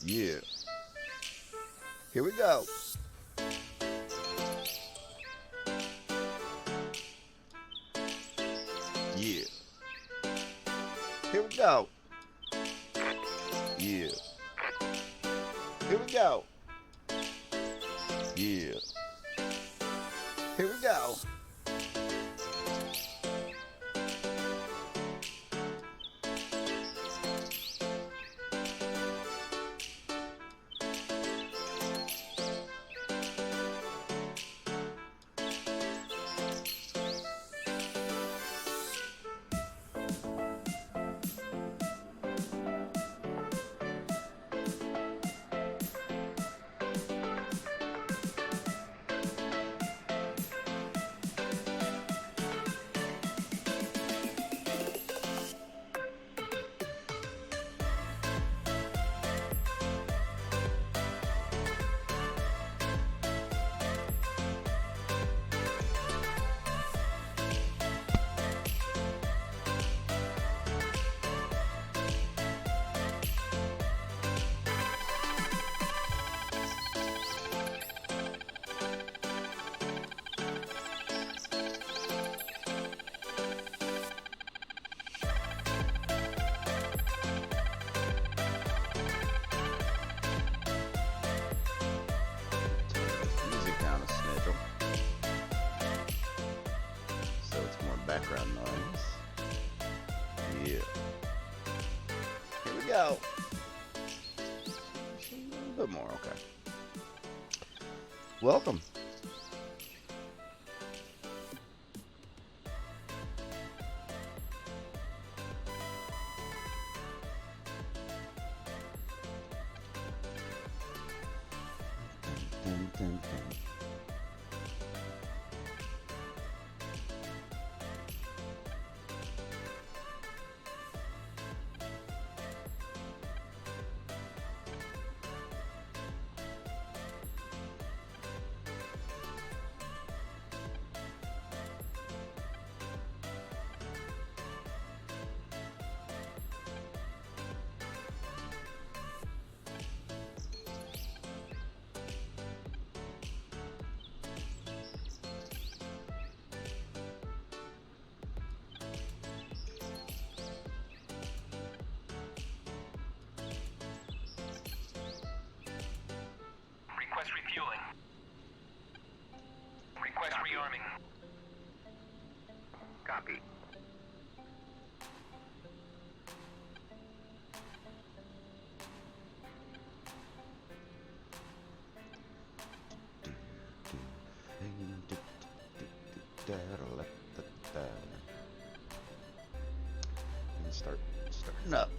Yeah. Here we go. Yeah. Here we go. Yeah. Here we go. Yeah. Here we go. Music down a smidge, so it's more background noise. Yeah. Here we go. A little bit more, okay. Welcome. Dun, dun, dun. Request refueling. Request rearming. Copy. And starting up.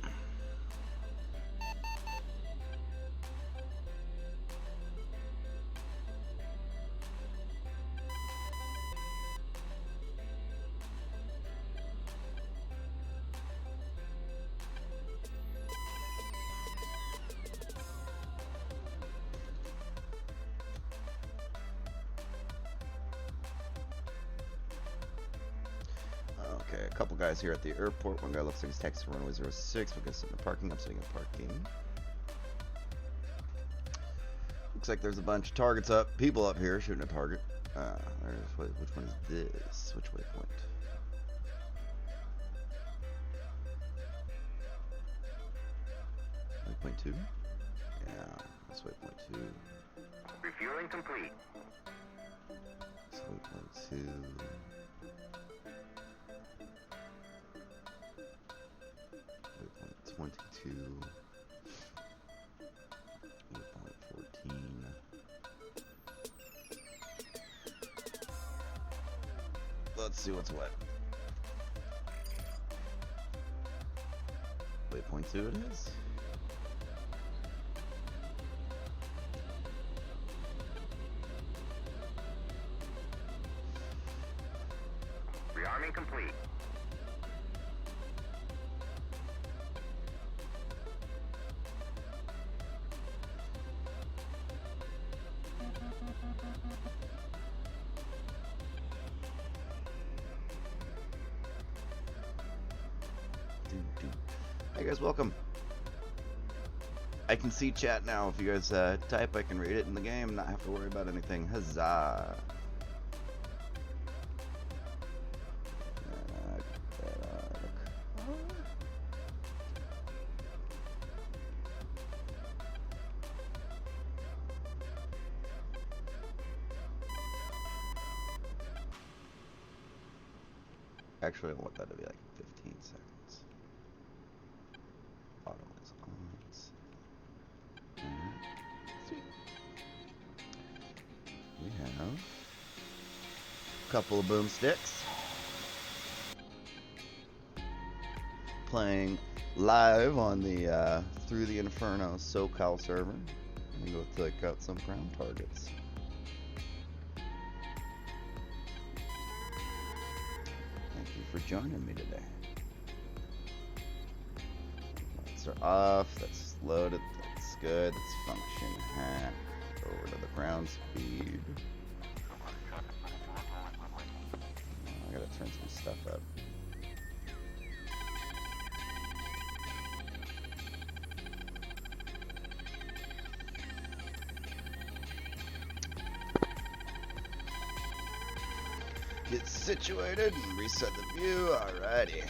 couple guys here at the airport. One guy looks like he's texting runway 06. One guy's sitting in the parking. I'm sitting in parking. Looks like there's a bunch of targets up, people up here shooting a target. Which one is this? Which waypoint? Waypoint 2? Yeah, that's waypoint 2. Refueling complete. That's waypoint 2. Waypoint 22. Waypoint 14. Let's see what's what. Waypoint 2 it is. Rearming complete. Hey guys, welcome. I can see chat now. If you guys type, I can read it in the game, not have to worry about anything. Huzzah! Actually, I want that to be like 15 seconds. Auto is on. Sweet. We have a couple of boomsticks playing live on the through the Inferno SoCal server. I'm gonna go take out some ground targets. Thank you for joining me today. Lights are off. That's loaded. That's good. That's function hat. Over to the ground speed. I gotta turn some stuff up. Get situated and reset the view. Alrighty.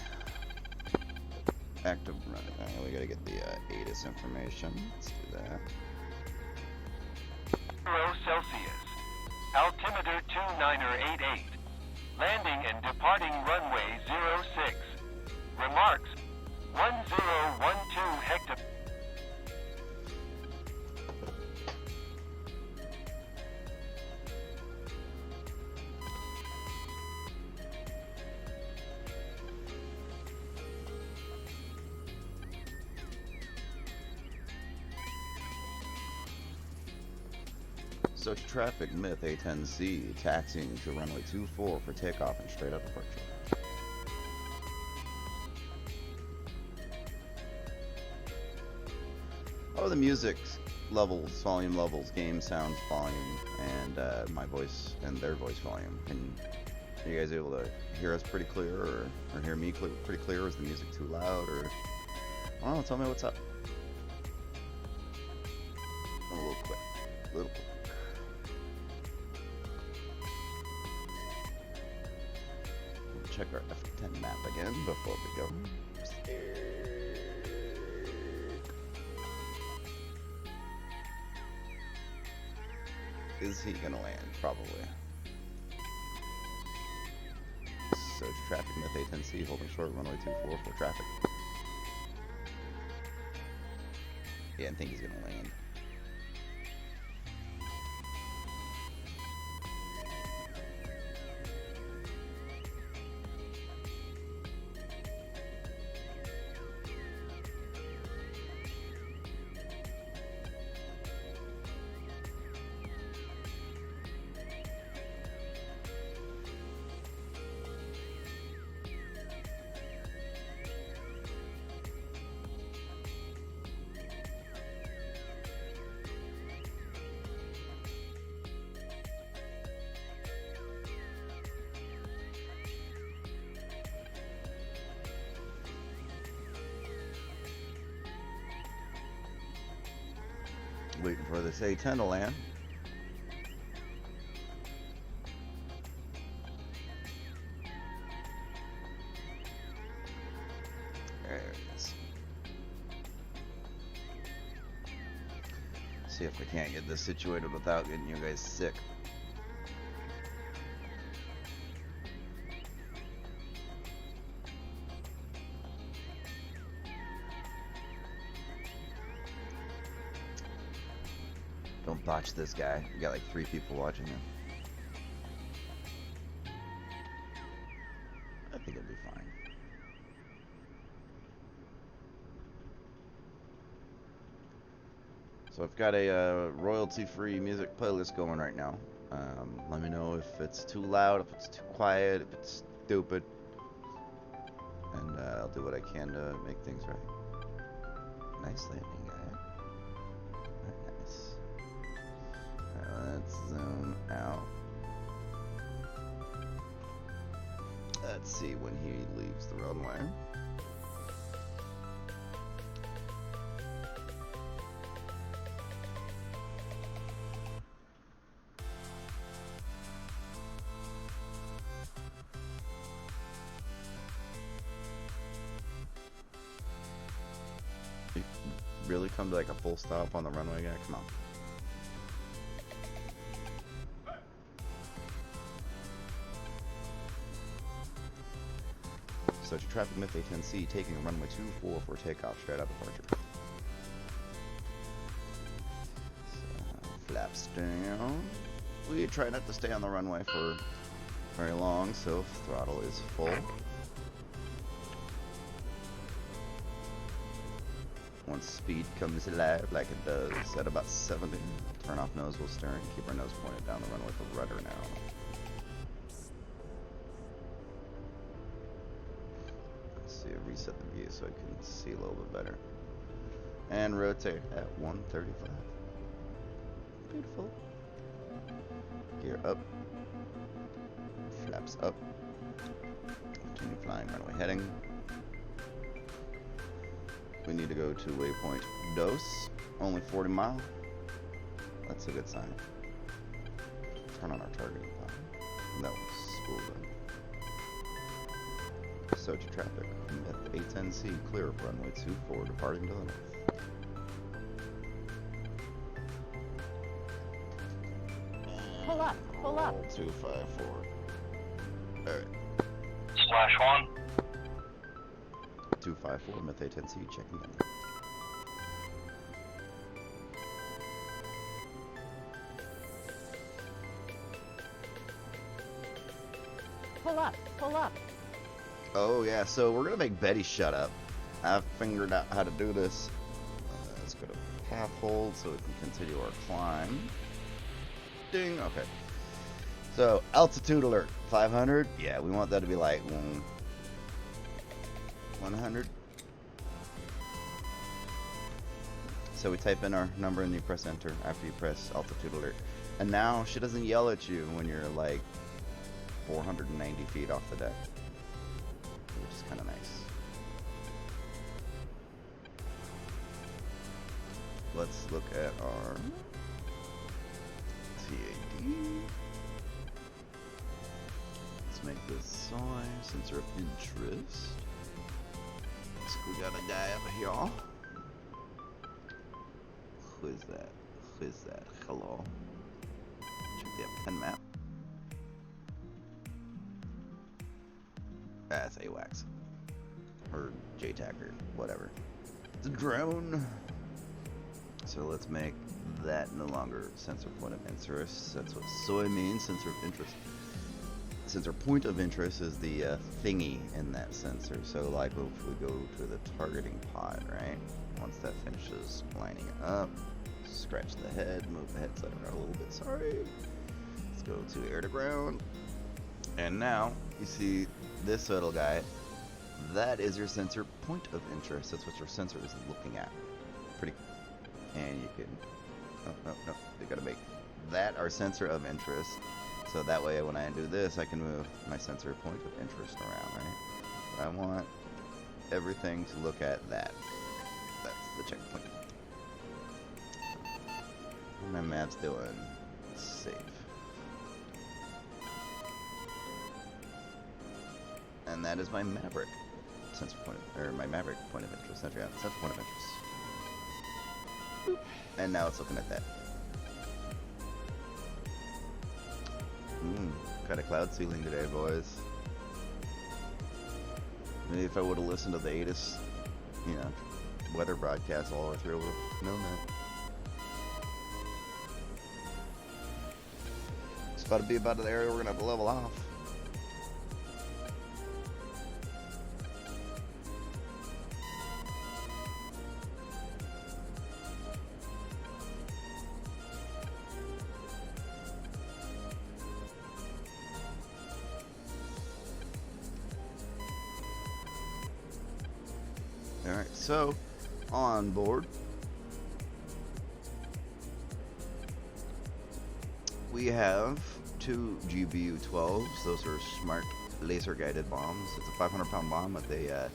Active running. Alright, we gotta get the A10C information. Let's do that. 0 Celsius. Altimeter 2988. Landing and departing runway 06. Remarks. 1012 hectare. Such traffic myth A10C taxiing to runway 24 for takeoff and straight up departure. Oh, the music levels, volume levels, game sounds volume, and my voice and their voice volume. Are you guys able to hear us pretty clear, or hear me pretty clear? Is the music too loud, or I don't know? Tell me what's up. A little quick, a little quick. Check our F10 map again before we go. Is he gonna land? Probably. So traffic myth A10C holding short runway 24 for traffic. Yeah, I think he's gonna land. waiting for this A10 to land. There it is. See if we can't get this situated without getting you guys sick. Don't botch this guy. We got like 3 people watching him. I think it'll be fine. So I've got a royalty-free music playlist going right now. Let me know if it's too loud, if it's too quiet, if it's stupid. And I'll do what I can to make things right. Nice landing, guy. Very nice. Let's zoom out. Let's see when he leaves the runway. You really come to like a full stop on the runway, guy? Come on. So to traffic myth A10C, taking runway 24 for takeoff, straight up departure. So, flaps down. We try not to stay on the runway for very long, so throttle is full. Once speed comes alive like it does at about 70, turn off nose wheel steering, keep our nose pointed down the runway with the rudder now. Reset the view so I can see a little bit better. And rotate at 135. Beautiful. Gear up. Flaps up. Continue flying runway heading. We need to go to waypoint Dos. Only 40 mile. That's a good sign. Turn on our targeting pod. That was spooled up. So to traffic, myth A10C, clear of runway 24, departing to the north. Pull up, pull up. 254. Alright. /1. 254, myth A10C, checking in. Pull up, pull up. Oh yeah, so we're gonna make Betty shut up. I've figured out how to do this. Let's go to path hold so we can continue our climb. Ding, okay. So, altitude alert, 500. Yeah, we want that to be like 100. So we type in our number and you press enter after you press altitude alert. And now she doesn't yell at you when you're like 490 feet off the deck, which is kind of nice. Let's look at our TAD. Let's make this soy sensor of interest. So we got a guy over here. Who is that? Who is that? Hello. Check the F10 map. That's AWACS. Or JTAC or whatever. It's a drone. So let's make that no longer sensor point of interest. That's what soy means, sensor of interest. Sensor point of interest is the thingy in that sensor. So like if we go to the targeting pod, right? Once that finishes lining up, scratch the head, move the headset around a little bit, sorry. Let's go to air to ground. And now, you see this little guy, that is your sensor point of interest. That's what your sensor is looking at. Pretty, and you can, no, you gotta make that our sensor of interest. So that way when I undo this, I can move my sensor point of interest around, right? But I want everything to look at that. That's the checkpoint. My map's doing safe. And that is my Maverick sensor point, or my Maverick point of interest. Sensor point of interest. Boop. And now it's looking at that. Got a cloud ceiling today, boys. Maybe if I would have listened to the A10C, weather broadcast all the way through, I would have known that. It's about to be about the area we're gonna have to level off. Alright, so on board we have two GBU-12s. Those are smart laser guided bombs. It's a 500-pound bomb with a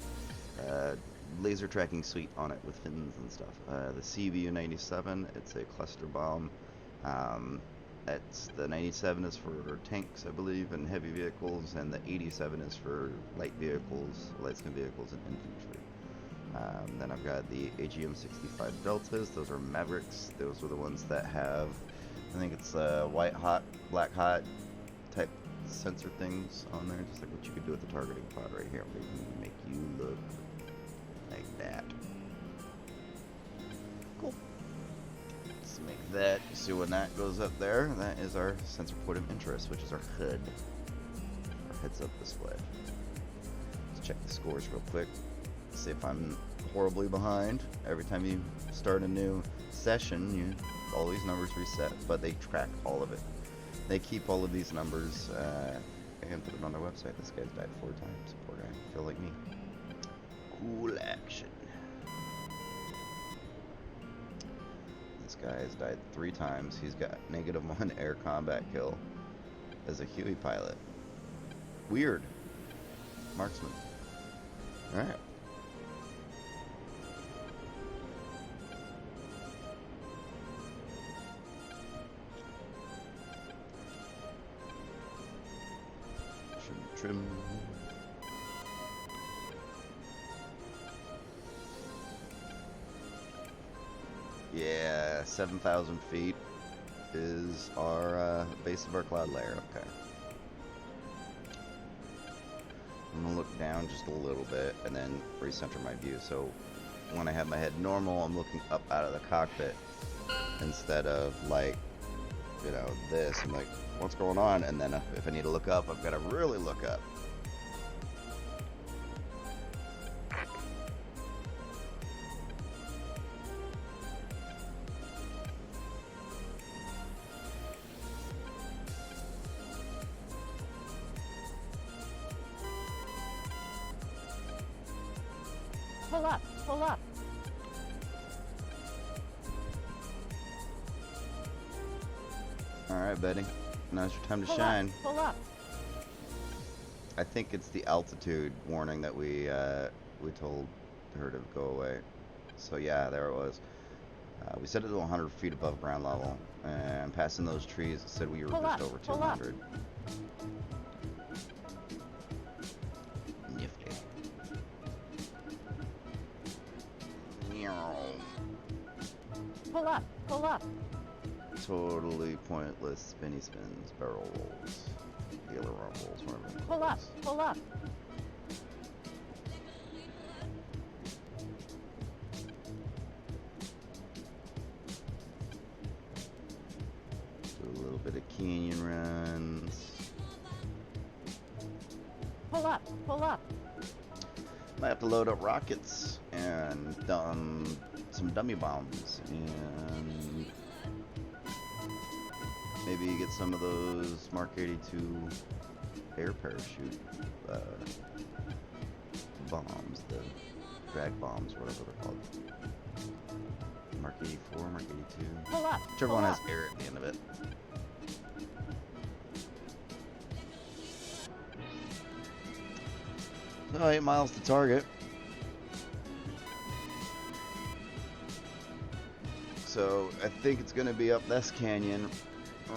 laser tracking suite on it with fins and stuff. The CBU-97, it's a cluster bomb. The 97 is for tanks, I believe, and heavy vehicles, and the 87 is for light vehicles, light skin vehicles, and infantry. Then I've got the AGM-65 Deltas. Those are Mavericks. Those are the ones that have, I think it's white hot, black hot type sensor things on there, just like what you could do with the targeting pod right here. Make you look like that. Cool. Let's make that. You see when that goes up there? That is our sensor point of interest, which is our HUD, our heads-up display. Let's check the scores real quick. See if I'm horribly behind. Every time you start a new session, all these numbers reset, but they track all of it. They keep all of these numbers and put it on their website. This guy's died 4 times. Poor guy. Feel like me. Cool action. This guy has died 3 times. He's got -1 air combat kill as a Huey pilot. Weird. Marksman. Alright. Trim. Yeah, 7,000 feet is our base of our cloud layer. Okay. I'm gonna look down just a little bit and then recenter my view. So when I have my head normal, I'm looking up out of the cockpit instead of like, this. I'm like, what's going on? And then if I need to look up, I've got to really look up. Pull up, pull up. Alright, Betty. Now's your time to Pull shine. up, pull up. I think it's the altitude warning that we told her to go away. So yeah, there it was. We set it to 100 feet above ground level, and passing those trees, it said we were just over 200. Nifty. Pull up, pull up. Totally pointless spinny spins, barrel rolls, aileron rolls, whatever they're Pull called. up, pull up. Do a little bit of canyon runs. Pull up, pull up. Might have to load up rockets and some dummy bombs and maybe get some of those Mark 82 air parachute bombs, the drag bombs, whatever they're called. Mark 84, Mark 82. Pull up. Whichever one has air at the end of it. So 8 miles to target. So I think it's gonna be up this canyon,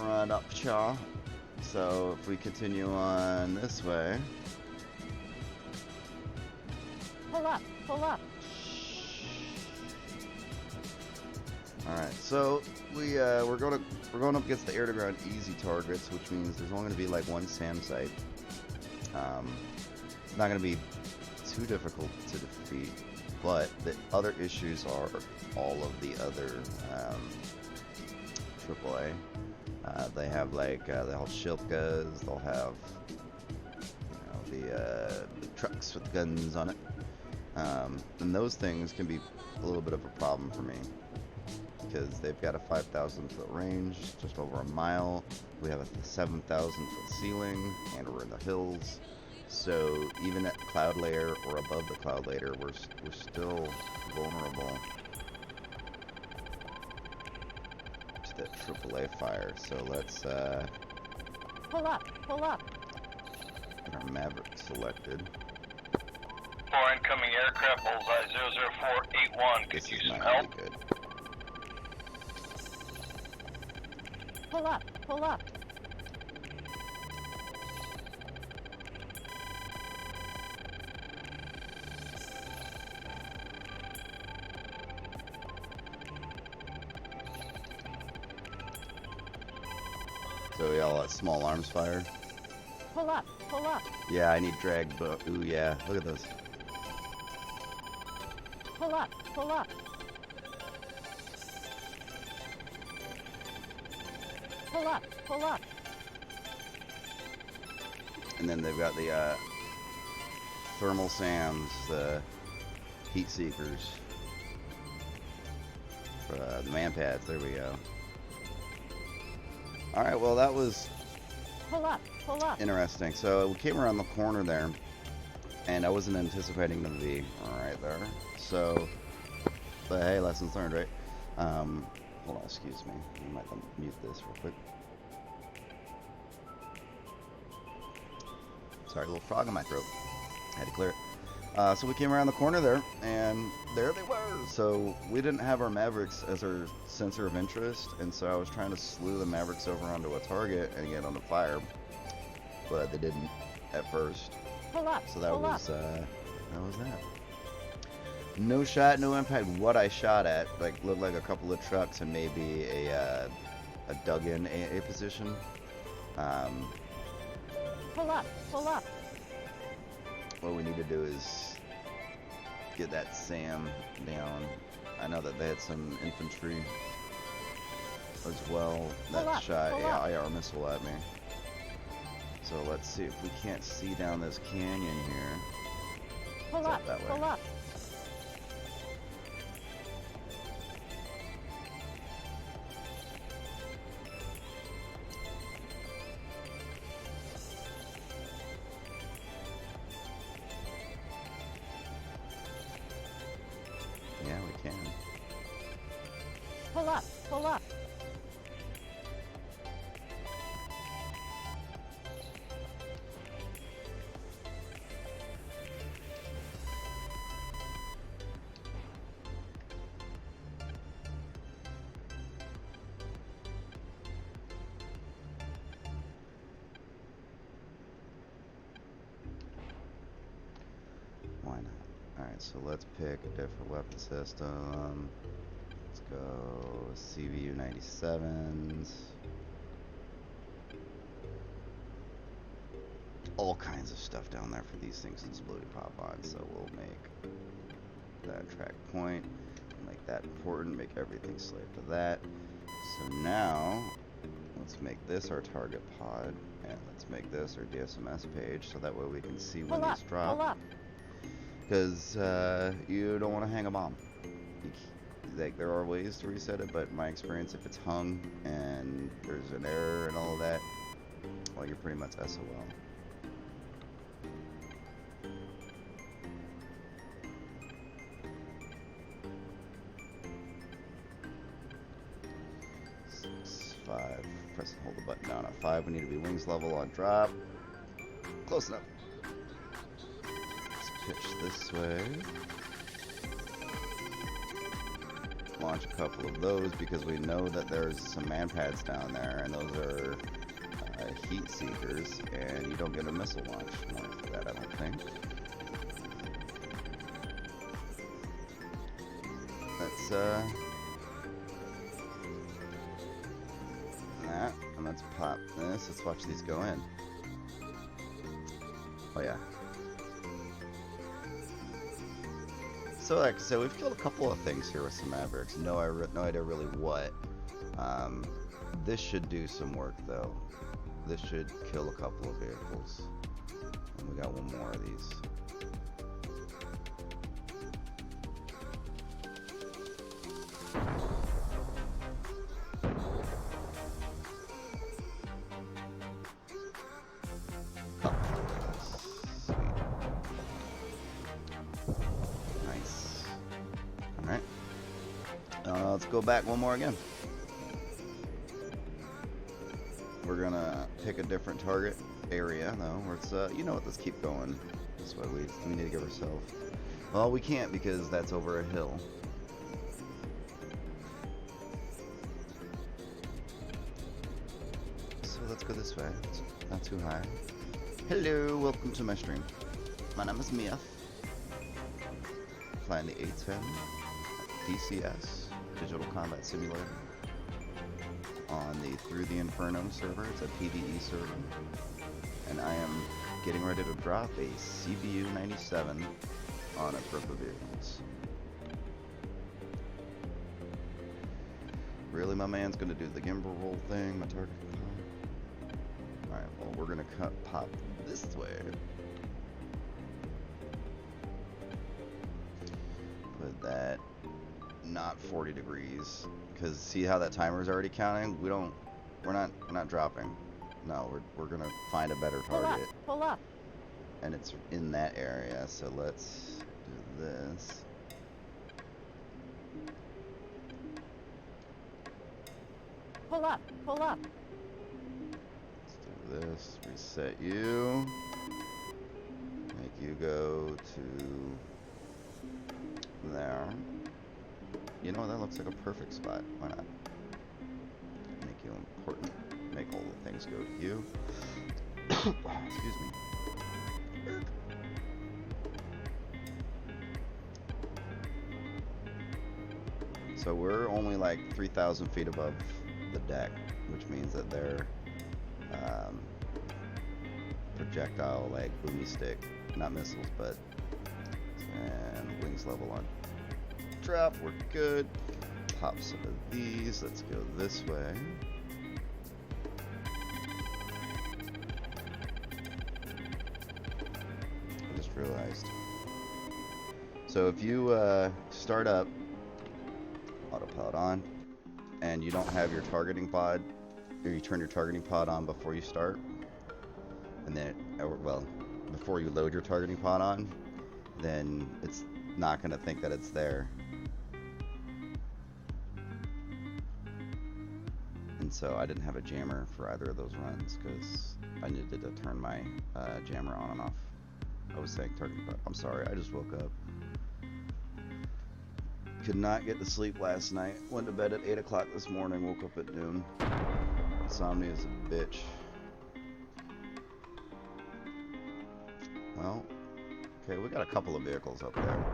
right up Chaw. So if we continue on this way, Pull up, pull up. all right. So we're going up against the air to ground easy targets, which means there's only gonna be like one SAM site. It's not gonna be too difficult to defeat, but the other issues are all of the other AAA. They have like they'll have Shilkas, they'll have the trucks with guns on it, and those things can be a little bit of a problem for me because they've got a 5,000 foot range, just over a mile. We have a 7,000 foot ceiling, and we're in the hills. So even at cloud layer or above the cloud layer, we're still vulnerable to that AAA fire. So let's Pull up, pull up. get our Maverick selected. 4 incoming aircraft, bullseye 00481. Could This use is some not help. really good. Pull up, pull up. So we all let small arms fire. Pull up, pull up. Yeah, I need drag, but ooh yeah, look at those. Pull up, pull up. Pull up, pull up. And then they've got the thermal SAMs, the heat seekers, the man pads. There we go. All right, well that was Pull up, pull up. interesting. So we came around the corner there, and I wasn't anticipating them to be right there. So, but hey, lessons learned, right? Hold on, excuse me. I might mute this real quick. Sorry, a little frog in my throat. Had to clear it. So we came around the corner there, and there they were. So we didn't have our Mavericks as our sensor of interest, and so I was trying to slew the Mavericks over onto a target and get on the fire, but they didn't at first. Pull up, So that pull was up. that. No shot, no impact. What I shot at looked like a couple of trucks and maybe a dug-in AA position. Pull up, pull up. What we need to do is get that SAM down. I know that they had some infantry as well that Pull up, shot pull a up. IR missile at me. So let's see if we can't see down this canyon here. Pull It's up, that way. pull up. Yeah, we can. Pull up, pull up. Why not? Alright, so let's pick a different weapon system. Let's go CVU 97s. All kinds of stuff down there for these things to explode pop on, so we'll make that track point, make that important, make everything slave to that. So now, let's make this our target pod, and let's make this our DSMS page, so that way we can see when Pull up, these drop. pull up. Because you don't want to hang a bomb. Like, there are ways to reset it, but in my experience, if it's hung and there's an error and all of that, well, you're pretty much SOL. Six, 5. Press and hold the button down on 5. We need to be wings level on drop. Close enough. Pitch this way. launch a couple of those because we know that there's some man pads down there, and those are heat seekers, and you don't get a missile launch warning for that, I don't think. Let's that, and let's pop this. Let's watch these go in. Oh yeah. So like I said, we've killed a couple of things here with some Mavericks. No idea really what. This should do some work though. This should kill a couple of vehicles. And we got one more of these. Nice. Alright. Let's go back one more again. We're gonna pick a different target area though, where it's you know what, let's keep going. This way we need to give ourselves. Well, we can't because that's over a hill. So let's go this way. It's not too high. Hello, welcome to my stream. My name is Mia. Playing the A10 DCS Digital Combat Simulator on the Through the Inferno server. It's a PVE server, and I am getting ready to drop a CPU 97 on a group of vehicles. Really, my man's gonna do the gimbal roll thing, my target. Alright, well, we're gonna pop this way. Put that not 40 degrees, because see how that timer is already counting? We're not dropping. No, we're gonna find a better target. Pull up. And it's in that area, so let's do this. Pull up. Let's do this. Reset you. Make you go to there. You know, that looks like a perfect spot. Why not? Make you important. Make all the things go to you. Excuse me. So we're only like 3,000 feet above the deck, which means that their projectile, like boomy stick, not missiles, but and wings level on drop. We're good. Pop some of these. Let's go this way. I just realized. So if you start up, autopilot on, and you don't have your targeting pod, or you turn your targeting pod on before you start, and then, well, before you load your targeting pod on, then it's not going to think that it's there. And so I didn't have a jammer for either of those runs because I needed to turn my jammer on and off. I was saying targeting pod. I'm sorry, I just woke up. Could not get to sleep last night. Went to bed at 8 o'clock this morning, woke up at noon. Insomnia is a bitch. Well, okay, we got a couple of vehicles up there.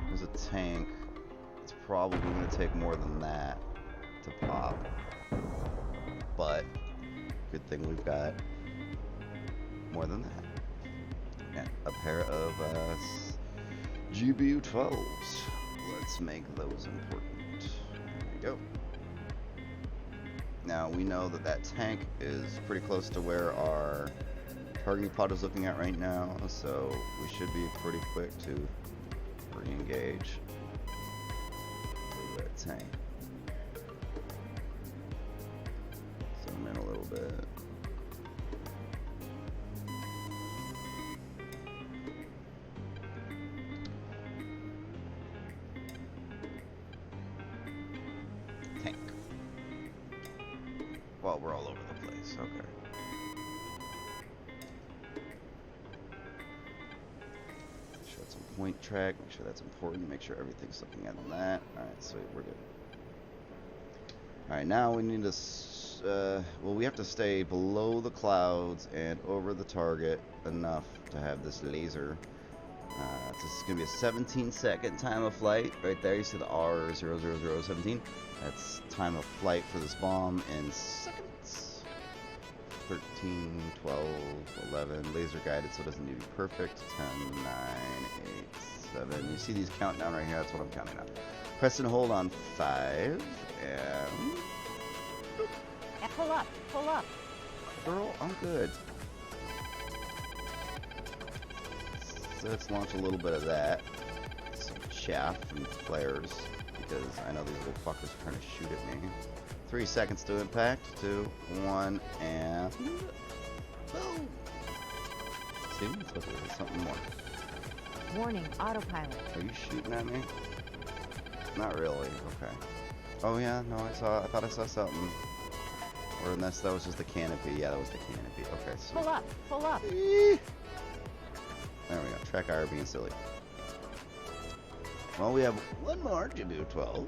There's a tank. It's probably going to take more than that to pop. But, good thing we've got more than that. And a pair of GBU 12s. Let's make those important. There we go. Now we know that that tank is pretty close to where our targeting pod is looking at right now, so we should be pretty quick to re-engage that tank. Zoom in a little bit. Tank. Well, we're all over the place. Okay. Make sure that's on point track. Make sure that's important. Make sure everything's looking at that. All right, sweet. We're good. Alright, now we need to, well, we have to stay below the clouds and over the target enough to have this laser. This is going to be a 17-second time of flight. Right there, you see the R00017. That's time of flight for this bomb in seconds. 13, 12, 11. Laser guided, so it doesn't need to be perfect. 10, 9, 8, 7. You see these countdown right here? That's what I'm counting on. Press and hold on 5. And... Pull up. Pull up. Girl, I'm good. So let's launch a little bit of that. Some chaff and flares, because I know these little fuckers are trying to shoot at me. 3 seconds to impact. 2, 1, and... boom! See? Let's hope there's something more. Warning, autopilot. Are you shooting at me? Not really. Okay. Oh yeah, no, I thought I saw something. Or unless that was just the canopy. Yeah, that was the canopy. Okay, so... Pull up. Pull up. There we go. Track IR being silly. Well, we have one more to do, 12.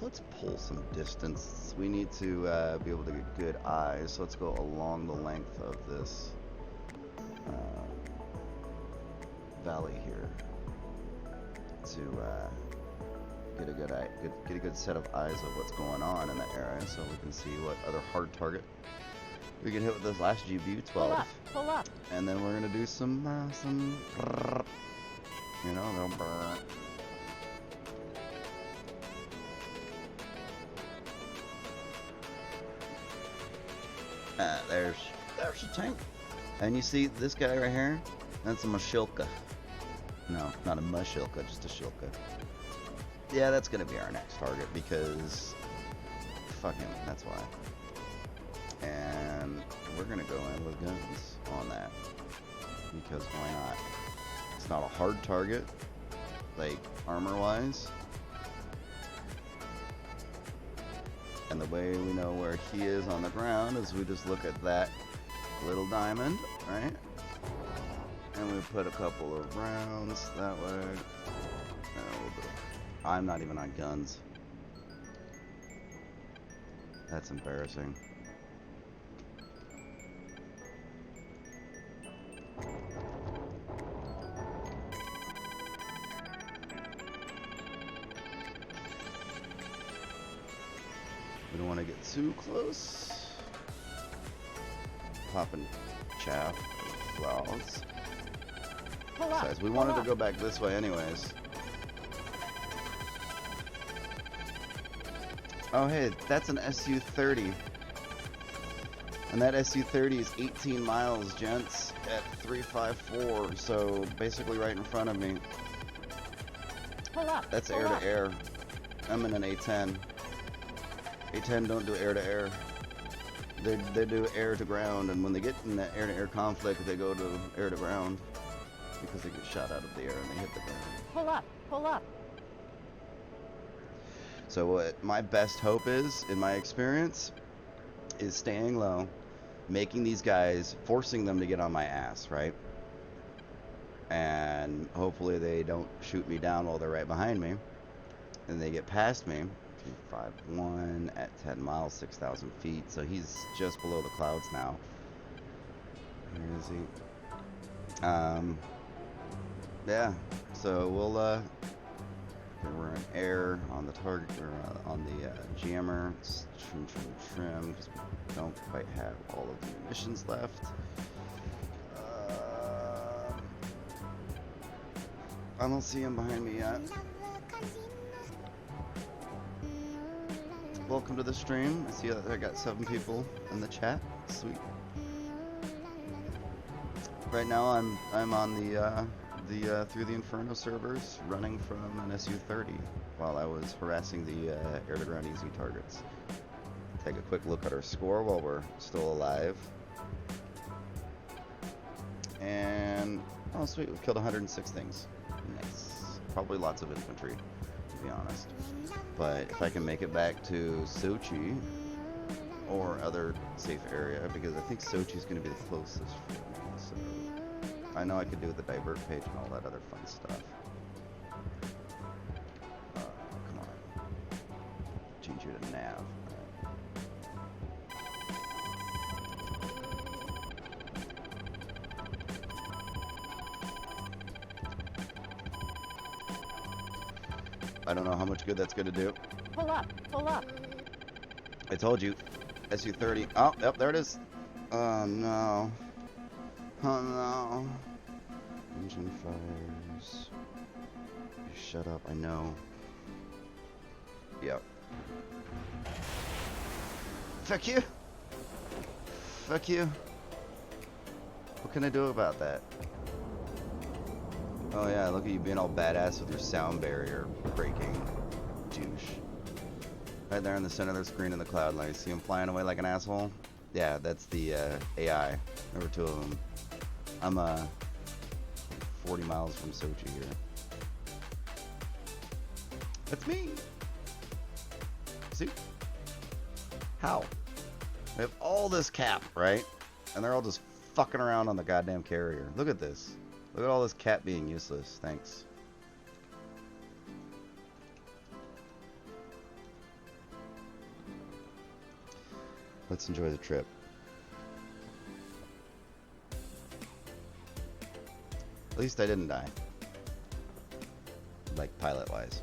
Let's pull some distance. We need to be able to get good eyes, so let's go along the length of this valley here to get a good set of eyes of what's going on in that area, so we can see what other hard target we can hit with this last GBU 12. Pull up. Pull up. And then we're gonna do some you know, they'll burn. There's a tank. And you see this guy right here? That's a Mashilka. No, not a Mashilka, just a Shilka. Yeah, that's gonna be our next target because fuck him, that's why. And we're gonna go in with guns on that because why not? It's not a hard target, like armor wise. And the way we know where he is on the ground is we just look at that little diamond, right? And we put a couple of rounds that way. And we'll do. I'm not even on guns. That's embarrassing. We don't want to get too close. Popping chaff, clouds. Besides, we wanted to go back this way anyways. Oh hey, that's an SU-30. And that SU-30 is 18 miles, gents, at 354, so basically right in front of me. Pull up. That's air to air. I'm in an A10. A10 don't do air to air. They do air to ground, and when they get in that air to air conflict, they go to air to ground because they get shot out of the air and they hit the ground. Pull up. Pull up. So what my best hope is, in my experience, is staying low, making these guys, forcing them to get on my ass, right? And hopefully they don't shoot me down while they're right behind me, and they get past me. 251 at 10 miles, 6,000 feet. So he's just below the clouds now. Where is he? Yeah. So we'll we're in air on the target, or on the jammer. It's trim, because we don't quite have all of the munitions left. I don't see him behind me yet. Welcome to the stream. I see that I got 7 people in the chat. Sweet. Right now I'm on the through the Inferno servers, running from an SU-30 while I was harassing the air-to-ground easy targets. Take a quick look at our score while we're still alive. And oh sweet, we've killed 106 things. Nice. Probably lots of infantry, to be honest. But if I can make it back to Sochi or other safe area, because I think Sochi is going to be the closest for me, so I know I could do the divert page and all that other fun stuff. Come on. Change you to nav. I don't know how much good that's going to do. Pull up. Pull up. I told you. SU-30. Oh, yep, there it is. Oh, no. Oh, no. Engine fires. You shut up, I know. Yep. Fuck you. Fuck you. What can I do about that? Oh yeah, look at you being all badass with your sound barrier breaking. Douche. Right there in the center of the screen in the cloud, like, see him flying away like an asshole? Yeah, that's the AI. There were two of them. I'm 40 miles from Sochi here. That's me! See? How? We have all this cap, right? And they're all just fucking around on the goddamn carrier. Look at this. Look at all this cap being useless. Thanks. Let's enjoy the trip. At least I didn't die. Like, pilot-wise.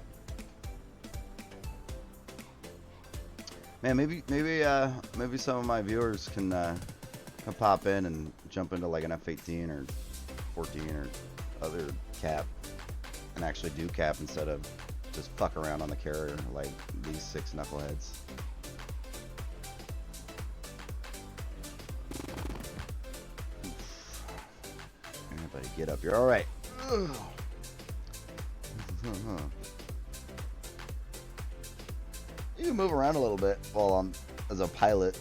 Man, maybe some of my viewers can pop in and jump into like an F-18 or 14 or other cap and actually do cap instead of just fuck around on the carrier like these 6 knuckleheads. Everybody get up here. All right. You can move around a little bit while I'm as a pilot,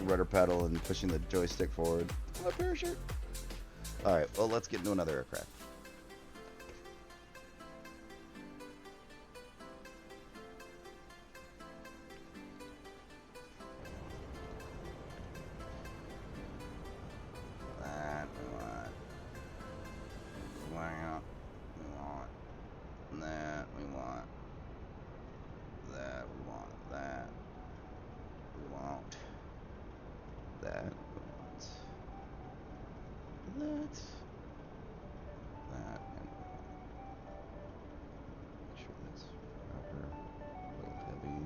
rudder pedal and pushing the joystick forward. Oh, parachute. All right, well, let's get into another aircraft. That we want. Wow. We want. That we want. That we want. That we want. That we want. That. That. And make sure that's proper. A little heavy.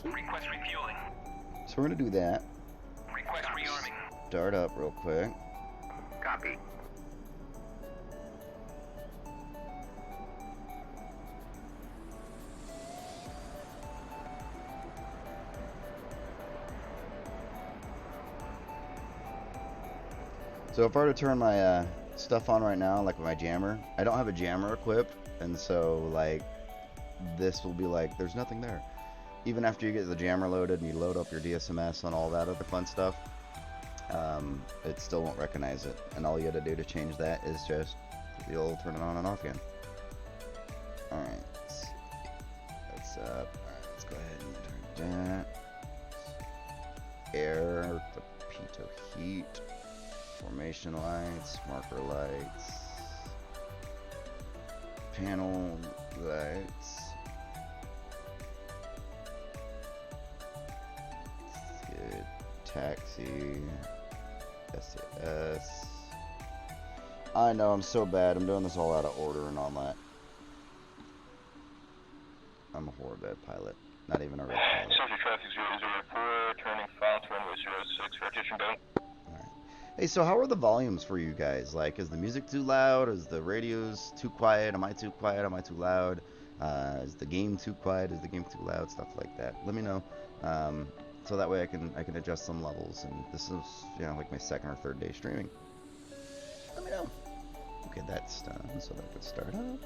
Request refueling. So we're gonna do that. Request rearming. Start up real quick. Copy. So if I were to turn my stuff on right now, like my jammer, I don't have a jammer equipped, and so like this will be like there's nothing there. Even after you get the jammer loaded and you load up your DSMS and all that other fun stuff, it still won't recognize it. And all you got to do to change that is just the old turn it on and off again. All right, let's see. That's up. All right, let's go ahead and turn that. Air, the pitot heat. Formation lights, marker lights, panel lights, good. Taxi, DCS. I know I'm so bad. I'm doing this all out of order and all that. I'm a horrible pilot. Not even a red pilot. Social traffic 004, turning south runway 06, rotation down. Hey, so how are the volumes for you guys? Like, is the music too loud? Is the radios too quiet? Am I too quiet? Am I too loud? Is the game too quiet? Is the game too loud? Stuff like that. Let me know, so that way I can adjust some levels. And this is, you know, like my second or third day streaming. Let me know. Okay, that's done, so that could start up.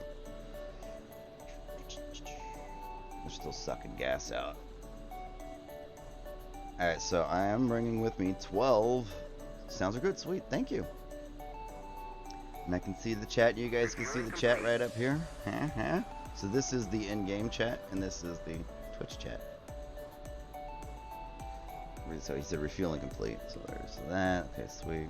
They're still sucking gas out. All right, so I am bringing with me 12. Sounds are good, sweet, thank you. And I can see the chat, you guys can see the chat right up here. So this is the in-game chat, and this is the Twitch chat. So he said refueling complete, so there's that, okay, sweet.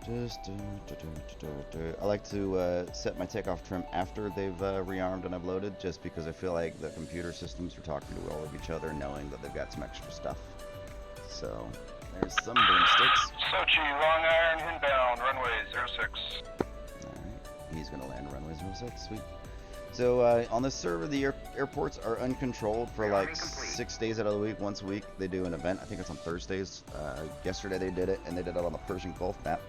I like to set my takeoff trim after they've rearmed and I've loaded, just because I feel like the computer systems are talking to all of each other, knowing that they've got some extra stuff. So There's some boomsticks. Sochi, Long Iron, inbound, runway 06. Alright, he's gonna land runway 06, sweet. So on this server, the airports are uncontrolled for like 6 days out of the week. Once a week, they do an event. I think it's on Thursdays. Yesterday they did it, and they did it on the Persian Gulf map.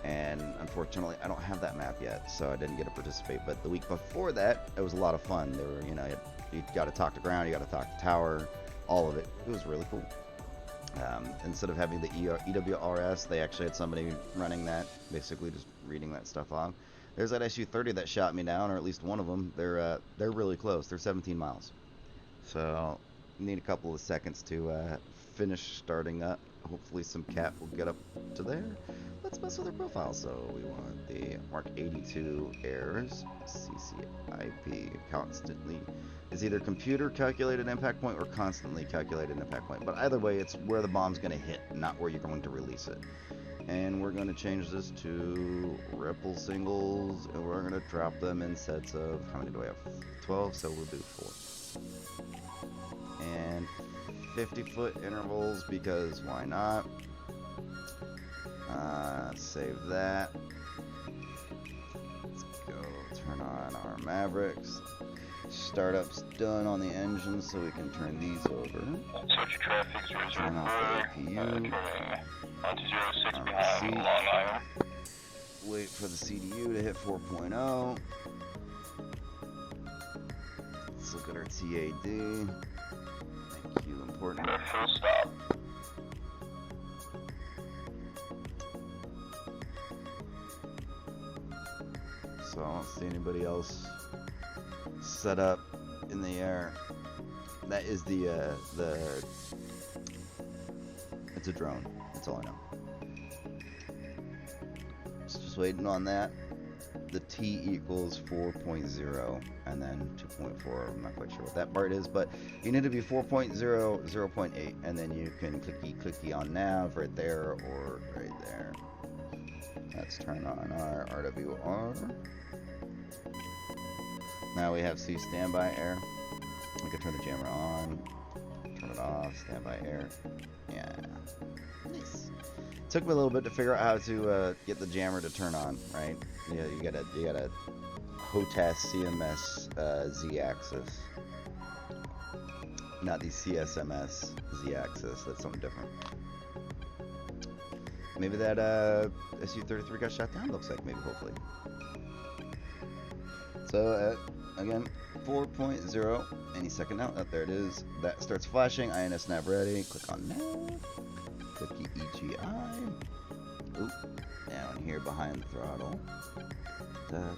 And unfortunately, I don't have that map yet, so I didn't get to participate. But the week before that, it was a lot of fun. There were, you got to talk to ground, you got to talk to tower, all of it. It was really cool. Instead of having the EWRS, they actually had somebody running that, basically just reading that stuff off. There's that SU-30 that shot me down, or at least one of them. They're really close. They're 17 miles. So need a couple of seconds to finish starting up. Hopefully some cat will get up to there. Let's mess with their profile. So we want the Mark 82 airs, CCIP, constantly. Is either computer calculated impact point or constantly calculated impact point. But either way, it's where the bomb's going to hit, not where you're going to release it. And we're going to change this to ripple singles, and we're going to drop them in sets of, how many do I have? 12, so we'll do 4. And 50-foot intervals, because why not? Save that. Let's go turn on our Mavericks. Startup's done on the engine, so we can turn these over. Sochi traffic 004. Turn off the APU. Turning onto 06 behind Long Iron. Wait for the CDU to hit 4.0. Let's look at our TAD. Thank you, important. Full stop. So I don't see anybody else set up in the air. That is it's a drone. That's all I know. Just waiting on that. The T equals 4.0 and then 2.4. I'm not quite sure what that part is, but you need to be 4.0, 0.8, and then you can clicky on nav right there or right there. Let's turn on our RWR. Now we have C standby air. We can turn the jammer on, turn it off, standby air. Yeah, nice. Took me a little bit to figure out how to get the jammer to turn on, right? Yeah, you gotta HOTAS CMS Z-axis, not the CSMS Z-axis. That's something different. Maybe that SU-33 got shot down. Looks like maybe, hopefully. So again, 4.0. Any second now. Oh, there it is. That starts flashing. INS nav ready. Click on nav. Clicky EGI. Oop. Down here behind the throttle. Da, da,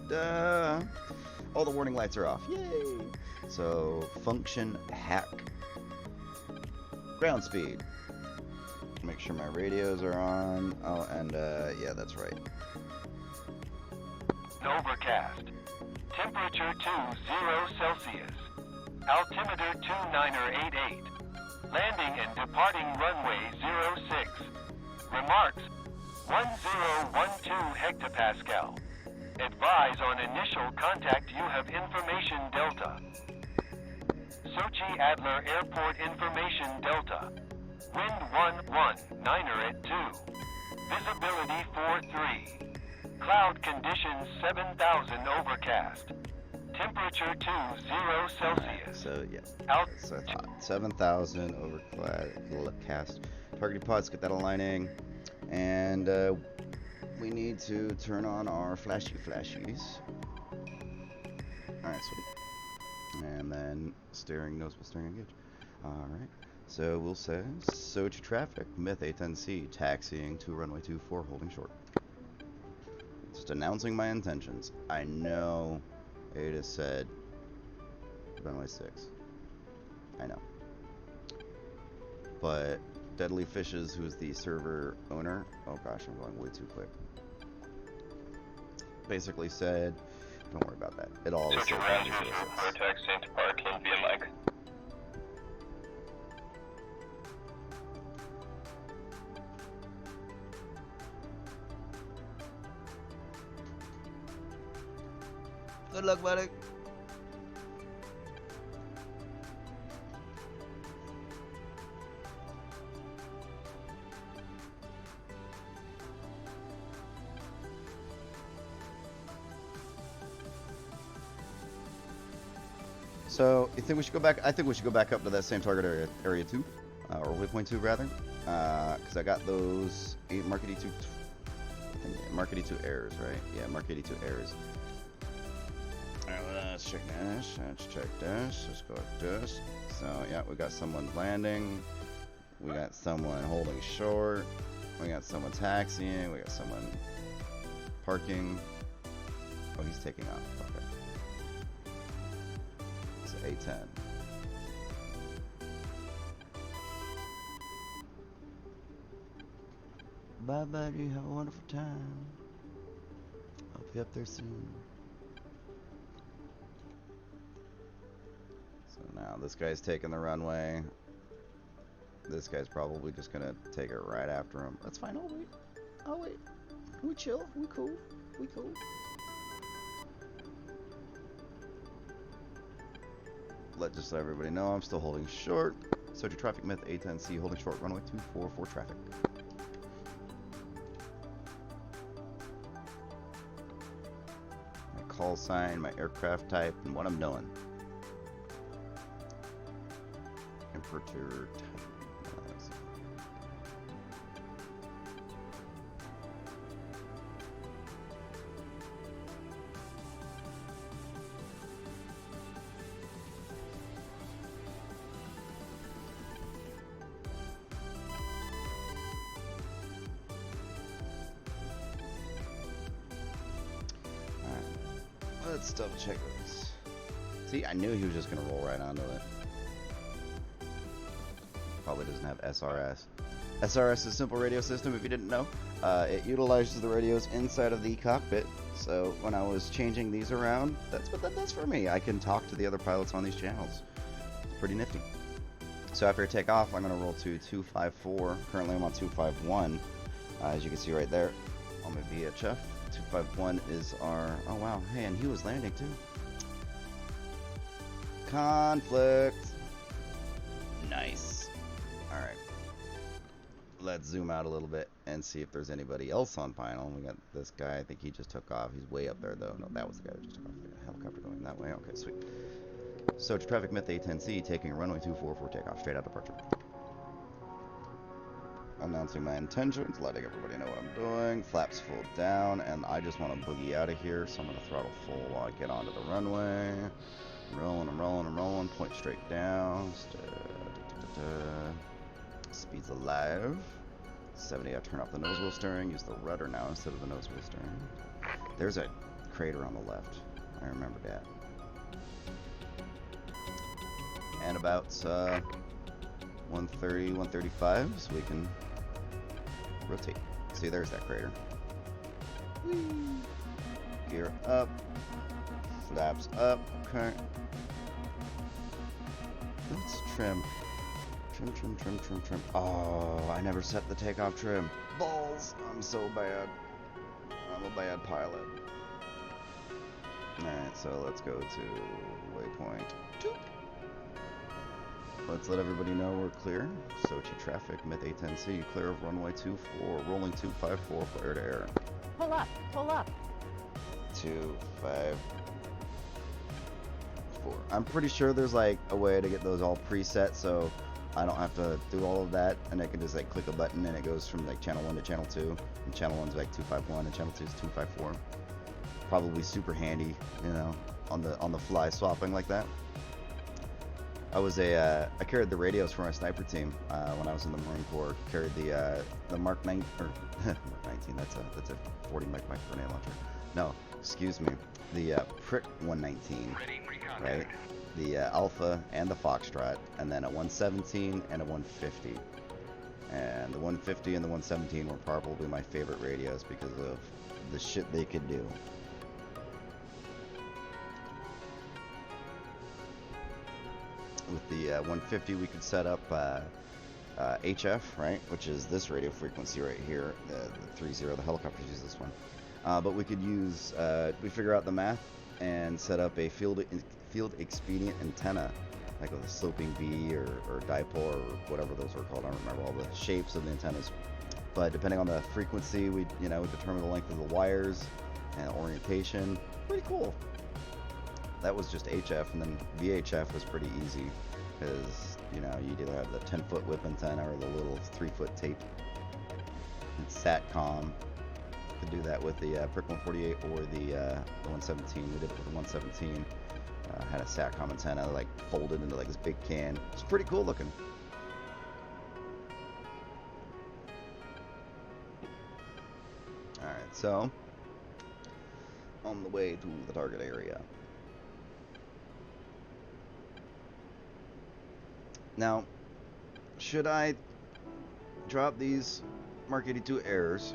da, da. All the warning lights are off. Yay! So function hack. Ground speed. Make sure my radios are on. Oh, and yeah, that's right. Overcast. Temperature 20 Celsius. Altimeter 2988. Landing and departing runway 06. Remarks 1012 hectopascal. Advise on initial contact you have information Delta. Sochi Adler Airport information Delta. Wind 11, Niner at 2. Visibility 43. Cloud conditions 7,000 overcast. Temperature 20 Celsius. So yeah, that's what I thought. 7,000 overcast. Targeting pods, get that aligning. And we need to turn on our flashies. Alright, sweet. And then steering, noticeable steering engage. Alright. So we'll say Sochi traffic, Myth A10C, taxiing to runway 24, holding short. Just announcing my intentions. I know Ada said runway 6. I know. But Deadly Fishes, who's the server owner, oh gosh, I'm going way too quick, basically said, don't worry about that. It all Sochi Rangers report taxiing to parking via mic. Good luck, buddy. So, you think we should go back? I think we should go back up to that same target area 2, or waypoint 2 rather, because I got those Mark 82, Mark 82 errors, right? Yeah, Mark 82 errors. Alright, let's check this. Let's check this. Let's go like this. So, yeah, we got someone landing. We got someone holding short. We got someone taxiing. We got someone parking. Oh, he's taking off. Okay. It's A10. Bye, buddy. Have a wonderful time. I'll be up there soon. So now this guy's taking the runway. This guy's probably just gonna take it right after him. That's fine. I'll wait. I'll wait. We chill. We cool. We cool. Just let everybody know I'm still holding short. Search your traffic myth A10C holding short runway 244 traffic. My call sign, my aircraft type, and what I'm doing. Temperature type. Let's double check this. See, I knew he was just gonna roll right onto it. Probably doesn't have SRS. SRS is a simple radio system, if you didn't know. It utilizes the radios inside of the cockpit. So when I was changing these around, that's what that does for me. I can talk to the other pilots on these channels. It's pretty nifty. So after I take off, I'm gonna roll to 254. Currently I'm on 251. As you can see right there on my VHF. 251 is our, oh wow, hey, and he was landing too. Conflict. Nice. Alright. Let's zoom out a little bit and see if there's anybody else on final. We got this guy, I think he just took off. He's way up there though. No, that was the guy who just took off. A helicopter going that way. Okay, sweet. So to traffic myth A10C, taking a runway 244 takeoff, straight out departure. Announcing my intentions, letting everybody know what I'm doing. Flaps full down, and I just want to boogie out of here, so I'm going to throttle full while I get onto the runway. I'm rolling, I'm rolling, I'm rolling. Point straight down. Speed's alive. 70, I turn off the nose wheel steering. Use the rudder now instead of the nose wheel steering. There's a crater on the left. I remember that. And about 130, 135, so we can rotate. See, there's that crater. Whee. Gear up. Flaps up. Okay. Let's trim. Trim, trim, trim, trim, trim. Oh, I never set the takeoff trim. Balls! I'm so bad. I'm a bad pilot. Alright, so let's go to waypoint 2. Let's let everybody know we're clear. Sochi traffic, myth A10C, clear of runway 24, rolling 254 for air to air. Pull up, pull up. 254. I'm pretty sure there's like a way to get those all preset, so I don't have to do all of that, and I can just like click a button and it goes from like channel 1 to channel 2, and channel 1's like 251 and channel 2 is 254. Probably super handy, you know, on the fly swapping like that. I carried the radios for my sniper team when I was in the Marine Corps. Carried the Mark 9 or Mark 19. That's a 40 microphone launcher. No, excuse me. The Prick 119, right? The Alpha and the Foxtrot, and then a 117 and a 150. And the 150 and the 117 were probably my favorite radios because of the shit they could do. With the 150, we could set up HF, right, which is this radio frequency right here, the 30. The helicopters use this one, but we could use we figure out the math and set up a field expedient antenna, like with a sloping V or dipole or whatever those were called. I don't remember all the shapes of the antennas, but depending on the frequency, we determine the length of the wires and orientation. Pretty cool. that was just HF, and then VHF was pretty easy because you know you'd either have the 10-foot whip antenna or the little 3-foot tape. And SATCOM could do that with the Prick 148 or the 117. We did it with the 117. Had a SATCOM antenna like folded into like this big can. It's pretty cool looking. Alright, so on the way to the target area. Now, should I drop these Mark 82 errors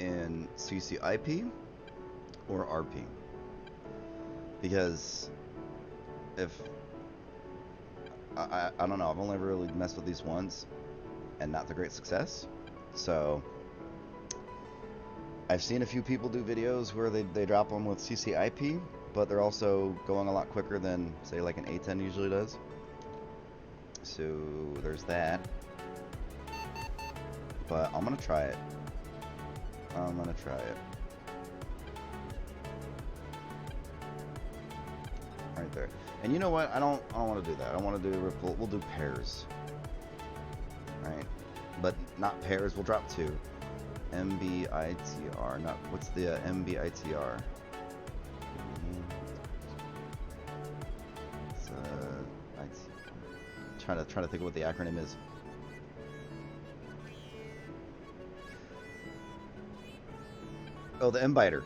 in CCIP or RP? Because if I don't know, I've only ever really messed with these once and not to great success. So I've seen a few people do videos where they drop them with CCIP, but they're also going a lot quicker than say like an A10 usually does. So there's that. But I'm gonna try it. I'm gonna try it. Right there. And you know what? I don't want to do that. I want to do we'll do pairs. Right? But not pairs. We'll drop 2. MBITR. Not what's the MBITR? It's trying to think of what the acronym is. Oh, the M-Biter.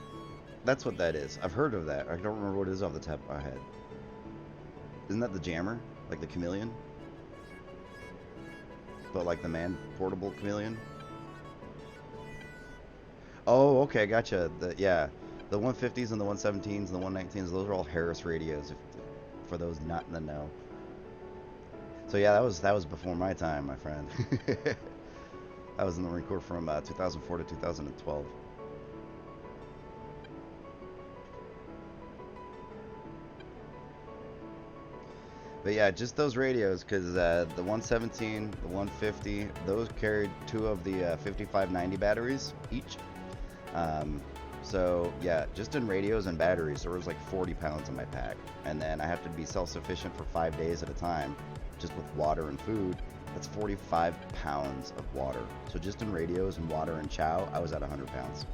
That's what that is. I've heard of that. I don't remember what it is off the top of my head. Isn't that the jammer? Like the chameleon? But like the man-portable chameleon? Oh, okay, gotcha. Yeah, the 150s and the 117s and the 119s, those are all Harris radios, for those not in the know. So yeah, that was before my time, my friend. I was in the Marine Corps from 2004 to 2012. But yeah, just those radios, because the 117, the 150, those carried 2 of the 5590 batteries each. So yeah, just in radios and batteries, there was like 40 pounds in my pack. And then I have to be self-sufficient for 5 days at a time, just with water and food. That's 45 pounds of water. So just in radios and water and chow, I was at 100 pounds.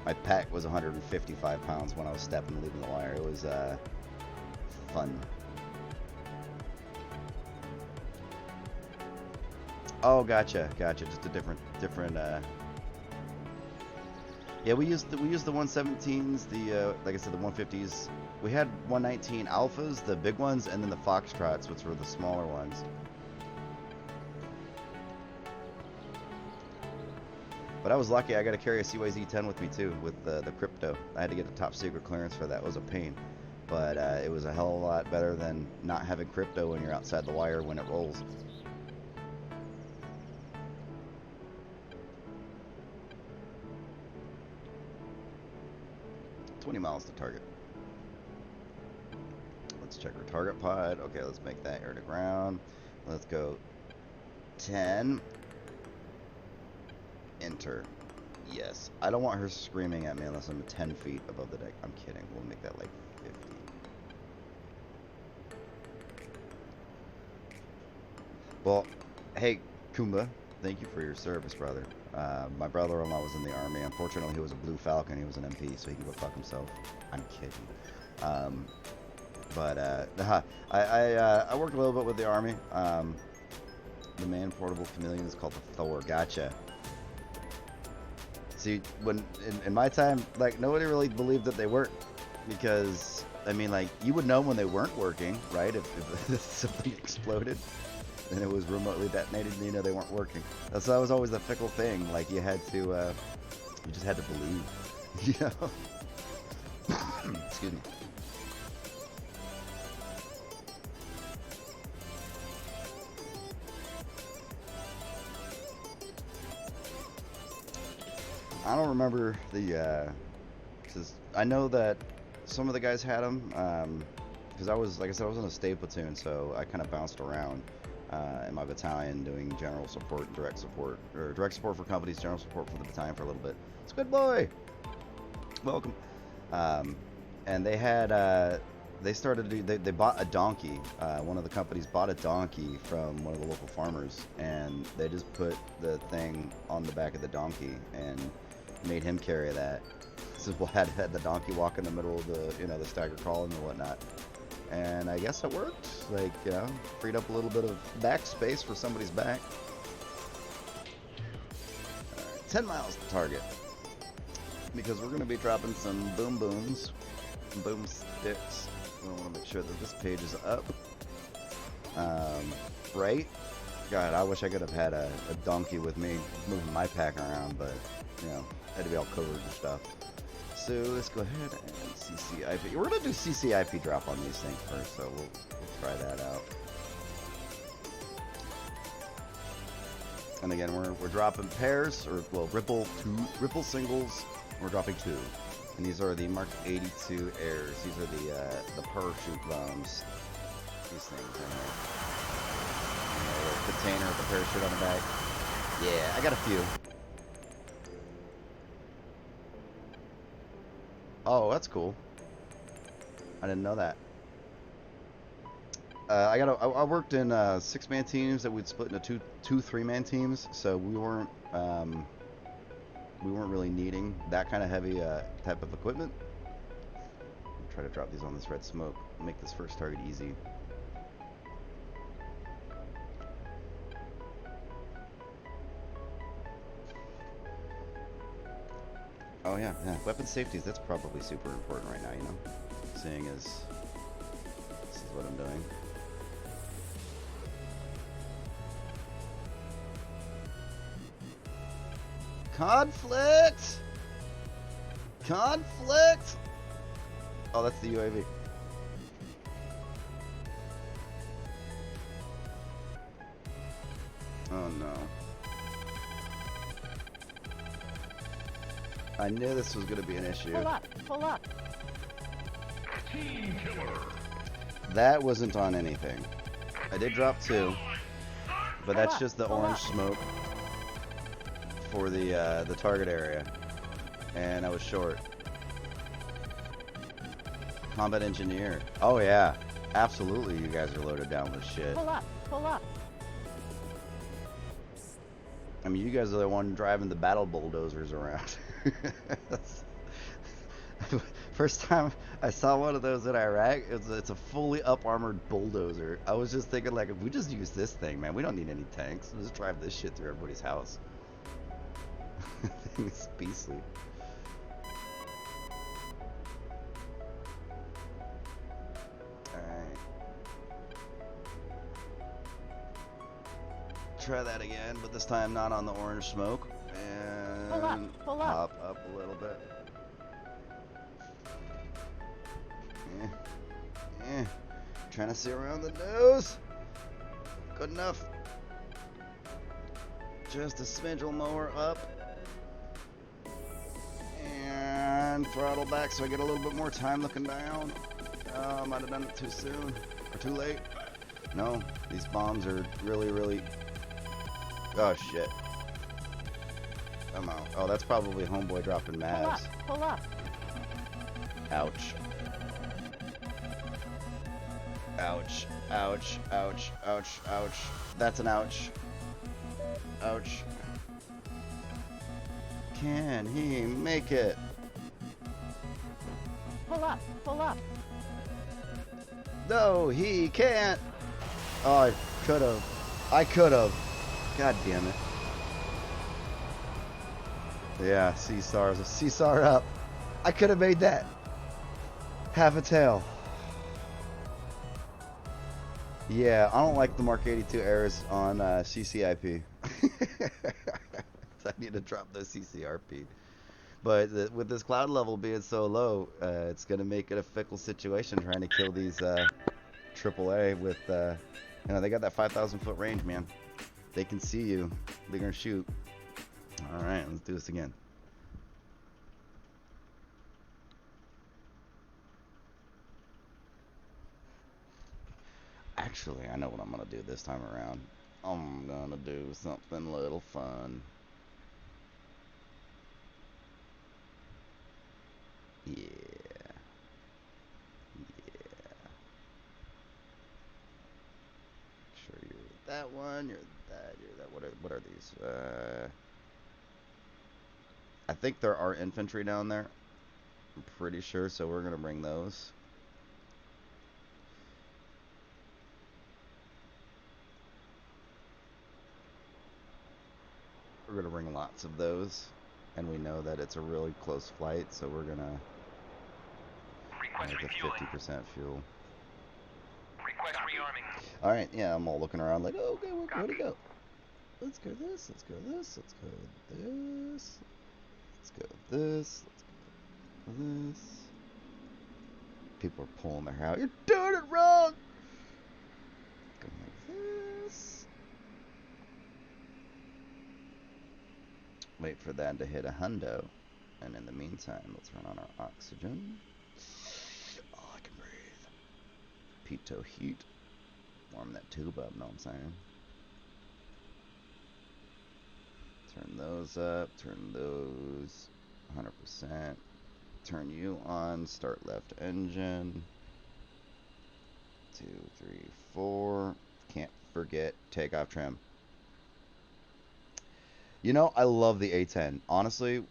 My pack was 155 pounds when I was stepping and leaving the wire. It was fun. Oh, gotcha. Just a different. Yeah, we used the 117s, the like I said, the 150s. We had 119 alphas, the big ones, and then the Foxtrots, which were the smaller ones. But I was lucky. I got to carry a CYZ-10 with me too, with the crypto. I had to get a top secret clearance for that. It was a pain, but it was a hell of a lot better than not having crypto when you're outside the wire when it rolls. $20 miles to target. Let's check our target pod. Okay, let's make that air to ground. Let's go 10. Enter. Yes. I don't want her screaming at me unless I'm 10 feet above the deck. I'm kidding. We'll make that like 50. Well, hey, Kumba. Thank you for your service, brother. My brother-in-law was in the Army. Unfortunately, he was a Blue Falcon. He was an MP, so he can go fuck himself. I'm kidding. I worked a little bit with the Army. The man-portable chameleon is called the Thor. Gotcha. See, when in my time, like, nobody really believed that they worked, because I mean, like, you would know when they weren't working, right? If something exploded and it was remotely detonated, and you know they weren't working. That was always the fickle thing. Like, you had to, you just had to believe, you know. Excuse me. I don't remember the, I know that some of the guys had them, because I was, like I said, I was in a state platoon, so I kind of bounced around in my battalion doing general support, direct support for companies, general support for the battalion for a little bit. It's a good boy. Welcome. And they had they bought a donkey. One of the companies bought a donkey from one of the local farmers, and they just put the thing on the back of the donkey and made him carry that. So we'll had the donkey walk in the middle of the stagger crawl and whatnot. And I guess it worked. Like, freed up a little bit of back space for somebody's back. 10 miles to target. Because we're going to be dropping some boom booms, boom sticks. We want to make sure that this page is up. Right? God, I wish I could have had a donkey with me moving my pack around, but, had to be all covered and stuff. So let's go ahead and CCIP. We're going to do CCIP drop on these things first, so we'll try that out. And again, we're dropping pairs, or well, ripple singles. We're dropping 2, and these are the Mark 82 airs. These are the parachute bombs. These things in here. The container with the parachute on the back. Yeah, I got a few. Oh, that's cool. I didn't know that. I worked in 6-man teams that we'd split into two 3-man teams, so we weren't really needing that kind of heavy type of equipment. I'll try to drop these on this red smoke. Make this first target easy. Oh yeah, weapon safety, that's probably super important right now, seeing as this is what I'm doing. Conflict! Conflict! Oh, that's the UAV. Oh no. I knew this was going to be an issue. Pull up, pull up. Team killer. That wasn't on anything. I did drop 2, but that's just the pull orange up. smoke for the target area, and I was short. Combat engineer. Oh yeah, absolutely. You guys are loaded down with shit. Pull up, pull up. I mean, you guys are the one driving the battle bulldozers around. First time I saw one of those in Iraq, it's a fully up-armored bulldozer. I was just thinking, like, if we just use this thing, man, we don't need any tanks. We'll just drive this shit through everybody's house. Thing is beastly. Alright. Try that again, but this time not on the orange smoke. And pull up. Hop up a little bit. Trying to see around the nose. Good enough. Just a smidge mower up. And throttle back so I get a little bit more time looking down. Oh, I might have done it too soon. Or too late. No, these bombs are really... Oh, shit. I'm out. Oh, that's probably homeboy dropping Pull up, mavs. pull up. Ouch. Ouch. Ouch. Ouch. Ouch. Ouch. That's an ouch. Ouch. Can he make it? Pull up, pull up. No, he can't. Oh, I could have. I could have. God damn it. Yeah, C-SAR's a C-SAR up. I could have made that. Half a tail. Yeah, I don't like the Mark 82 errors on CCIP. I need to drop those CCRP. But with this cloud level being so low, it's going to make it a fickle situation trying to kill these AAA with, they got that 5,000 foot range, man. They can see you. They're going to shoot. All right, let's do this again. Actually, I know what I'm going to do this time around. I'm going to do something a little fun. that one. You're that. You're that. What are these? I think there are infantry down there. I'm pretty sure, so we're gonna bring those. We're gonna bring lots of those, and we know that it's a really close flight, so we're gonna Request make refueling. a 50% fuel. Request rearming. All right, yeah, I'm all looking around like, oh, okay, where'd it go? Let's go this. Let's go this. Let's go this. Let's go this. Let's go this. People are pulling their hair out. You're doing it wrong. Go like this. Wait for that to hit a hundo. And in the meantime, let's run on our oxygen. Oh, I can breathe. Pitot heat. Warm that tube up, know what I'm saying? Turn those up. Turn those 100%. Turn you on. Start left engine. 2, 3, 4. Can't forget takeoff trim. You know, I love the A10. Honestly,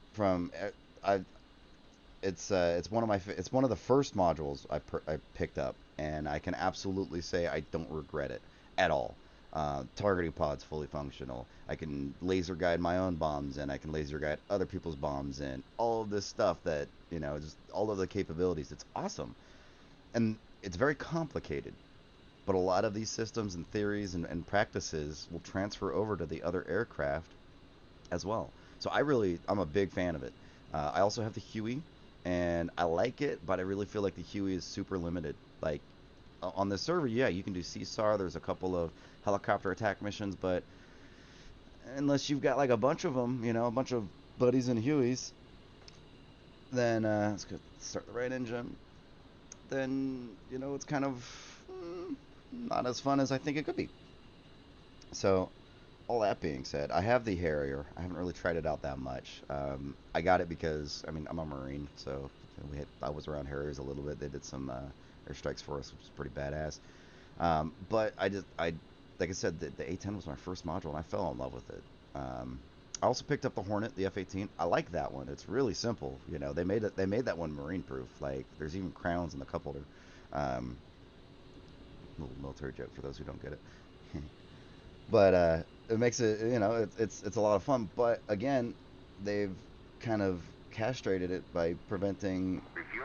it's one of the first modules I picked up, and I can absolutely say I don't regret it at all. Targeting pod's fully functional. I can laser guide my own bombs in. I can laser guide other people's bombs in. All of this stuff that, you know, just all of the capabilities. It's awesome. And it's very complicated. But a lot of these systems and theories and practices will transfer over to the other aircraft as well. So I'm a big fan of it. I also have the Huey, and I like it, but I really feel like the Huey is super limited. Like, on this server, yeah, you can do CSAR. There's a couple of helicopter attack missions, but unless you've got like a bunch of them, you know, a bunch of buddies and Hueys, then let's go start the right engine. Then, you know, it's kind of not as fun as I think it could be. So, all that being said, I have the Harrier. I haven't really tried it out that much. I got it because, I mean, I'm a Marine, so I was around Harriers a little bit. They did some airstrikes for us, which was pretty badass. But like I said, the A10 was my first module, and I fell in love with it. I also picked up the Hornet, the F-18. I like that one. It's really simple. You know, they made that one marine-proof. Like, there's even crowns in the cup holder. Little military joke for those who don't get it. But it makes it, you know, it's a lot of fun. But again, they've kind of castrated it by preventing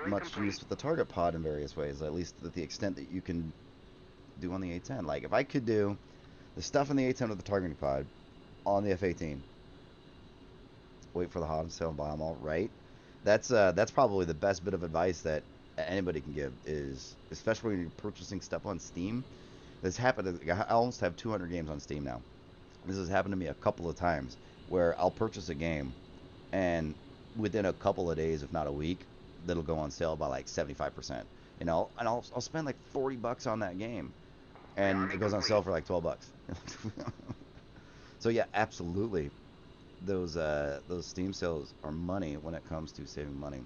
much use with the target pod in various ways, at least to the extent that you can do on the A10. Like, if I could do the stuff in the A10 with the targeting pod on the F-18, wait for the hot and sail and buy them all, right? That's probably the best bit of advice that anybody can give, is especially when you're purchasing stuff on Steam. This happened. I almost have 200 games on Steam now. This has happened to me a couple of times where I'll purchase a game, and within a couple of days, if not a week, that'll go on sale by like 75%. You know, and I'll spend like $40 on that game, and it goes on sale for like $12. So yeah, absolutely, those Steam sales are money when it comes to saving money.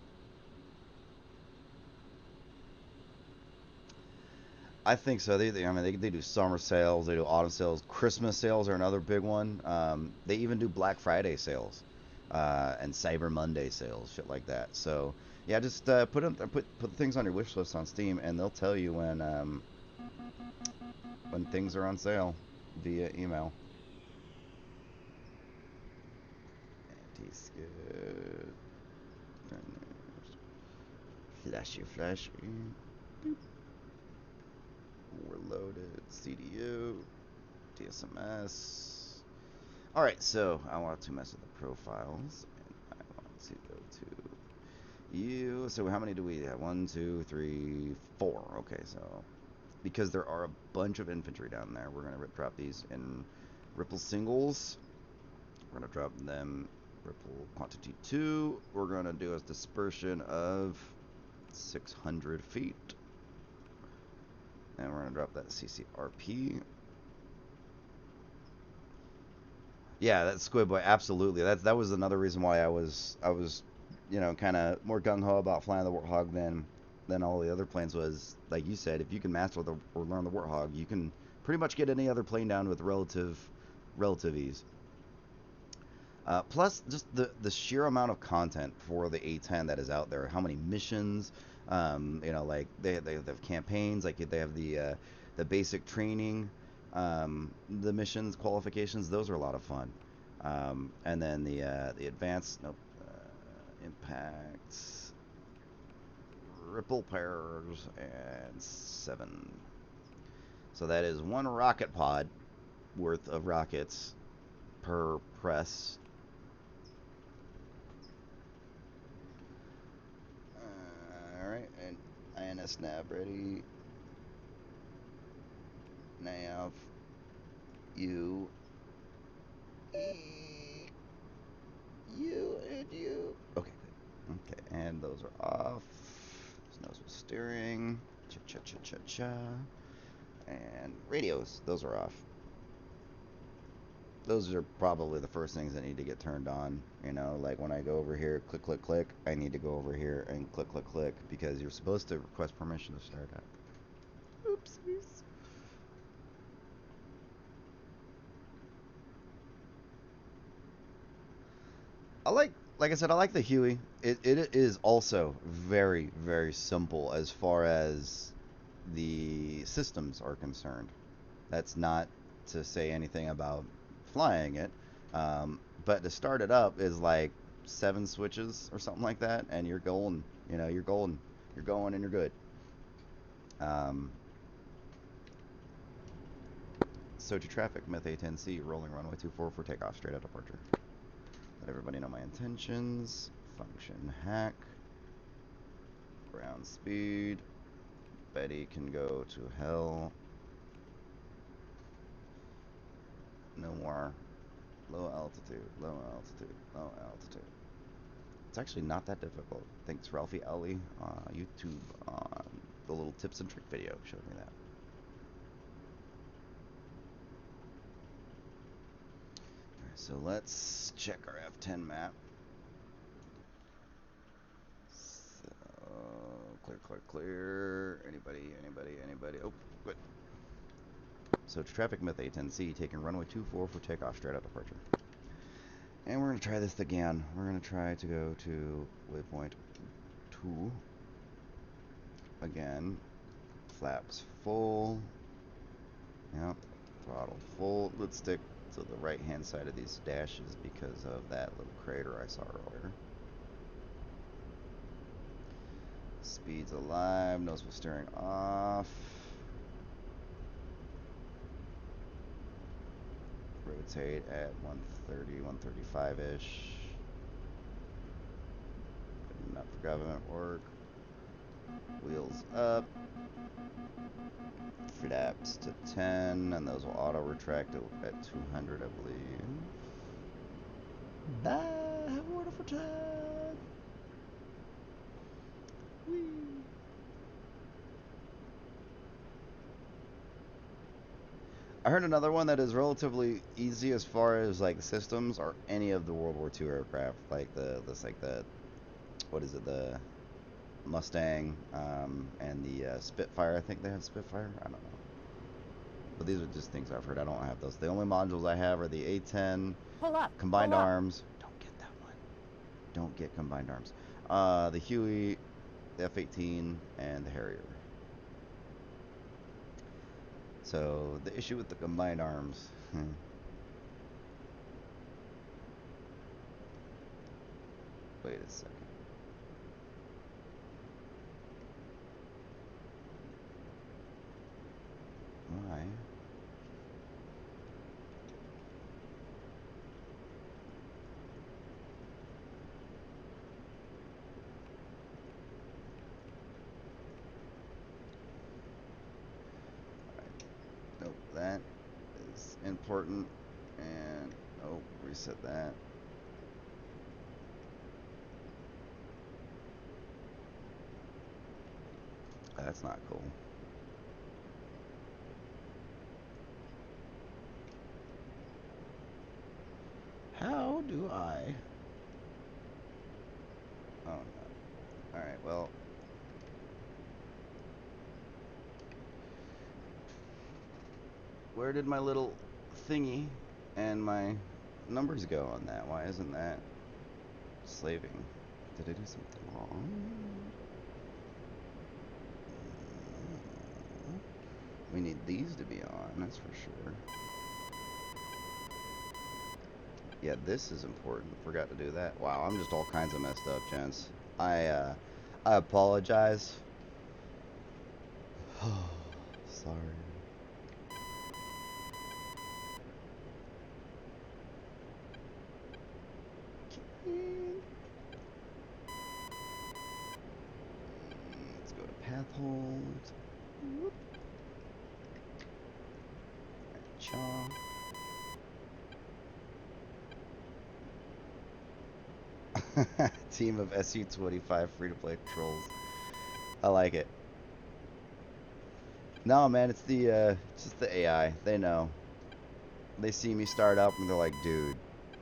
I think so. I mean, they do summer sales, they do autumn sales, Christmas sales are another big one. They even do Black Friday sales, and Cyber Monday sales, shit like that. So yeah, just put things on your wish list on Steam, and they'll tell you when things are on sale via email. Anti-skid. Flashy. Boop. We're loaded. CDU. DSMS. Alright, so I want to mess with the profiles. And I want to go to you. So how many do we have? 1, 2, 3, 4. Okay, so because there are a bunch of infantry down there, we're going to drop these in Ripple singles. We're going to drop them Ripple quantity 2. We're going to do a dispersion of 600 feet. And we're going to drop that CCRP. Yeah, that Squid Boy, absolutely. That was another reason why I was you know, kind of more gung ho about flying the Warthog than all the other planes was. Like you said, if you can master or learn the Warthog, you can pretty much get any other plane down with relative ease. Plus, just the sheer amount of content for the A10 that is out there. How many missions? Like they have campaigns. Like they have the basic training, the missions, qualifications. Those are a lot of fun. And then the advanced impacts, ripple pairs, and 7. So that is 1 rocket pod worth of rockets per press. Alright, and INS nav ready. Nav. You. You and you. Okay, good. Okay, and those are off. Nose with steering. Cha-cha-cha-cha-cha. And radios, those are off. Those are probably the first things that need to get turned on. Like when I go over here, click, click, click, I need to go over here and click, click, click, because you're supposed to request permission to start up. Oopsies. Like I said, I like the Huey. It is also very, very simple as far as the systems are concerned. That's not to say anything about flying it, but to start it up is like 7 switches or something like that, and you're going, you're going and you're good. So to traffic, Myth A10C, rolling runway 24 for takeoff, straight out departure. Let everybody know my intentions. Function hack. Ground speed. Betty can go to hell. No more. Low altitude, low altitude, low altitude. It's actually not that difficult. Thanks, Ralphie Ellie on YouTube on the little tips and trick video showed me that. Alright, so let's check our F10 map. So, clear, clear, clear. Anybody? Oh, good. So traffic Myth A10C, taking runway 24 for takeoff, straight out departure. And we're going to try this again. We're going to try to go to waypoint 2. Again. Flaps full. Yep. Throttle full. Let's stick to the right hand side of these dashes because of that little crater I saw earlier. Speed's alive. Nose wheel steering off. Rotate at 130, 135-ish. Good enough for government work. Wheels up. Flaps to 10, and those will auto retract at 200, I believe. Bye! Have a wonderful time! Whee! I heard another one that is relatively easy as far as like systems or any of the World War II aircraft, like the what is it, the Mustang, and the Spitfire. I think they have Spitfire. I don't know. But these are just things I've heard. I don't have those. The only modules I have are the A10, Pull up. combined Pull up. arms. Don't get that one. Don't get combined arms. The Huey, the F-18, and the Harrier. So the issue with the combined arms. Wait a second. Why? Nope, that is important. And oh, reset that. That's not cool. How do I? Oh no. Alright, well. Where did my little thingy and my numbers go on that? Why isn't that slaving? Did I do something wrong? We need these to be on, that's for sure. Yeah, this is important. Forgot to do that. Wow, I'm just all kinds of messed up, gents. I apologize. Sorry. Let's go to path hold. Whoop. Cha. Team of SU-25 free-to-play trolls. I like it. No, man, it's just the AI. They know. They see me start up and they're like, dude,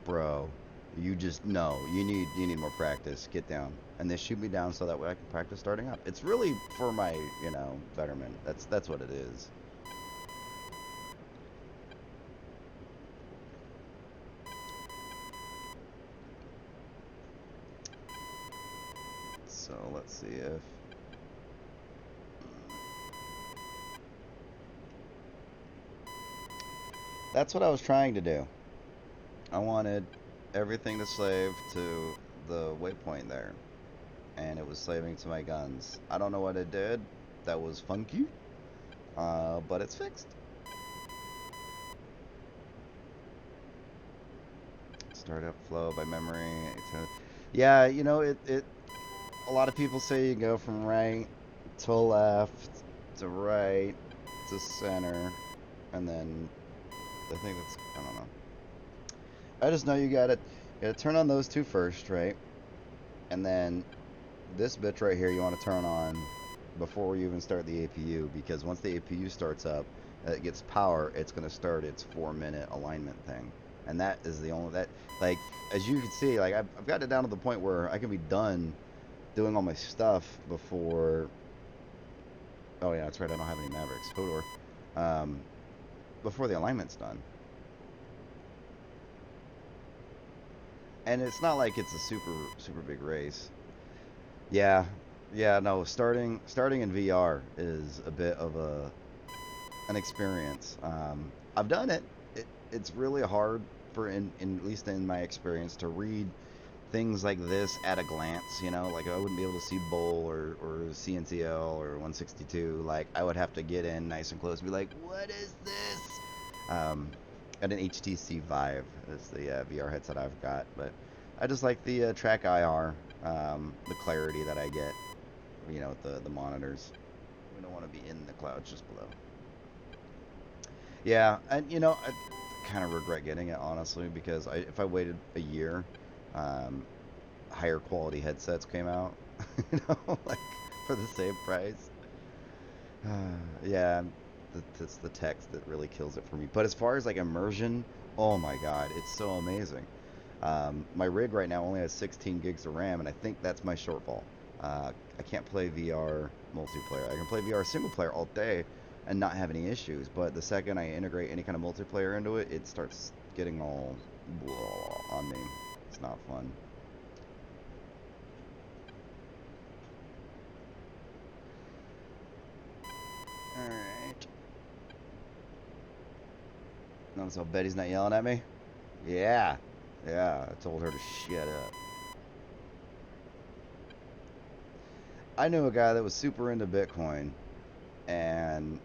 bro, you just know you need more practice. Get down, and they shoot me down so that way I can practice starting up. It's really for my betterment. That's what it is. So let's see if. That's what I was trying to do. I wanted everything to slave to the waypoint there, and it was slaving to my guns. I don't know what it did. That was funky, but it's fixed. Startup flow by memory. Yeah, it. A lot of people say you go from right to left to right to center, and then I think that's, I don't know. I just know you gotta turn on those two first, right? And then this bitch right here you want to turn on before you even start the APU, because once the APU starts up, it gets power, it's gonna start its 4-minute alignment thing, and that is the only like as you can see, like I've got it down to the point where I can be done doing all my stuff before. Oh yeah, that's right. I don't have any Mavericks. Hodor. Before the alignment's done. And it's not like it's a super big race. Yeah, no. Starting in VR is a bit of an experience. I've done it. It's really hard for at least in my experience to read things like this at a glance. Like I wouldn't be able to see Bull or CNTL or 162. Like I would have to get in nice and close and be like, what is this? At an HTC Vive is the VR headset I've got, but I just like the track IR, the clarity that I get, with the monitors. We don't want to be in the clouds, just below. Yeah, and I kind of regret getting it, honestly, because if I waited a year, higher quality headsets came out, like for the same price. Yeah, it's the text that really kills it for me. But as far as like immersion, oh my god, it's so amazing. My rig right now only has 16 gigs of RAM, and I think that's my shortfall. I can't play VR multiplayer. I can play VR single player all day and not have any issues, but the second I integrate any kind of multiplayer into it, it starts getting all blah on me. It's not fun. Alright. Notice how Betty's not yelling at me? Yeah. Yeah, I told her to shut up. I knew a guy that was super into Bitcoin, and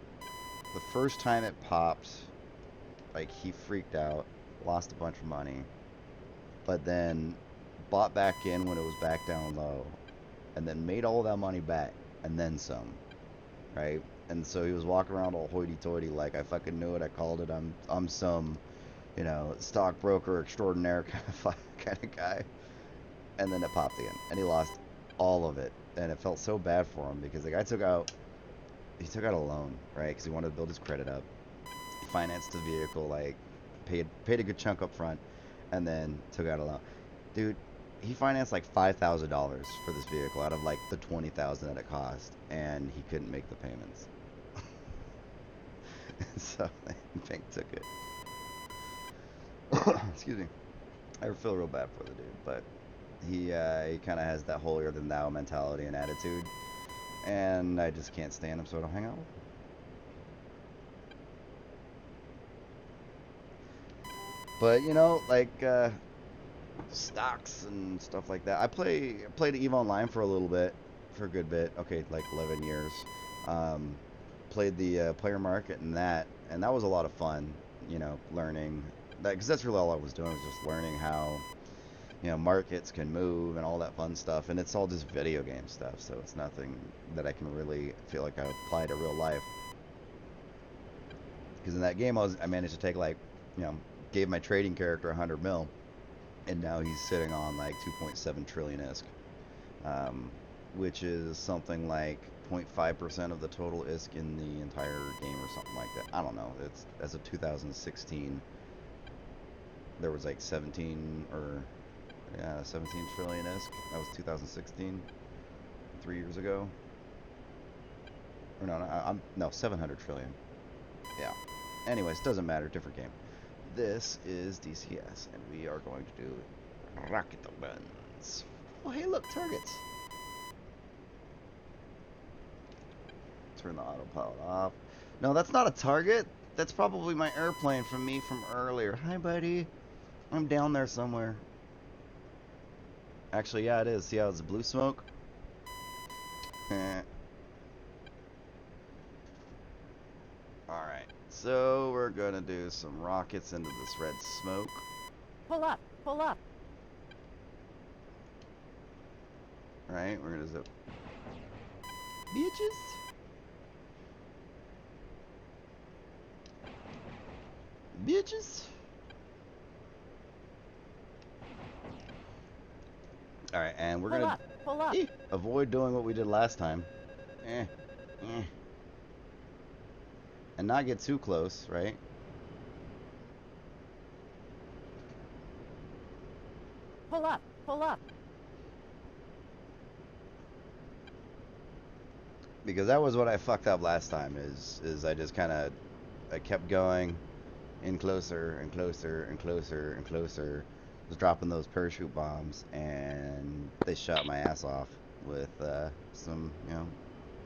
the first time it popped, like, he freaked out, lost a bunch of money, but then bought back in when it was back down low, and then made all that money back, and then some, right? And so he was walking around all hoity-toity like, I fucking knew it, I called it, I'm some, stockbroker extraordinaire kind of guy. And then it popped again, and he lost all of it, and it felt so bad for him because the guy took out a loan, right? Because he wanted to build his credit up. He financed the vehicle, like paid a good chunk up front, and then took out a loan. Dude, he financed like $5,000 for this vehicle out of like the $20,000 that it cost, and he couldn't make the payments. So Pink took it. Excuse me. I feel real bad for the dude, but he kind of has that holier than thou mentality and attitude, and I just can't stand him, so I don't hang out with him. But you know, like stocks and stuff like that. I played EVE Online for a little bit, for a good bit. Okay, like 11 years. Played the player market and that was a lot of fun. You know, learning that, because that's really all I was doing, was just learning how, you know, markets can move and all that fun stuff. And it's all just video game stuff, so it's nothing that I can really feel like I apply to real life. Because in that game, I managed to take, like, you know, gave my trading character 100 mil, and now he's sitting on like 2.7 trillion ISK, which is something like 0.5% of the total ISK in the entire game or something like that. I don't know. It's, as of 2016, there was like 17 trillion ISK. That was 2016, 3 years ago. Or no, 700 trillion. Yeah. Anyways, doesn't matter. Different game. This is DCS, and we are going to do rocket runs. Oh, hey, look, targets. Turn the autopilot off. No, that's not a target. That's probably my airplane from me from earlier. Hi, buddy. I'm down there somewhere. Actually, yeah, it is. See how it's blue smoke? Alright, so we're gonna do some rockets into this red smoke. Pull up. Pull up. Right, we're gonna zip. Bitches! Bitches! Alright, and we're gonna Pull up. avoid doing what we did last time. And not get too close, right? Pull up. Pull up. Because that was what I fucked up last time, is I just kinda I kept going in closer and closer and closer and closer. Was dropping those parachute bombs, and they shot my ass off with some, you know,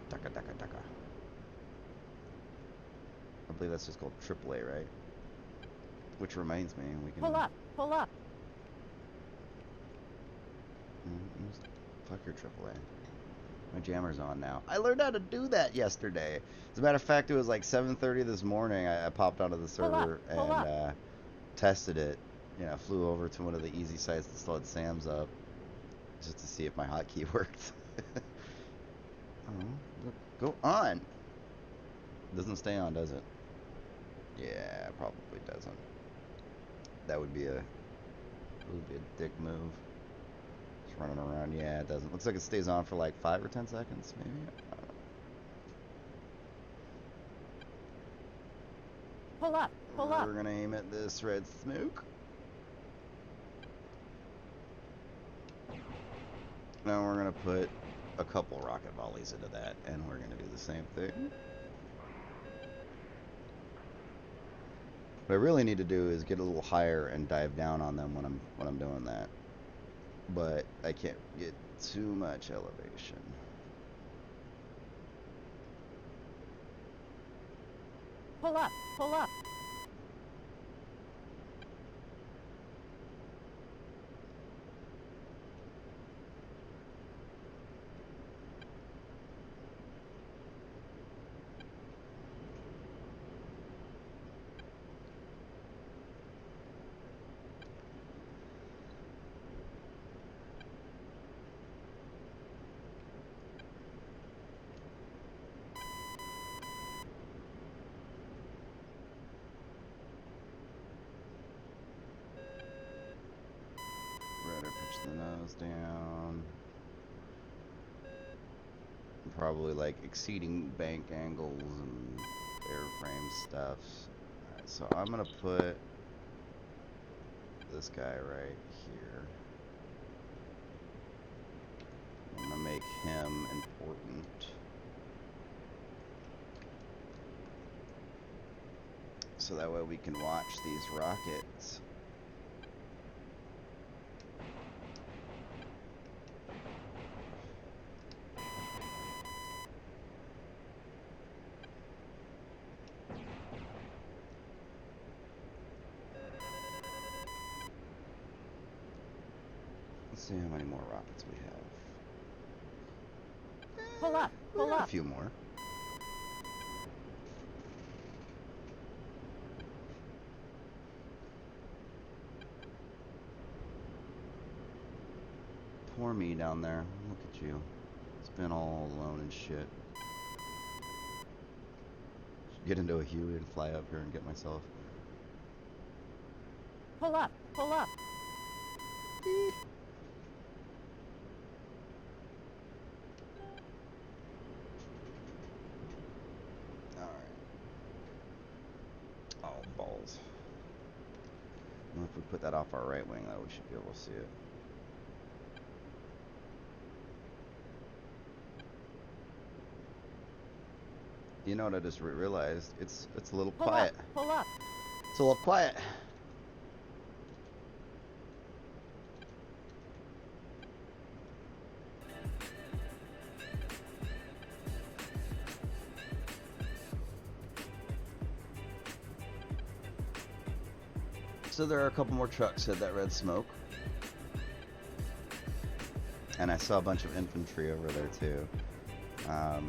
taka taka taka. I believe that's just called AAA, right? Which reminds me, we can Pull up. Pull up. Fuck your AAA. My jammer's on now. I learned how to do that yesterday. As a matter of fact, it was like 7:30 this morning. I popped onto the server and tested it. You know, flew over to one of the easy sites that still had Sam's up, just to see if my hotkey worked. Oh, go on. Doesn't stay on, does it? Yeah, probably doesn't. That would be a dick move. Just running around. Yeah, it doesn't. Looks like it stays on for like 5 or 10 seconds, maybe. I don't know. Pull up. Pull up. We're gonna aim at this red smoke. Now we're gonna put a couple rocket volleys into that, and we're gonna do the same thing. What I really need to do is get a little higher and dive down on them when I'm doing that. But I can't get too much elevation. Pull up. Pull up. Pitch the nose down. Probably like exceeding bank angles and airframe stuff. Alright, so I'm gonna put this guy right here. I'm gonna make him important. so that way we can watch these rockets. Let's see how many more rockets we have. Pull up. We Pull got a up. few more. Poor me down there. Look at you. It's been all alone and shit. Should get into a Huey and fly up here and get myself. Pull up. Pull up. Alright. Oh, balls. Well, if we put that off our right wing, though, we should be able to see it. You know what I just realized? It's a little Pull quiet. up. Pull up. It's a little quiet. So there are a couple more trucks at that red smoke. And I saw a bunch of infantry over there too.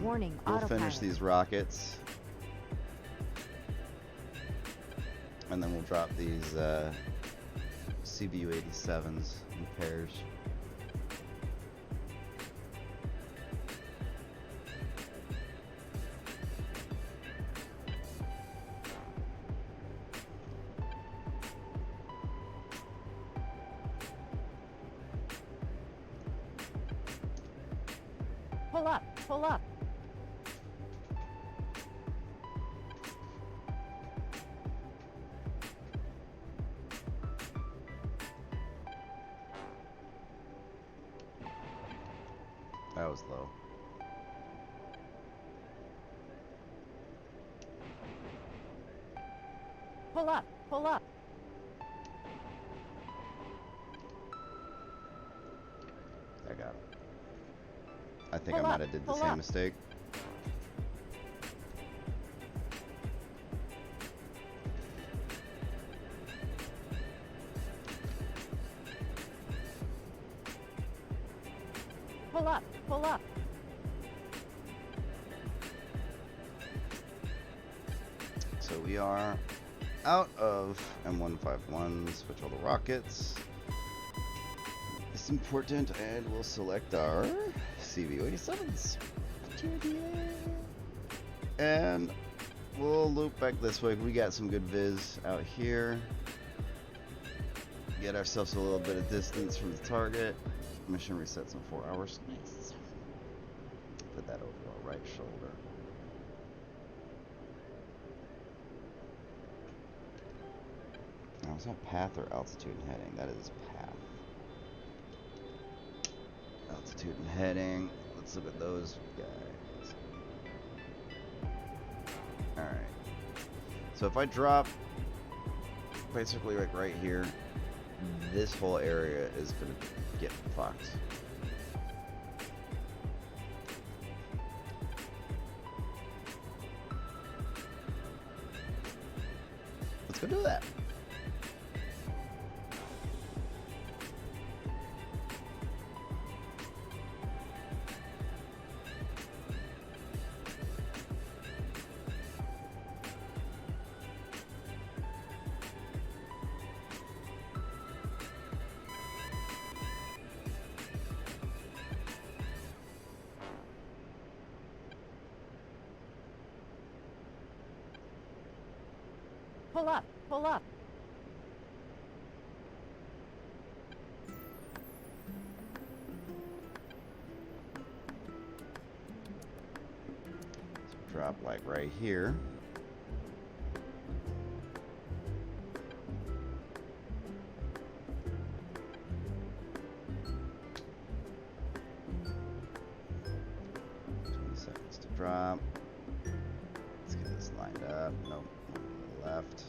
Warning, We'll finish autopilot. these rockets. And then we'll drop these CBU-87s in pairs. Pull up. Pull up. That was low. Pull up. Pull up. I got it. I think Pull I might up, have did the pull same up. mistake. Pull up. Pull up. So we are out of M151. Switch all the rockets. It's important, and we'll select our CBU-87s. And we'll loop back this way. We got some good viz out here. Get ourselves a little bit of distance from the target. Mission resets in 4 hours. Nice. Put that over our right shoulder. Now, is that path or altitude and heading? That is path. Altitude and heading. Let's look at those guys. Alright. So if I drop basically like right here, this whole area is going to get fucked. Let's go do that. Pull up. Pull up. So drop like right here. Seconds to drop. Let's get this lined up. Nope. left.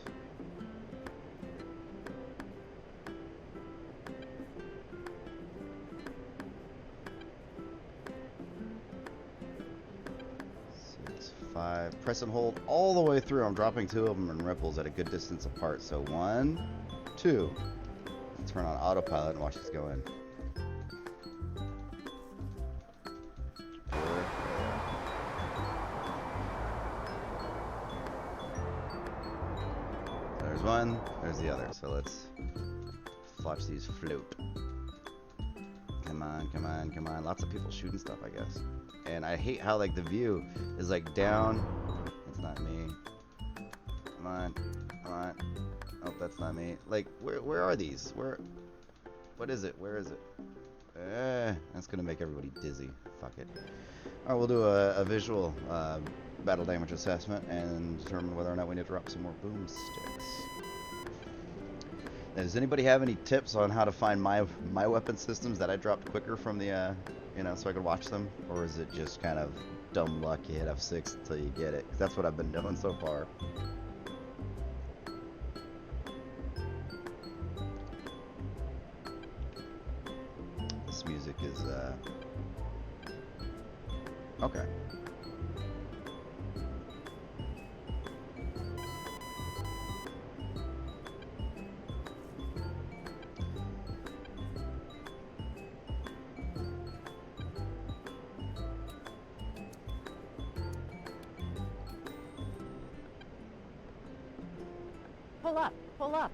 Six, five. Press and hold all the way through. I'm dropping two of them in ripples at a good distance apart. So 1, 2. Turn on autopilot and watch this go in. 4. There's one. There's the other. So let's watch these float. Come on, come on, come on. Lots of people shooting stuff, I guess. And I hate how like the view is like down. It's not me. Come on, come on. Oh, that's not me. Like, where are these? What is it? Where is it? That's gonna make everybody dizzy. Fuck it. Alright, we'll do a visual battle damage assessment and determine whether or not we need to drop some more boomsticks. Now, does anybody have any tips on how to find my weapon systems that I dropped quicker from the, so I could watch them? Or is it just kind of dumb luck, you hit F6 until you get it? 'Cause that's what I've been doing so far. This music is, okay. Pull up, pull up.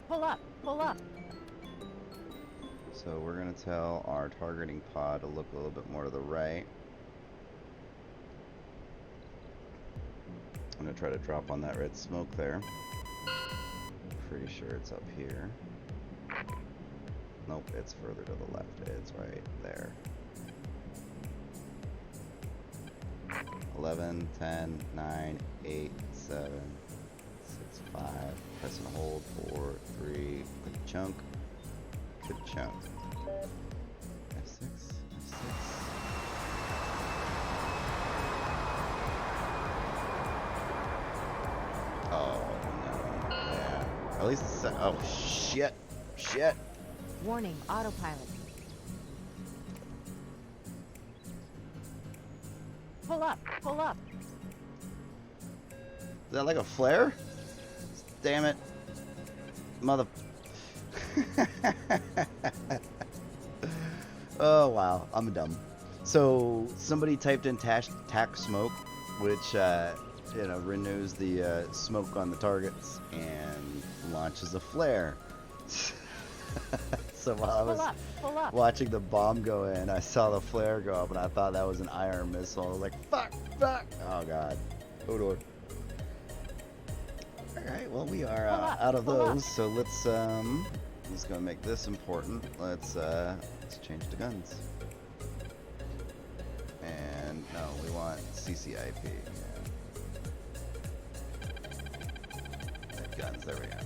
Pull up, pull up. So we're going to tell our targeting pod to look a little bit more to the right. I'm going to try to drop on that red smoke there. Pretty sure it's up here. Nope, it's further to the left. It's right there. 11, 10, 9, 8, 7, 6, 5. Press and hold. 4, 3. Click chunk. Click chunk. F6. F6. Oh no. Yeah. At least it's. Oh shit. Shit. Warning, autopilot. Pull up, pull up. Is that like a flare? Damn it. Mother. Oh wow, I'm dumb. So somebody typed in tack smoke, which renews the smoke on the targets and launches a flare. So while I was pull up. watching the bomb go in, I saw the flare go up, and I thought that was an iron missile. I was like, fuck, fuck. Oh god. Oh lord. Alright, well we are out of those, so let's just gonna make this important. Let's change the guns. And no, we want CCIP. Yeah. Guns, there we go.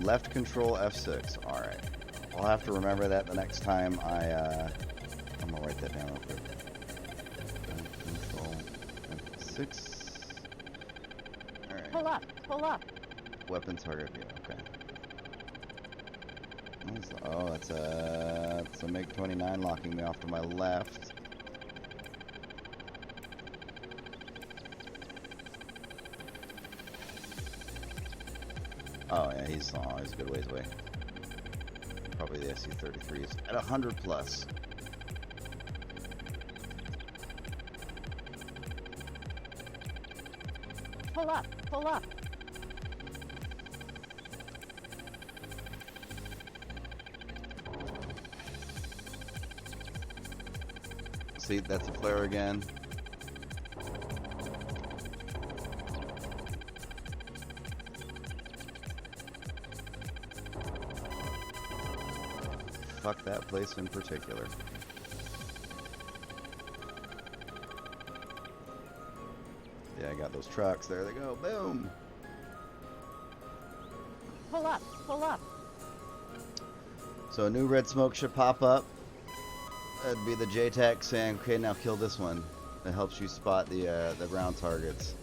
Left control F6. Alright. I'll have to remember that the next time I'm gonna write that down real quick. Left control F6. Alright. Pull up, pull up. Weapon target view, okay. Oh, that's a MiG-29 locking me off to my left. Oh yeah, he's a good ways away. Probably the SU-33 is at 100 plus. Pull up, pull up. See, that's a flare again. Fuck that place in particular. Yeah, I got those trucks. There they go. Boom. Pull up, pull up. So a new red smoke should pop up. That'd be the JTAC saying, okay, now kill this one. It helps you spot the ground targets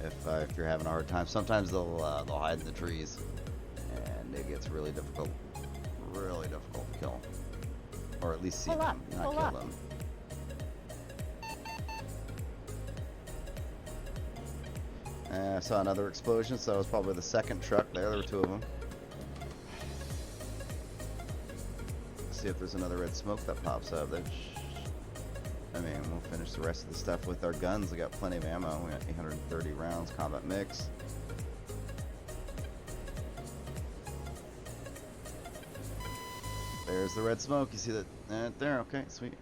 if you're having a hard time. Sometimes they'll hide in the trees, and it gets really difficult to kill, or at least see Pull them, up, not pull kill up. them. I saw another explosion, so that was probably the second truck there. There were two of them. See if there's another red smoke that pops up. I mean, we'll finish the rest of the stuff with our guns. We got plenty of ammo. We got 830 rounds, combat mix. There's the red smoke. You see that there? Okay, sweet.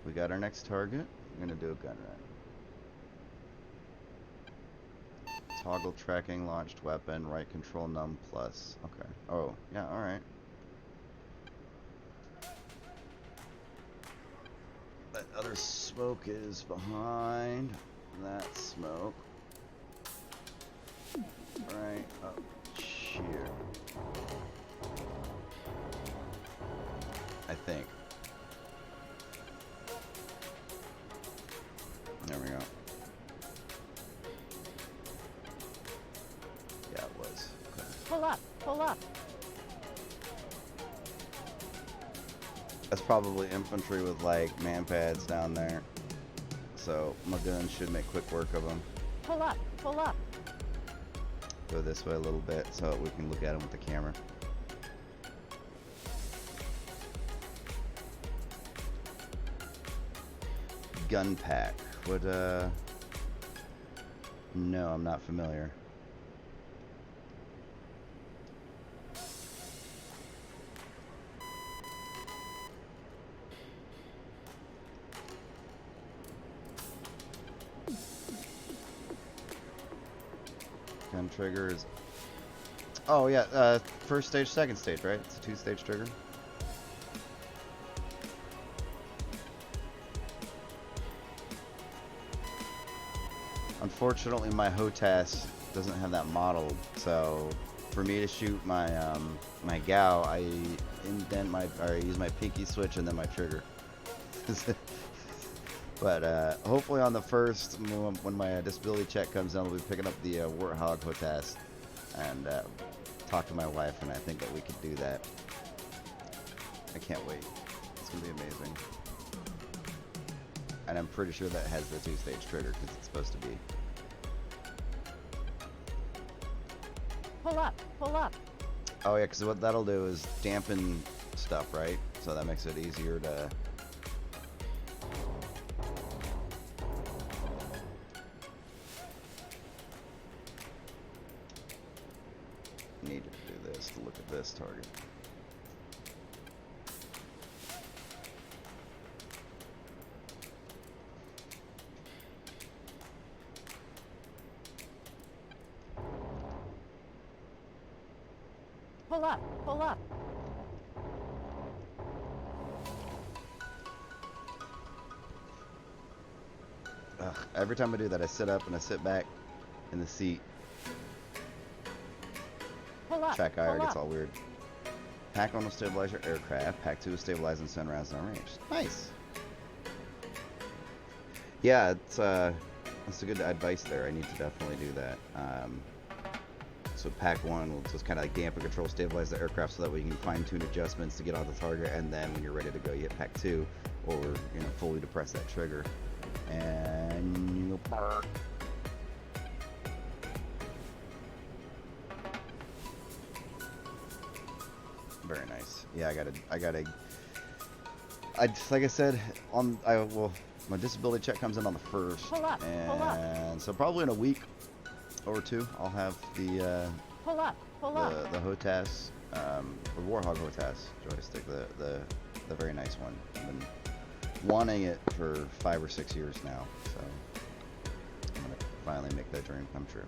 We got our next target. We're gonna do a gun run. Toggle tracking, launched weapon, right control num plus. Okay. Oh, yeah, alright. That other smoke is behind that smoke. Right up here. I think. There we go. Yeah, it was. Okay. Pull up, pull up. That's probably infantry with like man pads down there. So my gun should make quick work of them. Pull up, pull up. Go this way a little bit so we can look at them with the camera. Gun pack. Would no, I'm not familiar. Gun triggers. Oh yeah, first stage, second stage, right? It's a two-stage trigger. Unfortunately, my HOTAS doesn't have that modeled, so for me to shoot my my GAU, I use my pinky switch and then my trigger. But hopefully on the first, when my disability check comes in, I'll be picking up the Warthog HOTAS and talk to my wife, and I think that we could do that. I can't wait. It's gonna be amazing. And I'm pretty sure that has the two-stage trigger because it's supposed to be. Pull up, pull up. Oh yeah, because what that'll do is dampen stuff, right? So that makes it easier to. Need to do this to look at this target. Pull up, pull up. Ugh, every time I do that, I sit up and I sit back in the seat. Pull up, Track IR pull gets up. all weird. Pack 1 will stabilize your aircraft. Pack 2 will stabilize and send rounds down range. Nice. Yeah, it's that's a good advice there. I need to definitely do that. So Pack 1 will just kind of like dampen control, stabilize the aircraft, so that way you can fine-tune adjustments to get on the target, and then when you're ready to go, you hit Pack 2, or fully depress that trigger, and you'll park. Very nice. Yeah, like I said, my disability check comes in on the 1st, Pull up, pull up. and so probably in a week or two, I'll have the Pull up, pull up. the HOTAS, the Warthog HOTAS joystick, the very nice one. I've been wanting it for 5 or 6 years now, so I'm gonna finally make that dream come true.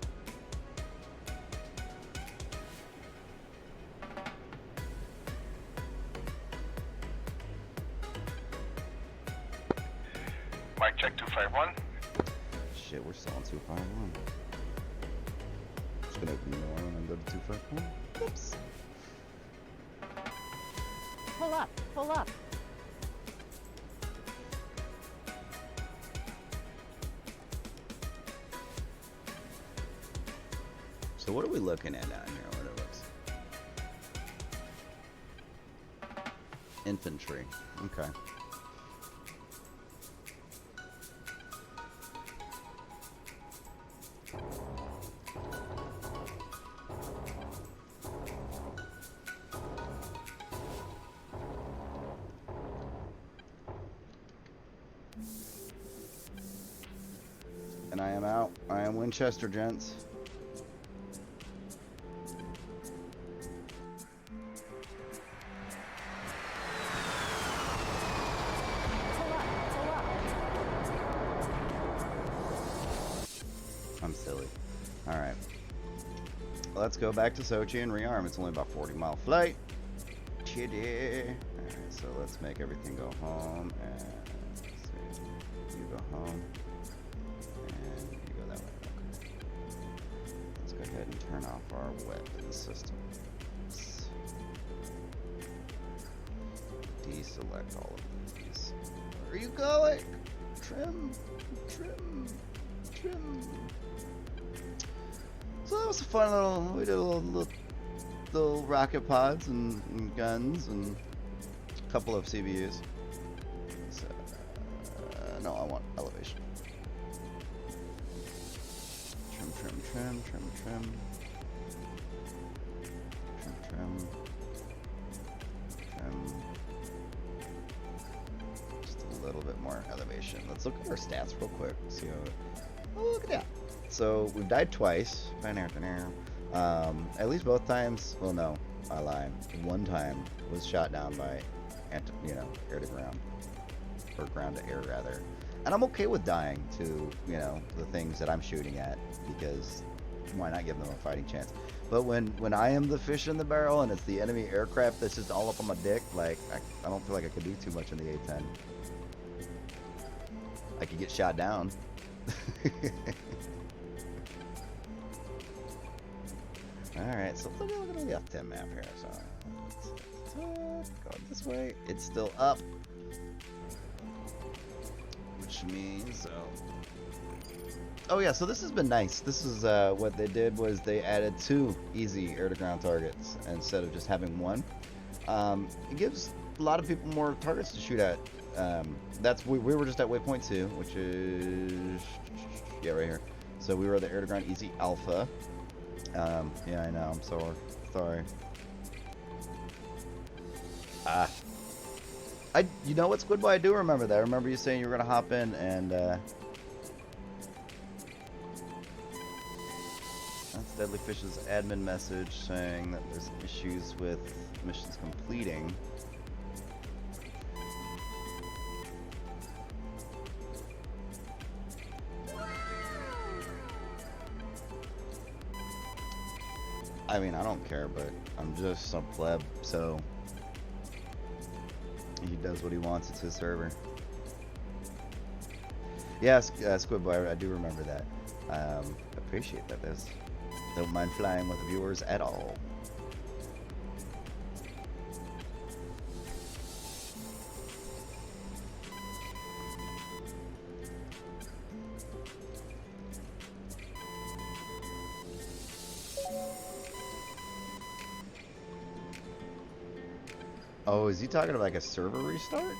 Mic check 251. Shit, we're still on 251. Just gonna open the door and then go to 251. Oops. Pull up. Pull up. So what are we looking at down here? What it looks. Infantry. Okay. And I am out. I am Winchester, gents. Pull up. Pull up. I'm silly. Alright. Let's go back to Sochi and rearm. It's only about 40-mile flight. Chitty. Alright, so let's make everything go home. And let's see. You go home. And you go that way. Okay. Let's go ahead and turn off our weapon systems. Deselect all of these. Where are you going? Trim. Trim. Trim. So that was a fun little, we did a little rocket pods and guns and a couple of CBUs. So, no, I want elevation. Trim, trim, trim, trim, trim. Trim, trim. Trim. Just a little bit more elevation. Let's look at our stats real quick. See how, oh, look at that. So we've died twice. At least both times. Well, no, I lied. One time was shot down by, air to ground, or ground to air rather. And I'm okay with dying to, the things that I'm shooting at, because why not give them a fighting chance? But when I am the fish in the barrel and it's the enemy aircraft that's just all up on my dick, like I don't feel like I could do too much in the A10. I could get shot down. Alright, so look at the F10 map here. So let's go this way. It's still up. Which means, oh yeah, so this has been nice. This is what they did was they added 2 easy air-to-ground targets instead of just having 1. It gives a lot of people more targets to shoot at. We were just at waypoint 2, which is right here. So we were the air-to-ground easy alpha. Yeah, I know. I'm sorry. You know what, Squidboy? I do remember that. I remember you saying you were gonna hop in, and that's Deadly Fish's admin message saying that there's issues with missions completing. I mean, I don't care, but I'm just some pleb, so he does what he wants. It's his server. Yes, Squidboy, I do remember that. Appreciate that. Don't mind flying with the viewers at all. Oh, is he talking about like a server restart?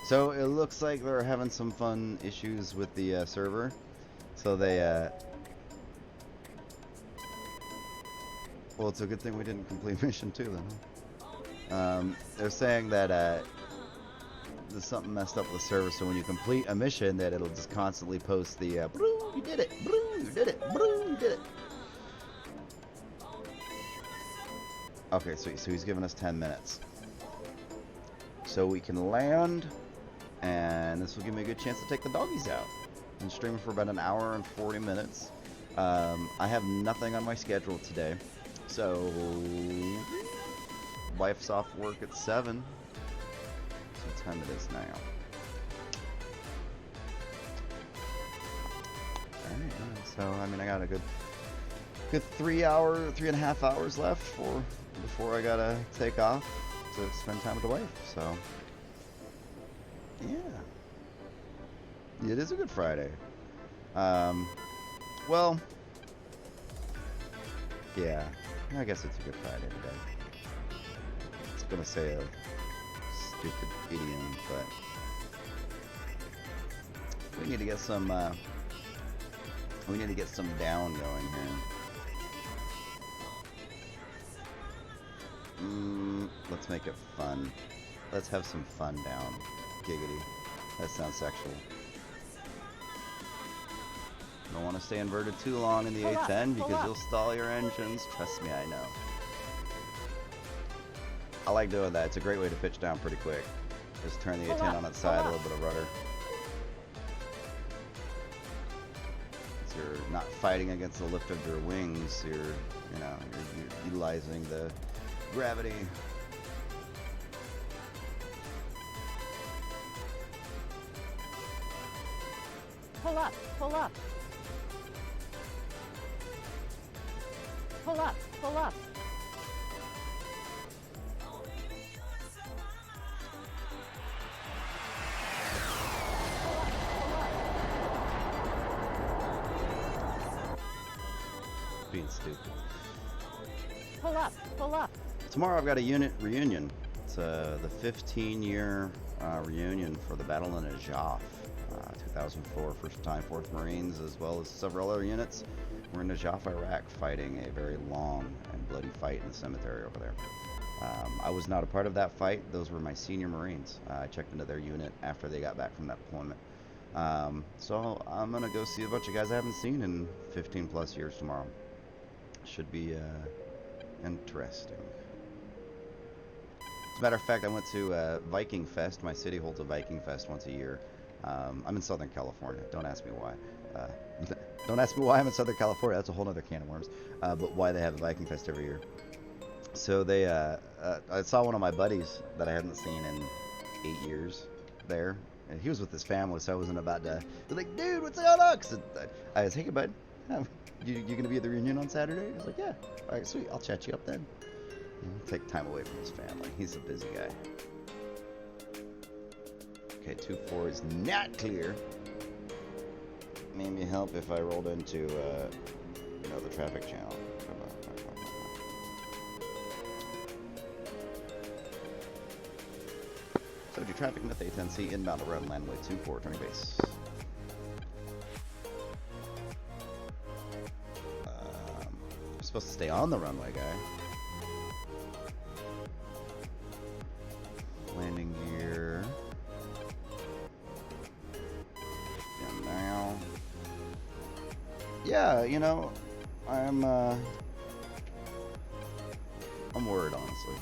So it looks like they're having some fun issues with the server. So they, well, it's a good thing we didn't complete mission 2 then. They're saying that there's something messed up with the server. So when you complete a mission, that it'll just constantly post the "Broo, you did it! Broo, you did it! Broo, you did it!" Okay, so he's giving us 10 minutes, so we can land and this will give me a good chance to take the doggies out. I'm streaming for about an hour and 40 minutes. I have nothing on my schedule today, so wife's off work at 7. So what time it is now? Alright, so I mean I got a good 3.5 hours left before I gotta take off to spend time with the wife. So yeah, it is a good Friday. Well, yeah, I guess it's a good Friday today. I was gonna say a stupid idiom, but we need to get some down going here. Let's make it fun. Let's have some fun down. Giggity. That sounds sexual. Don't want to stay inverted too long in the A10 because you'll stall your engines. Trust me, I know. I like doing that. It's a great way to pitch down pretty quick. Just turn the A10 on its side, a little bit of rudder. So you're not fighting against the lift of your wings. You're utilizing the gravity. Pull up, pull up. Pull up, pull up. Being stupid. Pull up, pull up. Tomorrow I've got a unit reunion. It's the 15-year reunion for the Battle in Najaf. 2004, first time 4th Marines, as well as several other units. We're in Najaf, Iraq, fighting a very long and bloody fight in the cemetery over there. I was not a part of that fight. Those were my senior Marines. I checked into their unit after they got back from that deployment. So I'm going to go see a bunch of guys I haven't seen in 15 plus years tomorrow. Should be interesting. As a matter of fact, I went to Viking Fest. My city holds a Viking Fest once a year. I'm in Southern California. Don't ask me why. Don't ask me why I'm in Southern California. That's a whole other can of worms. But why they have a Viking Fest every year. So they, I saw one of my buddies that I hadn't seen in 8 years there. And he was with his family, so I wasn't about to be like, dude, what's going on? I was, hey, bud, you going to be at the reunion on Saturday? He's like, yeah. All right, sweet. I'll chat you up then. Take time away from his family. He's a busy guy. Okay, 2-4 is not clear. Maybe help if I rolled into, the traffic channel. So, do traffic with A10C inbound around landway 2-4, turning base. I'm supposed to stay on the runway, guy. Landing gear. And now. Yeah, I'm worried, honestly.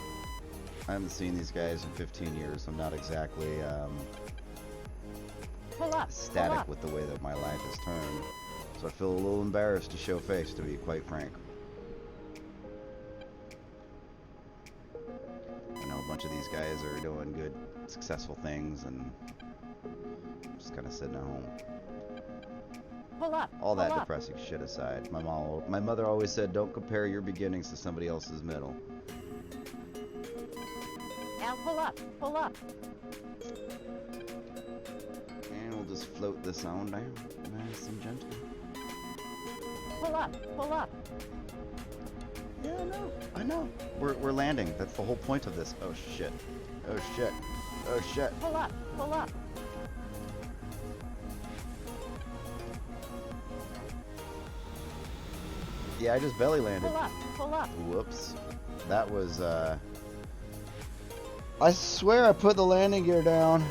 I haven't seen these guys in 15 years. I'm not exactly ecstatic with the way that my life has turned. So I feel a little embarrassed to show face, to be quite frank. I know a bunch of these guys are doing good, successful things, and I'm just kind of sitting at home. All that depressing shit aside, my mother always said, don't compare your beginnings to somebody else's middle. Now pull up, pull up. And we'll just float this on down, nice and gentle. Pull up, pull up. Yeah, I know. We're landing. That's the whole point of this. Oh shit. Oh shit. Oh shit. Pull up, pull up. Yeah, I just belly landed. Pull up, pull up. Whoops. That was, I swear I put the landing gear down.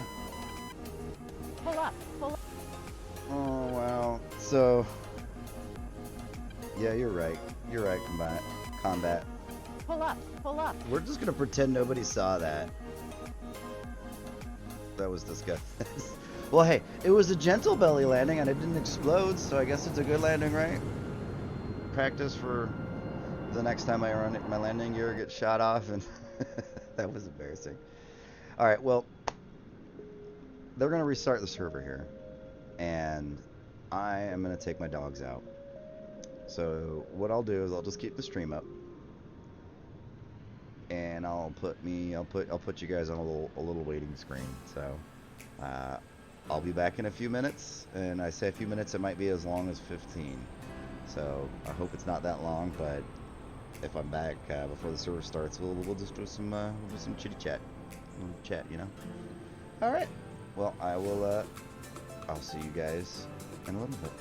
Pull up, pull up. Oh, wow. So, yeah, you're right. You're right, combat. Pull up, pull up. We're just gonna pretend nobody saw that. That was disgusting. Well, hey, it was a gentle belly landing and it didn't explode, so I guess it's a good landing, right? Practice for the next time I run it, my landing gear gets shot off, and that was embarrassing. All right, well, they're gonna restart the server here, and I am gonna take my dogs out. So what I'll do is I'll just keep the stream up, and I'll put you guys on a little waiting screen. So I'll be back in a few minutes, and I say a few minutes, it might be as long as 15. So I hope it's not that long, but if I'm back before the server starts, we'll just do some chitty chat, you know. All right. Well, I'll see you guys in a little bit.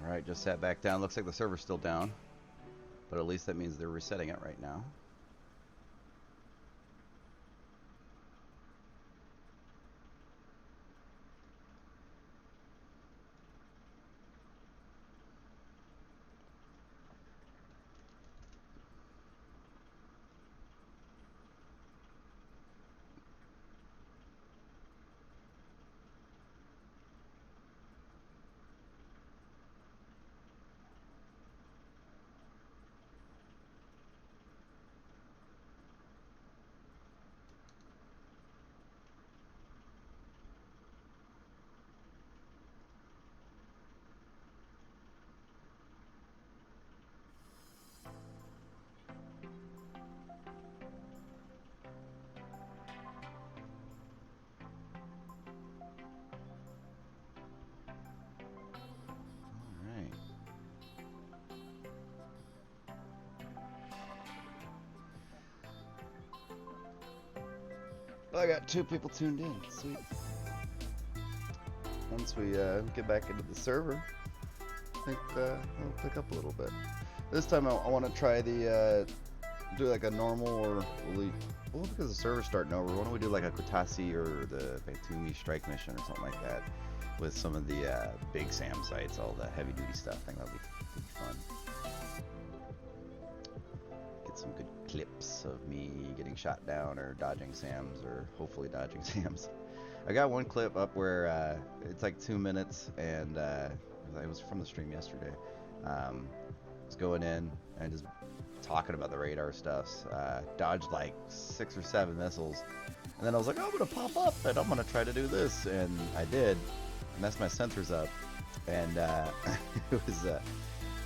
Alright, just sat back down. Looks like the server's still down. But at least that means they're resetting it right now. Alright. I got 2 people tuned in. Sweet. Once we get back into the server, I think it'll pick up a little bit. This time I want to try the do like a normal or elite. Well, because the server's starting over, why don't we do like a Kutasi or the Batumi strike mission or something like that with some of the big SAM sites, all the heavy duty stuff. I think that'll be fun. Get some good clips of me getting shot down or dodging SAMs, or hopefully dodging SAMs. I got one clip up where it's like 2 minutes, and it was from the stream yesterday. I was going in and just talking about the radar stuffs. Dodged like 6 or 7 missiles, and then I was like, oh, I'm gonna pop up and I'm gonna try to do this, and I did. Messed my sensors up, and it was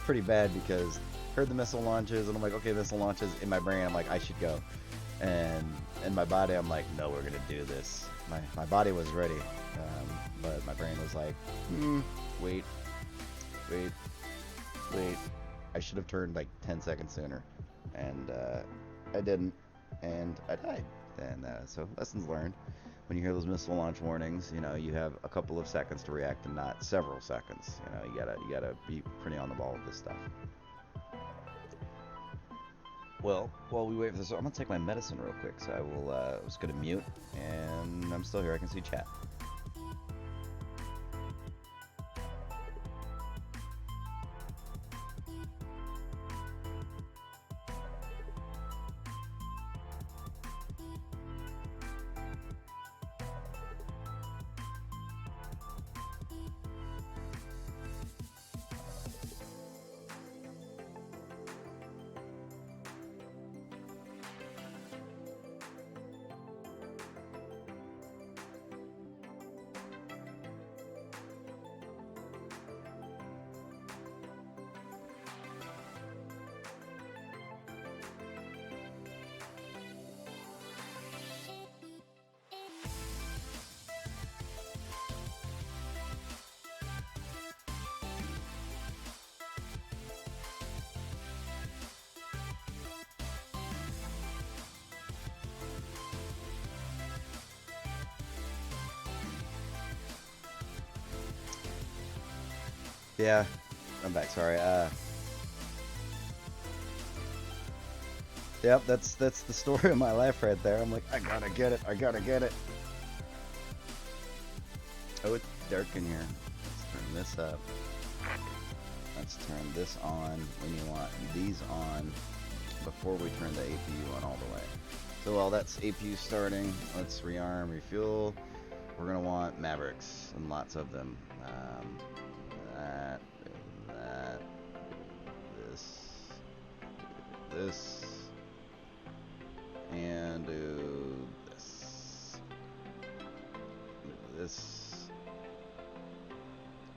pretty bad because heard the missile launches, and I'm like, okay, missile launches. In my brain, I'm like, I should go, and in my body, I'm like, no, we're gonna do this. My body was ready, but my brain was like, wait. I should have turned like 10 seconds sooner, and I didn't, and I died. And so lessons learned. When you hear those missile launch warnings, you know, you have a couple of seconds to react and not several seconds. You know, you gotta be pretty on the ball with this stuff. Well, while we wait for this, I'm gonna take my medicine real quick. So I will. I'm just gonna mute, and I'm still here. I can see chat. Yeah, I'm back. Sorry. Yep, that's the story of my life right there. I'm like, I gotta get it. I gotta get it. Oh, it's dark in here. Let's turn this up. Let's turn this on when you want these on before we turn the APU on all the way. So while that's APU starting, let's rearm, refuel. We're gonna want Mavericks and lots of them. This, and do this. This.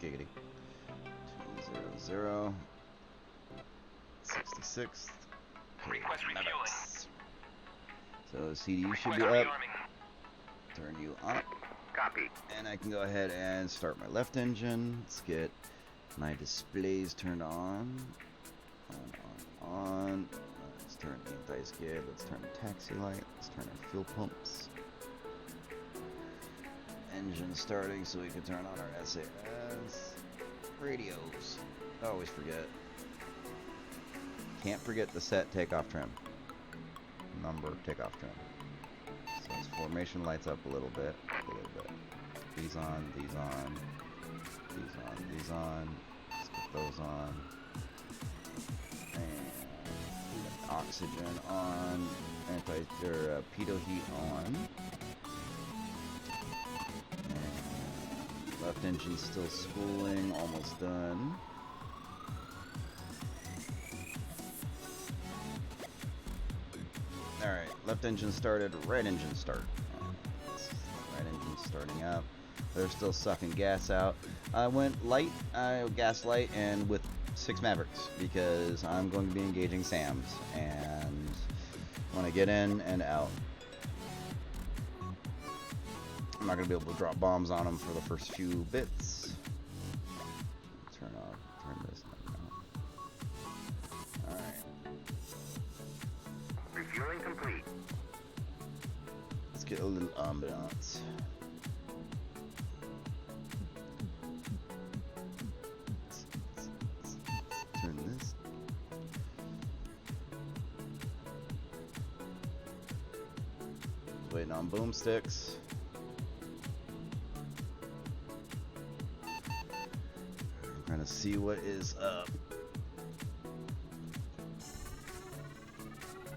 Giggity. 200. 66. Request refueling. So CDU should be up. Turn you up. Copy. And I can go ahead and start my left engine. Let's get my displays turned on. On. Let's turn anti-skid. Let's turn the taxi light. Let's turn our fuel pumps. Engine starting so we can turn on our SAS. Radios. I always forget. Can't forget the set takeoff trim. Number takeoff trim. So his formation lights up a little bit. These on, these on, these on, these on. Let's get those on. And oxygen on. Pitot heat on. And left engine still spooling, almost done. Alright, left engine started, right engine start. Right engine starting up. They're still sucking gas out. I went light, gas light, and with 6 Mavericks because I'm going to be engaging SAMs and want to get in and out. I'm not going to be able to drop bombs on them for the first few bits. Turn this on. Alright. Refueling complete. Let's get a little ambiance. Turn this. Waiting on boomsticks. Trying to see what is up.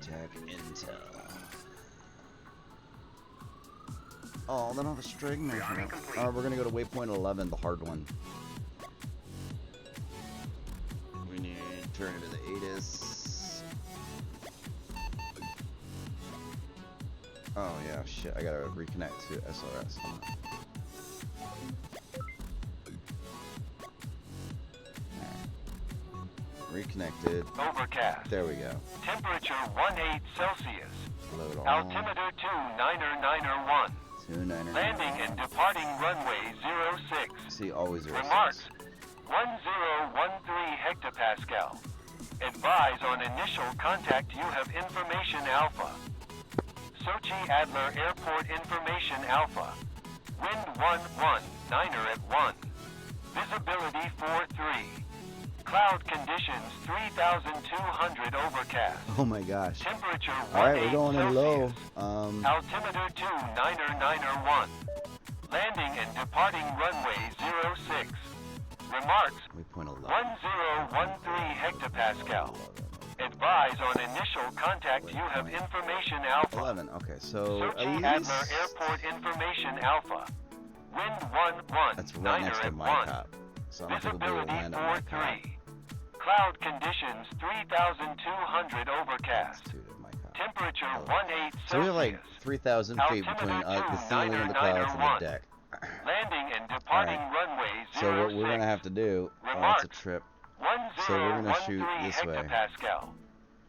Check intel. Oh, they don't have a strike measurement. We're gonna go to waypoint 11, the hard one. We need to turn into the ATIS. Oh yeah, shit, I gotta reconnect to SRS. Reconnected. Overcast. There we go. Temperature 18 Celsius. Load all. Altimeter 2991. 29. Landing and departing runway 06. See, always 06. Remarks 1013 hectopascal. Advise on initial contact you have information alpha. Sochi Adler Airport information alpha. Wind 11, Niner at 1. Visibility 43. Cloud conditions 3200 overcast. Oh my gosh. Temperature 18 Alright, we're going in low. Altimeter 2991. Landing and departing runway 06. Remarks Waypoint 11. 1013 hectopascal. Advise on initial contact you have information alpha. 11. Okay, so Sochi at Adler least Airport information alpha. Wind 11, that's right Niner next to at my 1. cop. So I don't think we'll be able to Visibility land on my cop. 43. Cloud conditions 3200 overcast. Altitude of my cop. Temperature Oh. 18 Celsius. So we have like 3,000 feet between the ceiling and the clouds and the deck. Landing and departing runway 06. So what we're gonna have to do, that's a trip. So we're gonna shoot 1013 this way. hectopascal.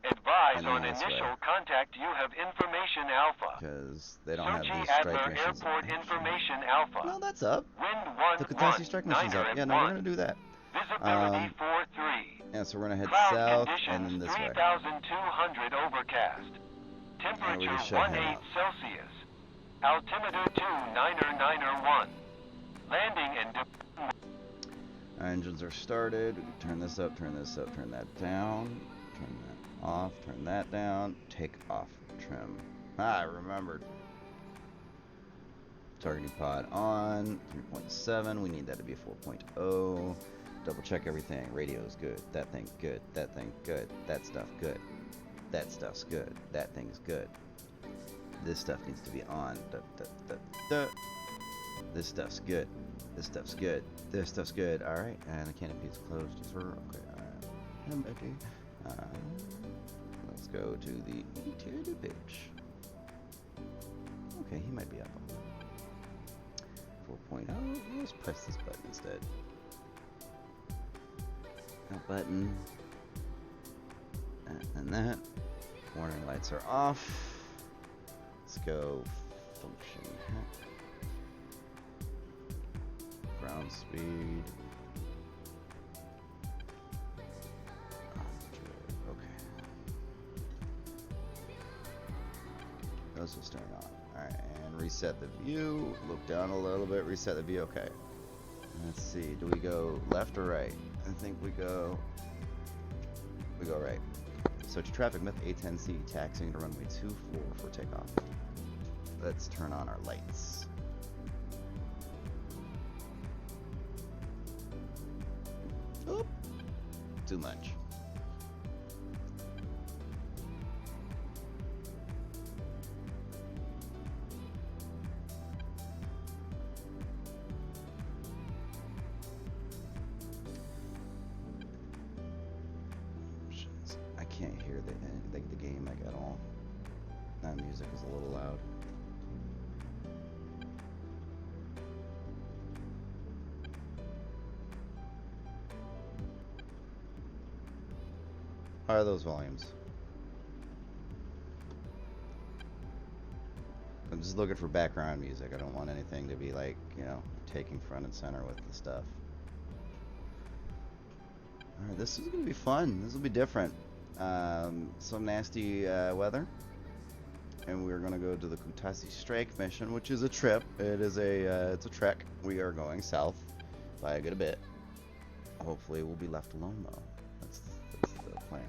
Advise And on then this initial way. contact you have information alpha. Because they don't have Sochi these strike Adler missions. Airport information alpha. No, that's up. Wind The 11, Katasi strike mission's Niner up. at Yeah, no, we're 1. gonna do that. Visibility 43. Yeah, so we're gonna head Cloud south conditions and then this way. 3200 overcast. we Temperature just shut him 18 up. Celsius. Altimeter 2991. Landing and Our engines are started. We can turn this up, turn this up, turn that down, turn that off, turn that down. Take off trim. Ah, I remembered. Targeting pod on. 3.7. We need that to be a 4.0. Double check everything. Radio's good. That thing good. That thing good. That stuff good. That stuff's good. That thing's good. This stuff needs to be on. This stuff's good. This stuff's good. This stuff's good. Alright, and the canopy is closed as well. Okay, alright. I'm ready. Let's go to the utility page. Okay, he might be up on 4.0. Let's press this button instead. That button. And that. Warning lights are off. Let's go function. Ground speed. Okay. Those will start on. Alright, and reset the view. Look down a little bit. Reset the view. Okay. Let's see, do we go left or right? I think we go right. So to traffic myth A10C, taxiing to runway 24 for takeoff. Let's turn on our lights. Oop. Too much. I can't hear the game like at all. That music is a little loud. How are those volumes? I'm just looking for background music. I don't want anything to be like, you know, taking front and center with the stuff. Alright, this is gonna be fun. This will be different. Some nasty weather. And we're gonna go to the Kutasi Strike mission, which is a trip. It is it's a trek. We are going south by a good bit. Hopefully we'll be left alone though. That's the plan.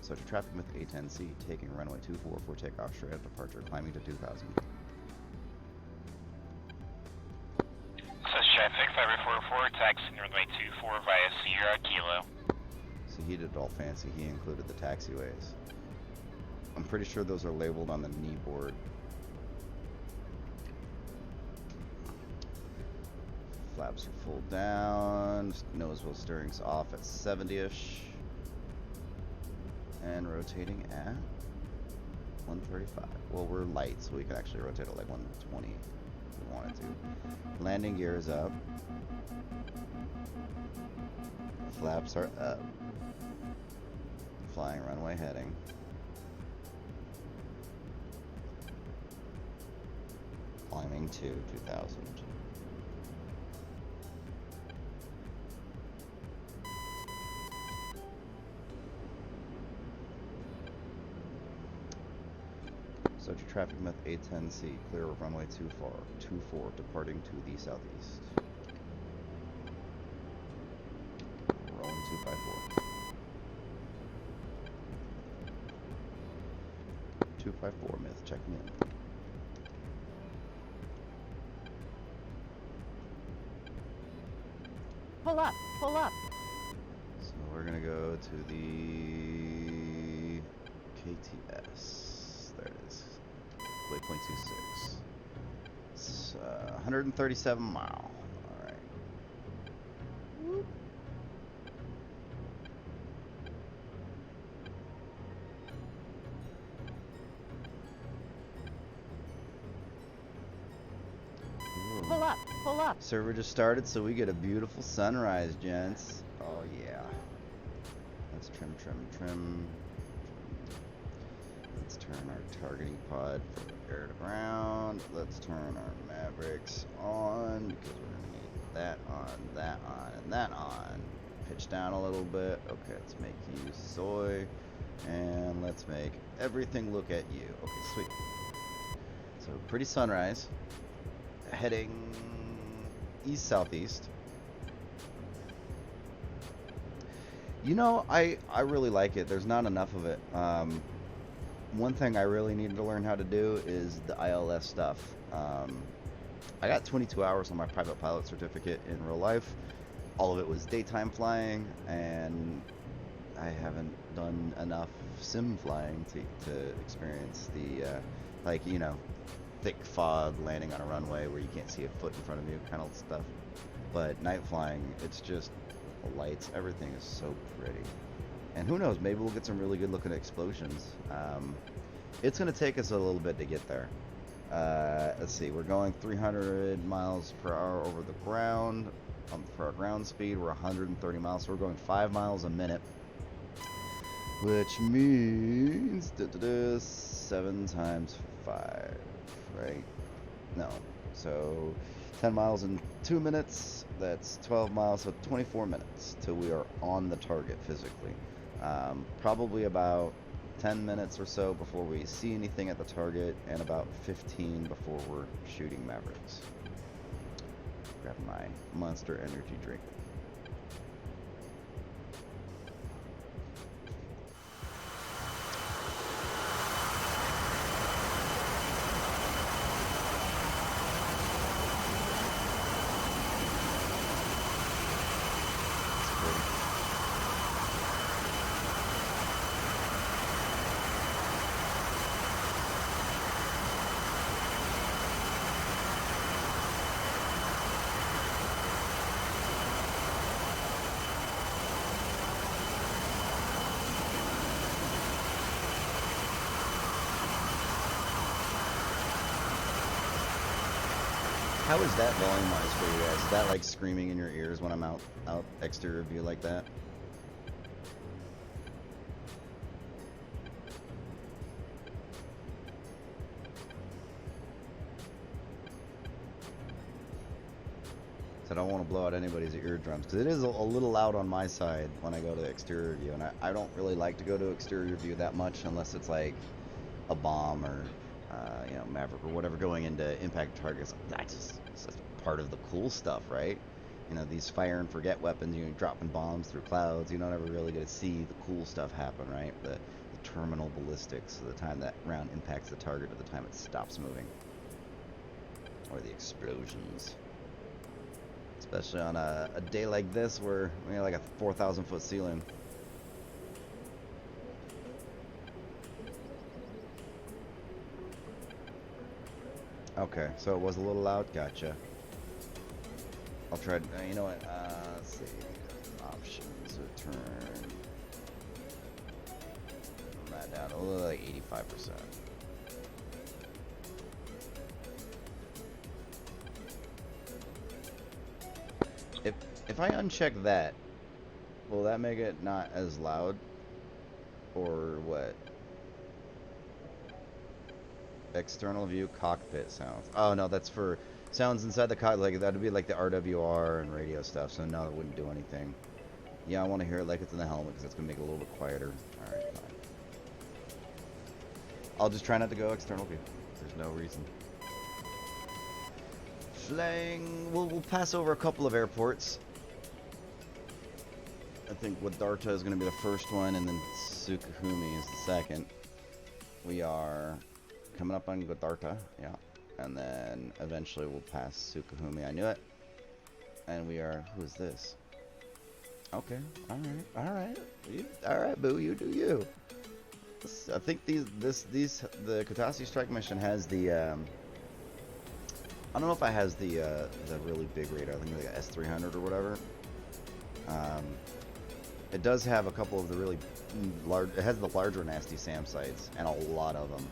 So to traffic myth A10C, taking runway 24 for takeoff straight at departure, climbing to 2000. Says traffic 5444, taxiing runway 24 via Sierra Kilo. So he did it all fancy. He included the taxiways. I'm pretty sure those are labeled on the knee board. Flaps are full down. Nose wheel steering's off at 70-ish. And rotating at 135. Well, we're light, so we can actually rotate at like 120 if we wanted to. Landing gear is up. Flaps are up. Flying runway heading. Climbing to 2000. So to traffic myth A10C, clear of runway 24, departing to the southeast. Rolling 254. 254 myth, checking in. Pull up, pull up. So we're gonna go to the KTS. There it is. Waypoint 26. It's 137 mile. All right. Whoop. Ooh. Pull up, pull up. Server just started, so we get a beautiful sunrise, gents. Oh yeah. Let's trim. Let's turn our targeting pod from air to ground. Let's turn our Mavericks on because we're gonna need that on, and that on. Pitch down a little bit. Okay, let's make you soy, and let's make everything look at you. Okay, sweet. So pretty sunrise. Heading east southeast. You know, I really like it. There's not enough of it. One thing I really needed to learn how to do is the ILS stuff. I got 22 hours on my private pilot certificate in real life. All of it was daytime flying, and I haven't done enough sim flying to experience the like, you know, thick fog landing on a runway where you can't see a foot in front of you kind of stuff. But night flying, it's just the lights, everything is so pretty. And who knows, maybe we'll get some really good looking explosions. It's gonna take us a little bit to get there. Let's see, we're going 300 miles per hour over the ground. For our ground speed, we're 130 miles, so we're going 5 miles a minute. Which means 7 times 5, right? No, so 10 miles in 2 minutes, that's 12 miles, so 24 minutes till we are on the target physically. Probably about 10 minutes or so before we see anything at the target, and about 15 before we're shooting Mavericks. Grabbing my Monster energy drink. How is that volume-wise for you guys? Is that like screaming in your ears when I'm out exterior view like that? So I don't want to blow out anybody's eardrums because it is a little loud on my side when I go to exterior view, and I don't really like to go to exterior view that much unless it's like a bomb or you know, Maverick or whatever going into impact targets. That's just part of the cool stuff, right? You know, these fire and forget weapons, you know, dropping bombs through clouds, you don't ever really get to see the cool stuff happen, right? The terminal ballistics, so the time that round impacts the target to the time it stops moving. Or the explosions. Especially on a day like this where we have like a 4,000 foot ceiling. Okay, so it was a little loud. Gotcha. I'll try. You know what? Let's see. Options. Return. That down a little, like 85%. If I uncheck that, will that make it not as loud, or what? External view cockpit sounds. Oh no, that's for sounds inside the cockpit. Like that'd be like the RWR and radio stuff. So no, it wouldn't do anything. Yeah, I want to hear it like it's in the helmet because it's gonna make it a little bit quieter. All right, fine. I'll just try not to go external view. There's no reason. Flying. We'll pass over a couple of airports. I think Wadarta is gonna be the first one, and then Sukahumi is the second. We are coming up on Godarta, yeah, and then eventually we'll pass Sukahumi. I knew it. And we are. Who is this? Okay, all right, all right, boo, you do you. I think the Kotasi strike mission has the. I don't know if it has the really big radar. I think like S300 or whatever. It does have a couple of the really large. It has the larger nasty SAM sites and a lot of them.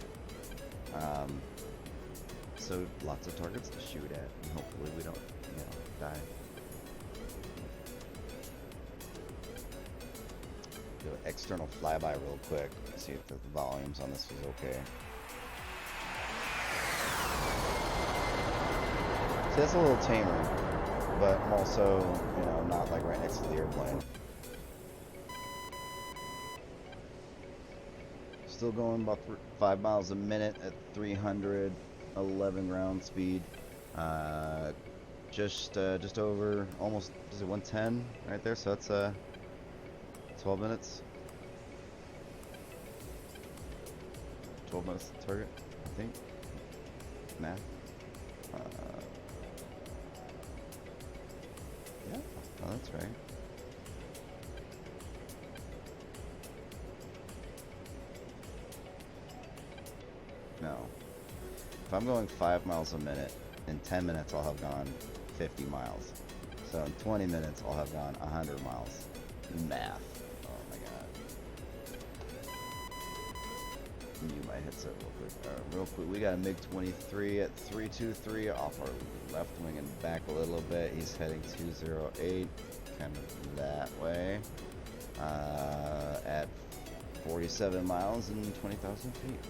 So lots of targets to shoot at, and hopefully we don't, you know, die. Do an external flyby real quick. See if the volumes on this is okay. See, that's a little tamer, but I'm also, you know, not like right next to the airplane. Still going about 5 miles a minute at 311 ground speed. Just over, almost, is it 110 right there? So that's 12 minutes. 12 minutes to target, I think. Math. Yeah, oh, that's right. No. If I'm going 5 miles a minute, in 10 minutes I'll have gone 50 miles. So in 20 minutes I'll have gone 100 miles. Math. Oh my god. Mute my headset real quick. Real quick, we got a MiG-23 at 323 off our left wing and back a little bit. He's heading 208, kind of that way. At 47 miles and 20,000 feet.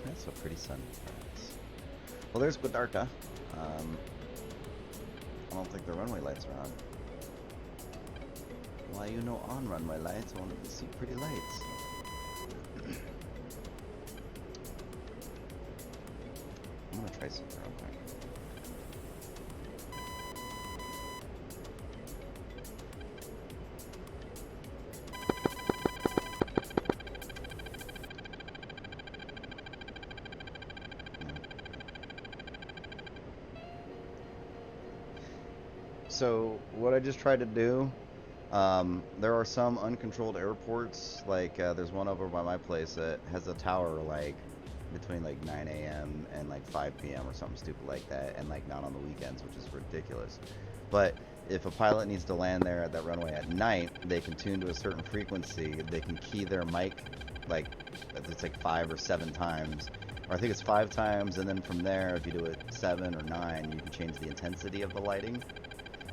That's a pretty sunny place. Well, there's Guadarta. don't think the runway lights are on. Why you know on runway lights? I wanted to see pretty lights. I'm gonna try something real quick. So what I just tried to do, there are some uncontrolled airports, like there's one over by my place that has a tower like between like 9 a.m. and like 5 p.m. or something stupid like that, and like not on the weekends, which is ridiculous. But if a pilot needs to land there at that runway at night, they can tune to a certain frequency. They can key their mic, like it's like 5 or 7 times, or I think it's 5 times, and then from there, if you do it 7 or 9, you can change the intensity of the lighting.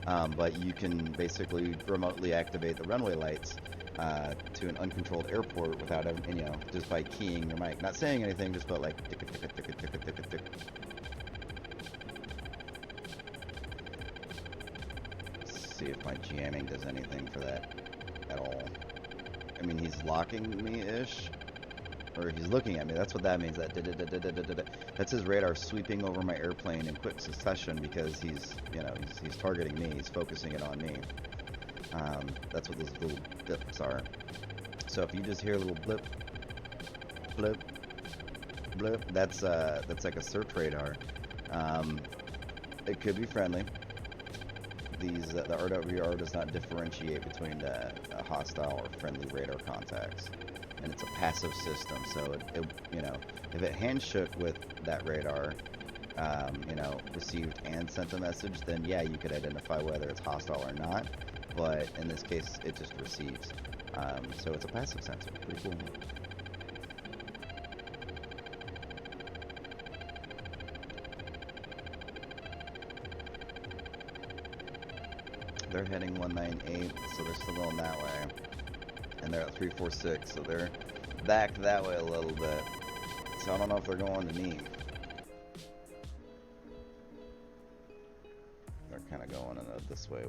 But you can basically remotely activate the runway lights to an uncontrolled airport without, you know, just by keying your mic. Not saying anything, just but like tick tick tick tick tick tick tick. See if my jamming does anything for that at all. I mean, he's locking me-ish, or he's looking at me. That's what that means. That's his radar sweeping over my airplane in quick succession because he's, you know, he's targeting me. He's focusing it on me. That's what those little blips are. So if you just hear a little blip, blip, blip, that's like a search radar. It could be friendly. The RWR does not differentiate between hostile or friendly radar contacts. And it's a passive system, so it you know, if it handshook with that radar, you know, received and sent a message, then yeah, you could identify whether it's hostile or not. But in this case, it just receives. So it's a passive sensor. Pretty cool. They're heading 198, so they're still going that way. And they're at 346, so they're back that way a little bit. So I don't know if they're going to me. They're kind of going in a this way.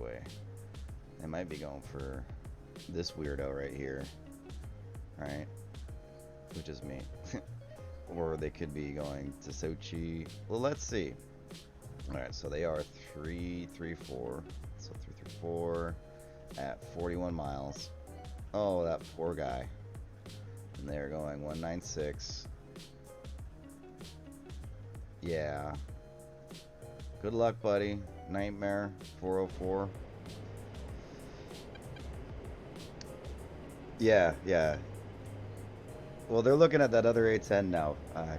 They might be going for this weirdo right here, right? Which is me. Or they could be going to Sochi. Well, let's see. Alright, so they are 334. So 334 at 41 miles. Oh, that poor guy. And they're going 196. Yeah. Good luck, buddy. Nightmare 404. Yeah. Well, they're looking at that other A10 now,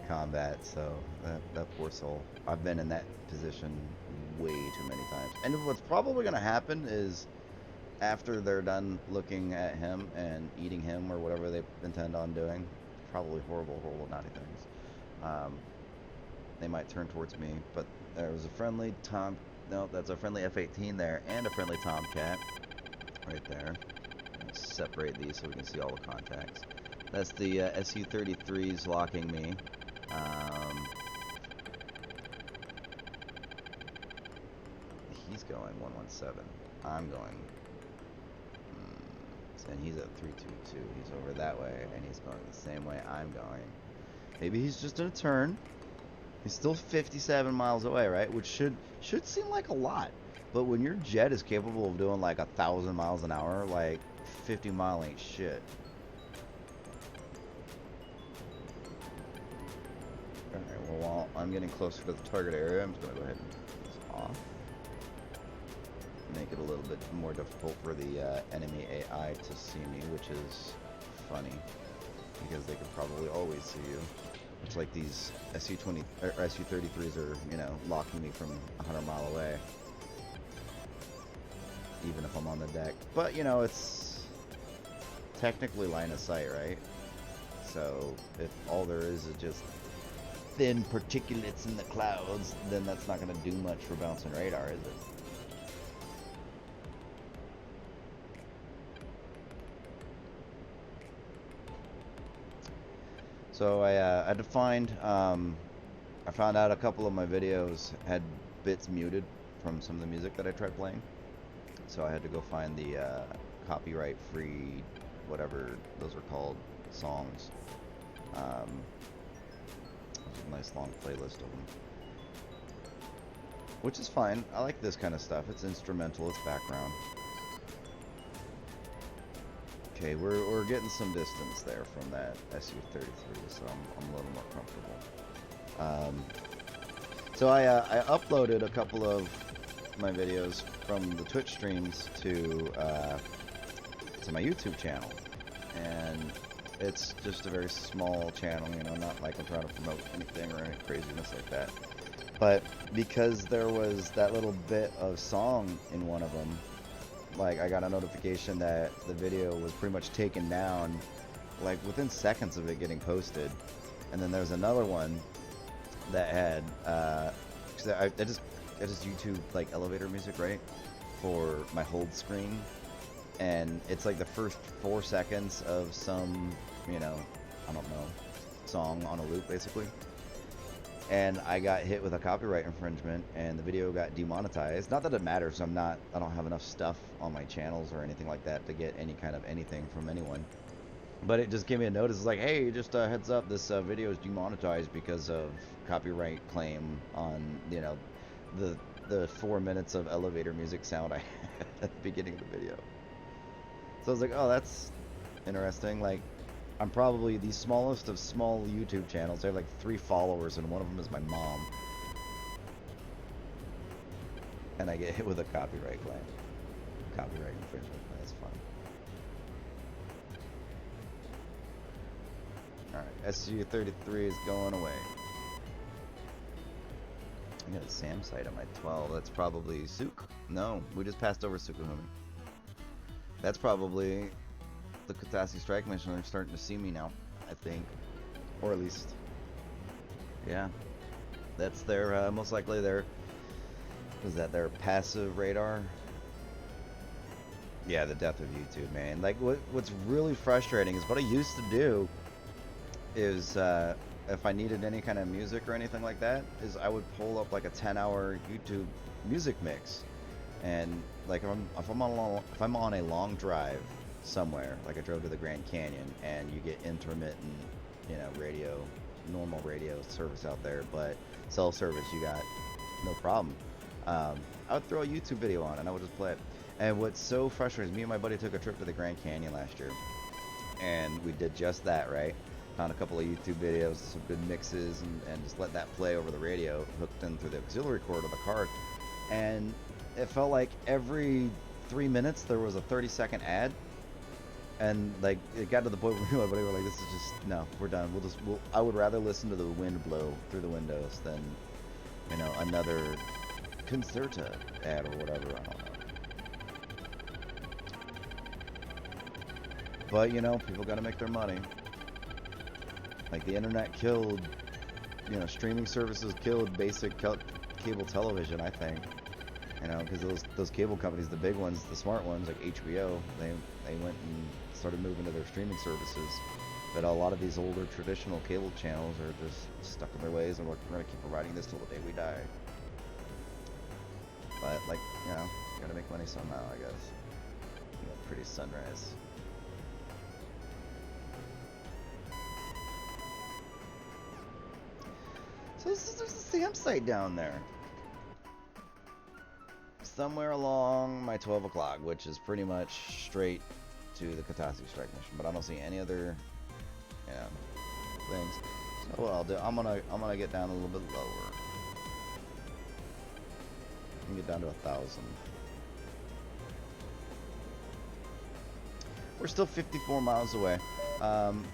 combat, so that poor soul. I've been in that position way too many times. And what's probably going to happen is after they're done looking at him and eating him or whatever they intend on doing, probably horrible, naughty things, they might turn towards me. But there was a friendly that's a friendly F-18 there and a friendly Tomcat right there. Let's separate these so we can see all the contacts. That's the Su-33s locking me. He's going 117. I'm going. And he's at 322. He's over that way, and he's going the same way I'm going. Maybe he's just in a turn. He's still 57 miles away, right? Which should seem like a lot. But when your jet is capable of doing like 1,000 miles an hour, like 50 mile ain't shit. Alright, well, while I'm getting closer to the target area, I'm just going to go ahead and turn this off. Make it a little bit more difficult for the enemy AI to see me, which is funny, because they could probably always see you. It's like these Su-33s are, you know, locking me from 100 mile away, even if I'm on the deck. But, you know, it's technically line of sight, right? So if all there is just thin particulates in the clouds, then that's not going to do much for bouncing radar, is it? So I defined, I found out a couple of my videos had bits muted from some of the music that I tried playing. So I had to go find the copyright-free, whatever those are called, songs. There's a nice long playlist of them. Which is fine. I like this kind of stuff. It's instrumental, it's background. Okay, we're getting some distance there from that SU-33, so I'm a little more comfortable. So I uploaded a couple of my videos from the Twitch streams to my YouTube channel, and it's just a very small channel, you know, not like I'm trying to promote anything or any craziness like that. But because there was that little bit of song in one of them, like I got a notification that the video was pretty much taken down, like within seconds of it getting posted. And then there's another one that had, cause I just YouTube like elevator music, right, for my hold screen, and it's like the first 4 seconds of some, you know, I don't know, song on a loop basically. And I got hit with a copyright infringement, and the video got demonetized. Not that it matters, I don't have enough stuff on my channels or anything like that to get any kind of anything from anyone. But it just gave me a notice. It's like, hey, just a heads up, this video is demonetized because of copyright claim on, you know, the 4 minutes of elevator music sound I had at the beginning of the video. So I was like, oh, that's interesting. Like, I'm probably the smallest of small YouTube channels. I have like 3 followers, and one of them is my mom. And I get hit with a copyright claim. Copyright infringement. That's fun. Alright, SU-33 is going away. I got a SAM site on my 12. That's probably Suk. No, we just passed over Sukuhumi. That's probably the Katasi strike mission. They're starting to see me now, I think, or at least, yeah, that's their most likely their, is that their passive radar? Yeah, the death of YouTube, man. Like what's really frustrating is what I used to do is if I needed any kind of music or anything like that, is I would pull up like a 10-hour YouTube music mix, and like if I'm on a long drive somewhere, like I drove to the Grand Canyon, and you get intermittent, you know, radio, normal radio service out there, but cell service you got no problem. I would throw a YouTube video on and I would just play it. And what's so frustrating is me and my buddy took a trip to the Grand Canyon last year, and we did just that, right? Found a couple of YouTube videos, some good mixes, and just let that play over the radio, hooked in through the auxiliary cord of the car. And it felt like every 3 minutes there was a 30-second ad. And like it got to the point where me and my buddy were like, "This is just no, we're done. I would rather listen to the wind blow through the windows than, you know, another Concerta ad or whatever. I don't know." But you know, people got to make their money. Like the internet killed, you know, streaming services killed basic cable television. I think, you know, because those cable companies, the big ones, the smart ones like HBO, they went and started moving to their streaming services. But a lot of these older traditional cable channels are just stuck in their ways, and we're going to keep providing this till the day we die. But like, you know, you gotta make money somehow, I guess. You know, pretty sunrise. So there's a SAM site down there. Somewhere along my 12 o'clock, which is pretty much straight to the Katasi strike mission, but I don't see any other, you know, things. So what I'll do, I'm gonna get down a little bit lower. And get down to 1,000. We're still 54 miles away.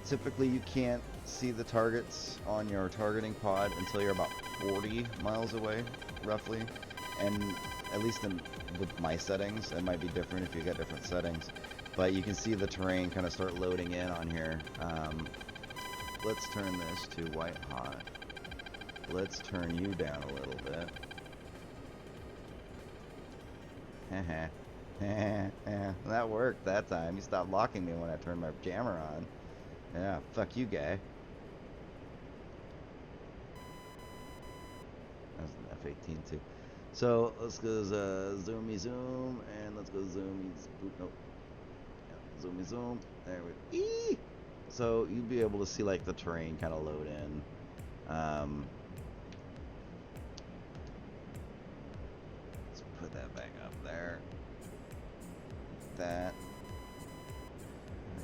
Typically you can't see the targets on your targeting pod until you're about 40 miles away, roughly. And at least with my settings, it might be different if you get different settings. But you can see the terrain kind of start loading in on here. Let's turn this to white hot. Let's turn you down a little bit. That worked that time. You stopped locking me when I turned my jammer on. Yeah, fuck you, guy. That was an F-18 too. So let's go zoomy zoom, and let's go zoomy. Nope. Yeah, zoomy zoom. There we go. Eee! So you'd be able to see like the terrain kind of load in. Let's put that back up there. That.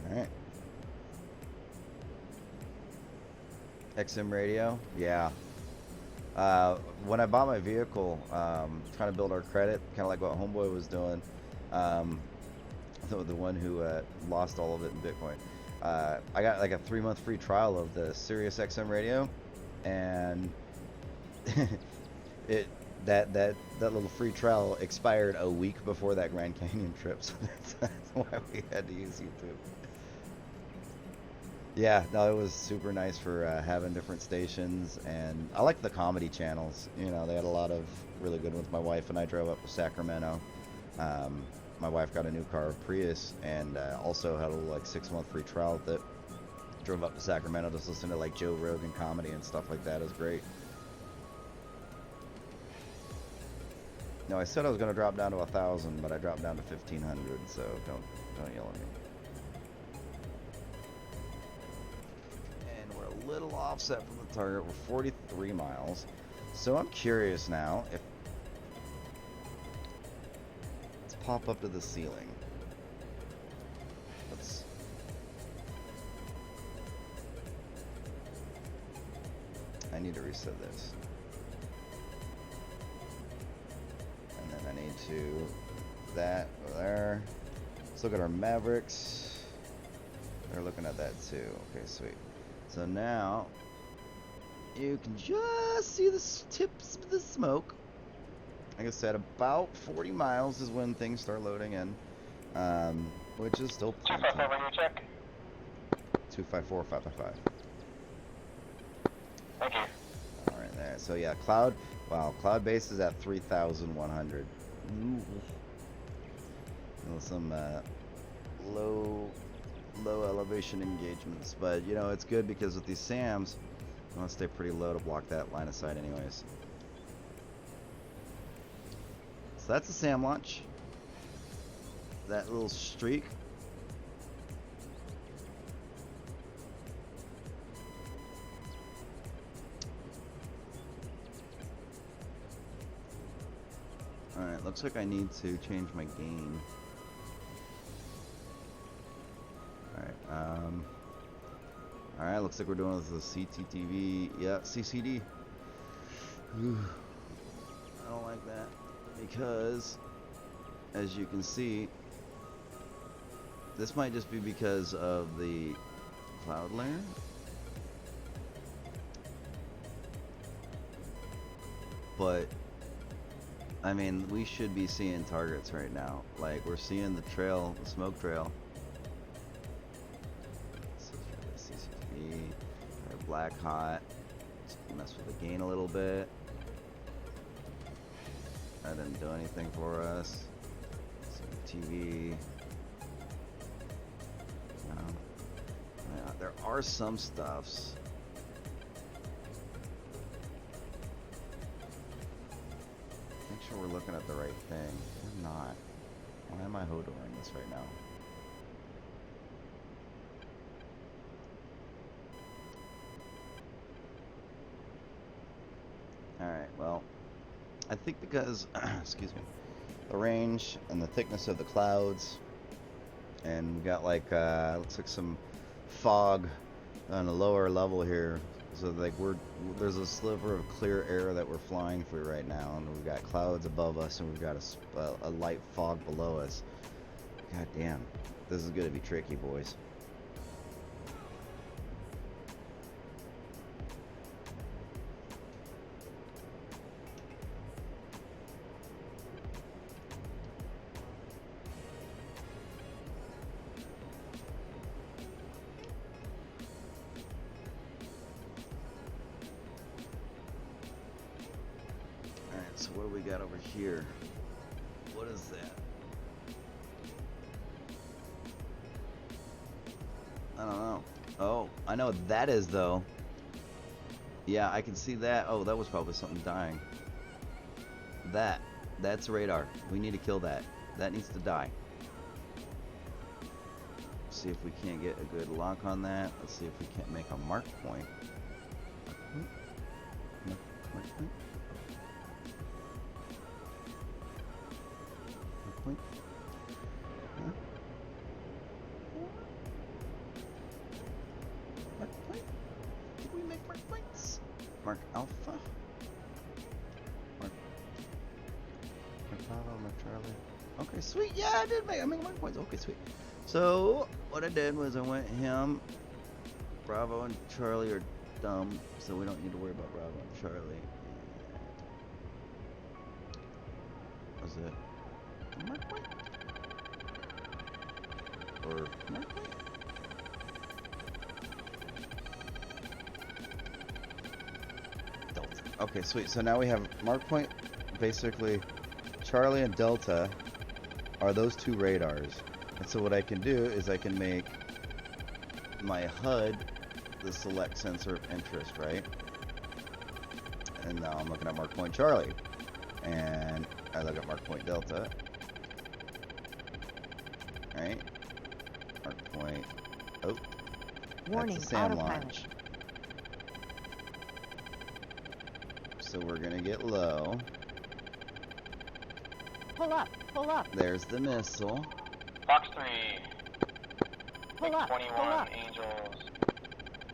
All right. XM radio, yeah. When I bought my vehicle, trying to build our credit, kind of like what Homeboy was doing, the one who lost all of it in Bitcoin. I got like a 3-month free trial of the Sirius XM radio, and that little free trial expired a week before that Grand Canyon trip, so that's why we had to use YouTube. Yeah, no, it was super nice for having different stations, and I like the comedy channels. You know, they had a lot of really good ones. My wife and I drove up to Sacramento. My wife got a new car, Prius, and also had a little like 6-month free trial that drove up to Sacramento just listen to like Joe Rogan comedy and stuff like that. It was great. No, I said I was going to drop down to 1,000, but I dropped down to 1,500, so don't yell at me. And we're a little offset from the target. We're 43 miles. So I'm curious now if... Let's pop up to the ceiling. Let's... I need to reset this. And then I need to... That over there. Let's look at our Mavericks. They're looking at that too. Okay, sweet. So now you can just see the tips of the smoke. Like I said, about 40 miles is when things start loading in, which is still plenty. 254 on your check. 254, 555. Thank you. All right, there. So yeah, cloud. Wow, cloud base is at 3,100. Ooh. Some low elevation engagements, but you know it's good because with these SAMs, I want to stay pretty low to block that line of sight, anyways. So that's a SAM launch. That little streak. Alright, looks like I need to change my gain. Alright, looks like we're doing this with the CCTV. Yeah, CCD. Ooh, I don't like that because, as you can see, this might just be because of the cloud layer. But I mean, we should be seeing targets right now. Like, we're seeing the trail, the smoke trail. CCTV, our black hot. Just mess with the gain a little bit. That didn't do anything for us. TV. Yeah, there are some stuffs. Make sure we're looking at the right thing. We're not. Why am I hodoring this right now? Alright, well, I think because, excuse me, the range and the thickness of the clouds, and we got like, looks like some fog on a lower level here. So like there's a sliver of clear air that we're flying through right now, and we've got clouds above us, and we've got a light fog below us. God damn, this is gonna be tricky, boys. So what do we got over here? What is that? I don't know. Oh, I know what that is though. Yeah, I can see that. Oh, that was probably something dying. That's radar. We need to kill that. That needs to die. See if we can't get a good lock on that. Let's see if we can't make a mark point. Mark point. Mark point. Huh? Mark point. Did we make mark points? Mark alpha. Mark Bravo. Mark Charlie. Okay, sweet. Yeah, I made mark points. Okay, sweet. So what I did was I went him, Bravo and Charlie are dumb, so we don't need to worry about Bravo and Charlie. Was it a mark point? Or mark point? Delta. Okay, sweet. So now we have mark point. Basically, Charlie and Delta are those two radars. And so what I can do is I can make my HUD the select sensor of interest, right? And now I'm looking at mark point Charlie. And I look at mark point Delta. Right? Mark point. Oh. Warning, That's a SAM autopilot. launch. So we're gonna get low. Pull up. Pull up. There's the missile. Fox 3, Pull up. Pull 21, up. Angels,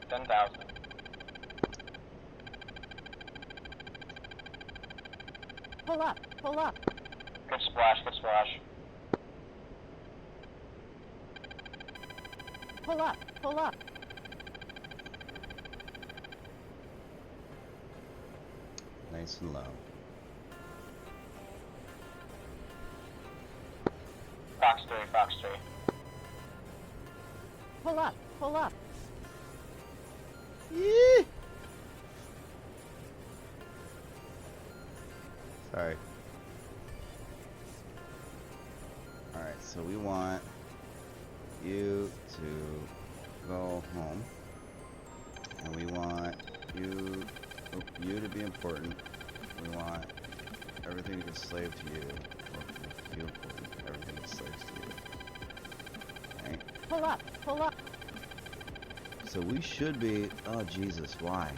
10,000. Pull up. Pull up. Good splash, good splash. Pull up. Pull up. Nice and low. Fox 3, Fox 3. Pull up. Pull up. Yee! Sorry. Alright, so we want you to go home. And we want you to be important. We want everything to get slaved to you. Or you important. Everything is slaves to you. Right? Pull up. Pull up. So we should be. Oh Jesus, why?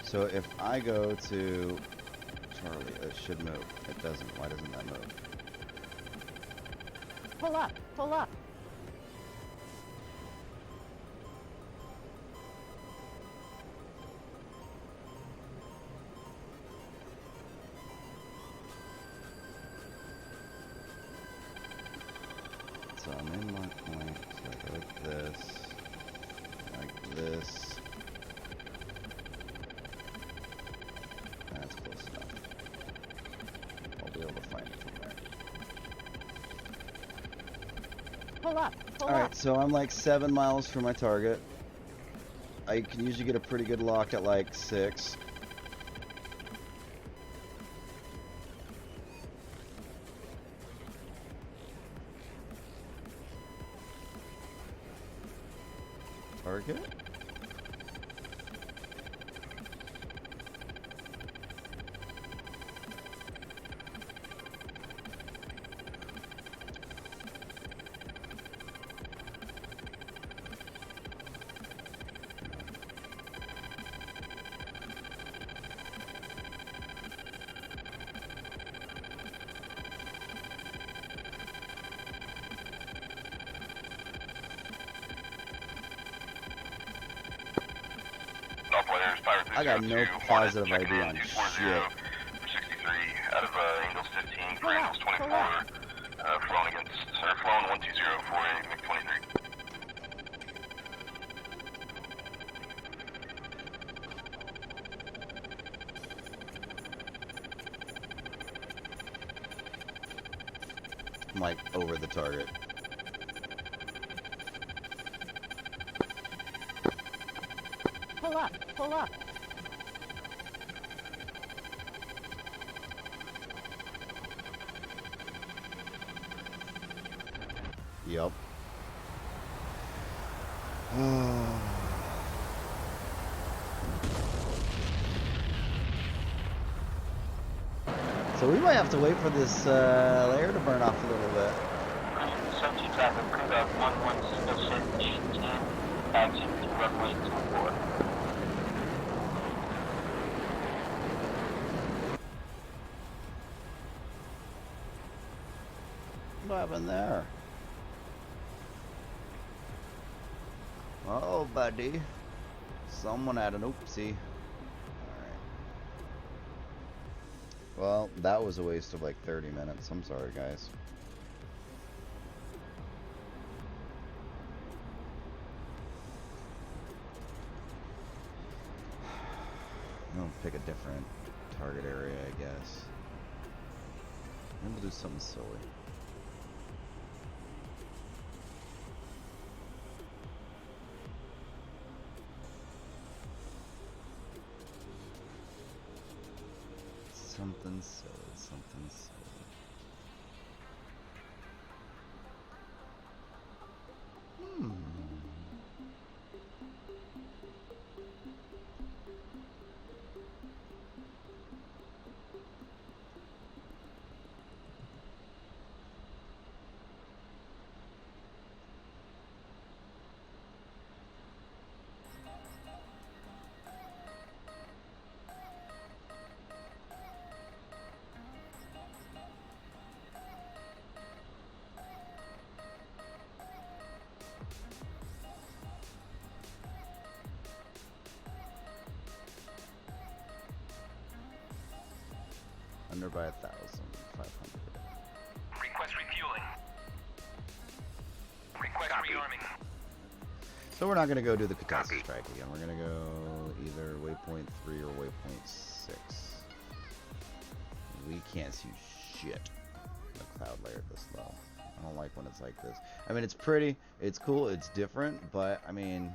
So if I go to Charlie, it should move. It doesn't. Why doesn't that move? Pull up. Pull up. So I'm in my point. So I go like this. Like this. That's close enough. I'll be able to find it from there. Pull up. Pull up. Alright, so I'm like 7 miles from my target. I can usually get a pretty good lock at like 6. Target? I got no positive idea on shit. 63 out of Angels 15 for Angels 24. Flown against, or flown 120 for a MiG-23. I'm like over the target. Pull up. Pull up. Yup. So we might have to wait for this layer to burn off a little bit. Subject traffic, crew of 1166, 10, taxi to runway 24. What happened there? Oh, buddy. Someone had an oopsie. Alright. Well, that was a waste of like 30 minutes. I'm sorry, guys. I'll pick a different target area, I guess. Maybe we'll do something silly. Something silly, something silly. Under by 1,500. Request refueling. Request rearming. So we're not going to go do the Katasa strike again. We're going to go either waypoint 3 or waypoint 6. We can't see shit. The cloud layer this low. I don't like when it's like this. I mean, it's pretty, it's cool, it's different, but I mean,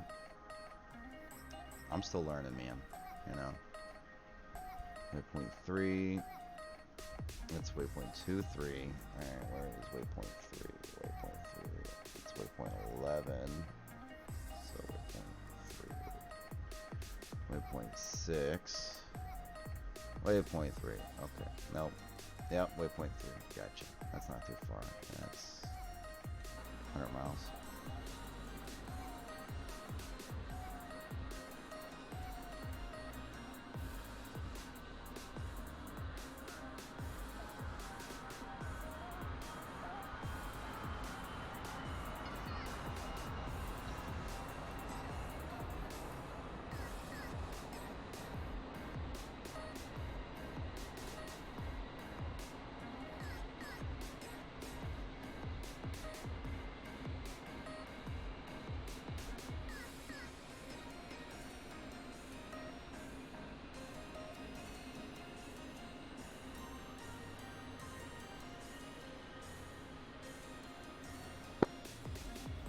I'm still learning, man. You know. Waypoint 3. It's waypoint 2, 3. Alright, where is waypoint 3? Waypoint 3. It's waypoint 11. So waypoint 3. Waypoint 6. Waypoint 3. Okay. Nope. Yep, waypoint 3. Gotcha. That's not too far. That's 100 miles.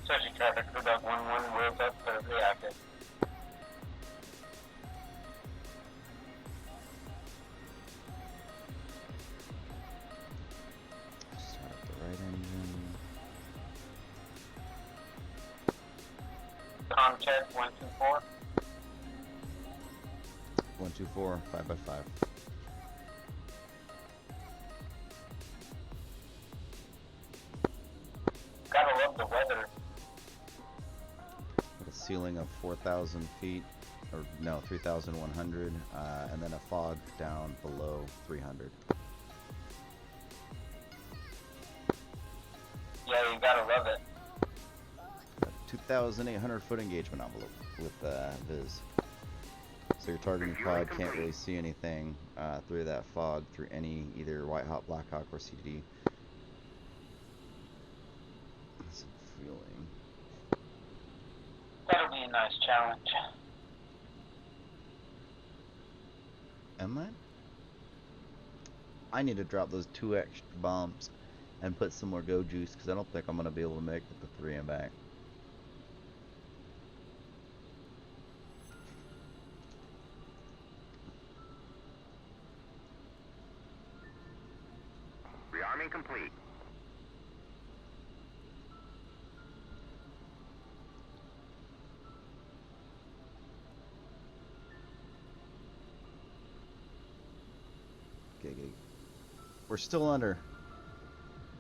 Subject traffic, crew of 11, wheels up, clearly active. Start up the right engine. Com check, 124. 124, 5x5. Gotta love the weather. With a ceiling of 4,000 feet, or no, 3,100, and then a fog down below 300. Yeah, you gotta love it. 2,800 foot engagement envelope with Viz. So your targeting pod can't really see anything through that fog through any either White Hawk, Black Hawk, or CDD. Some fueling. That'll be a nice challenge. Am I? I need to drop those 2 extra bombs and put some more go juice because I don't think I'm going to be able to make it to 3 and back. Rearming complete. We're still under.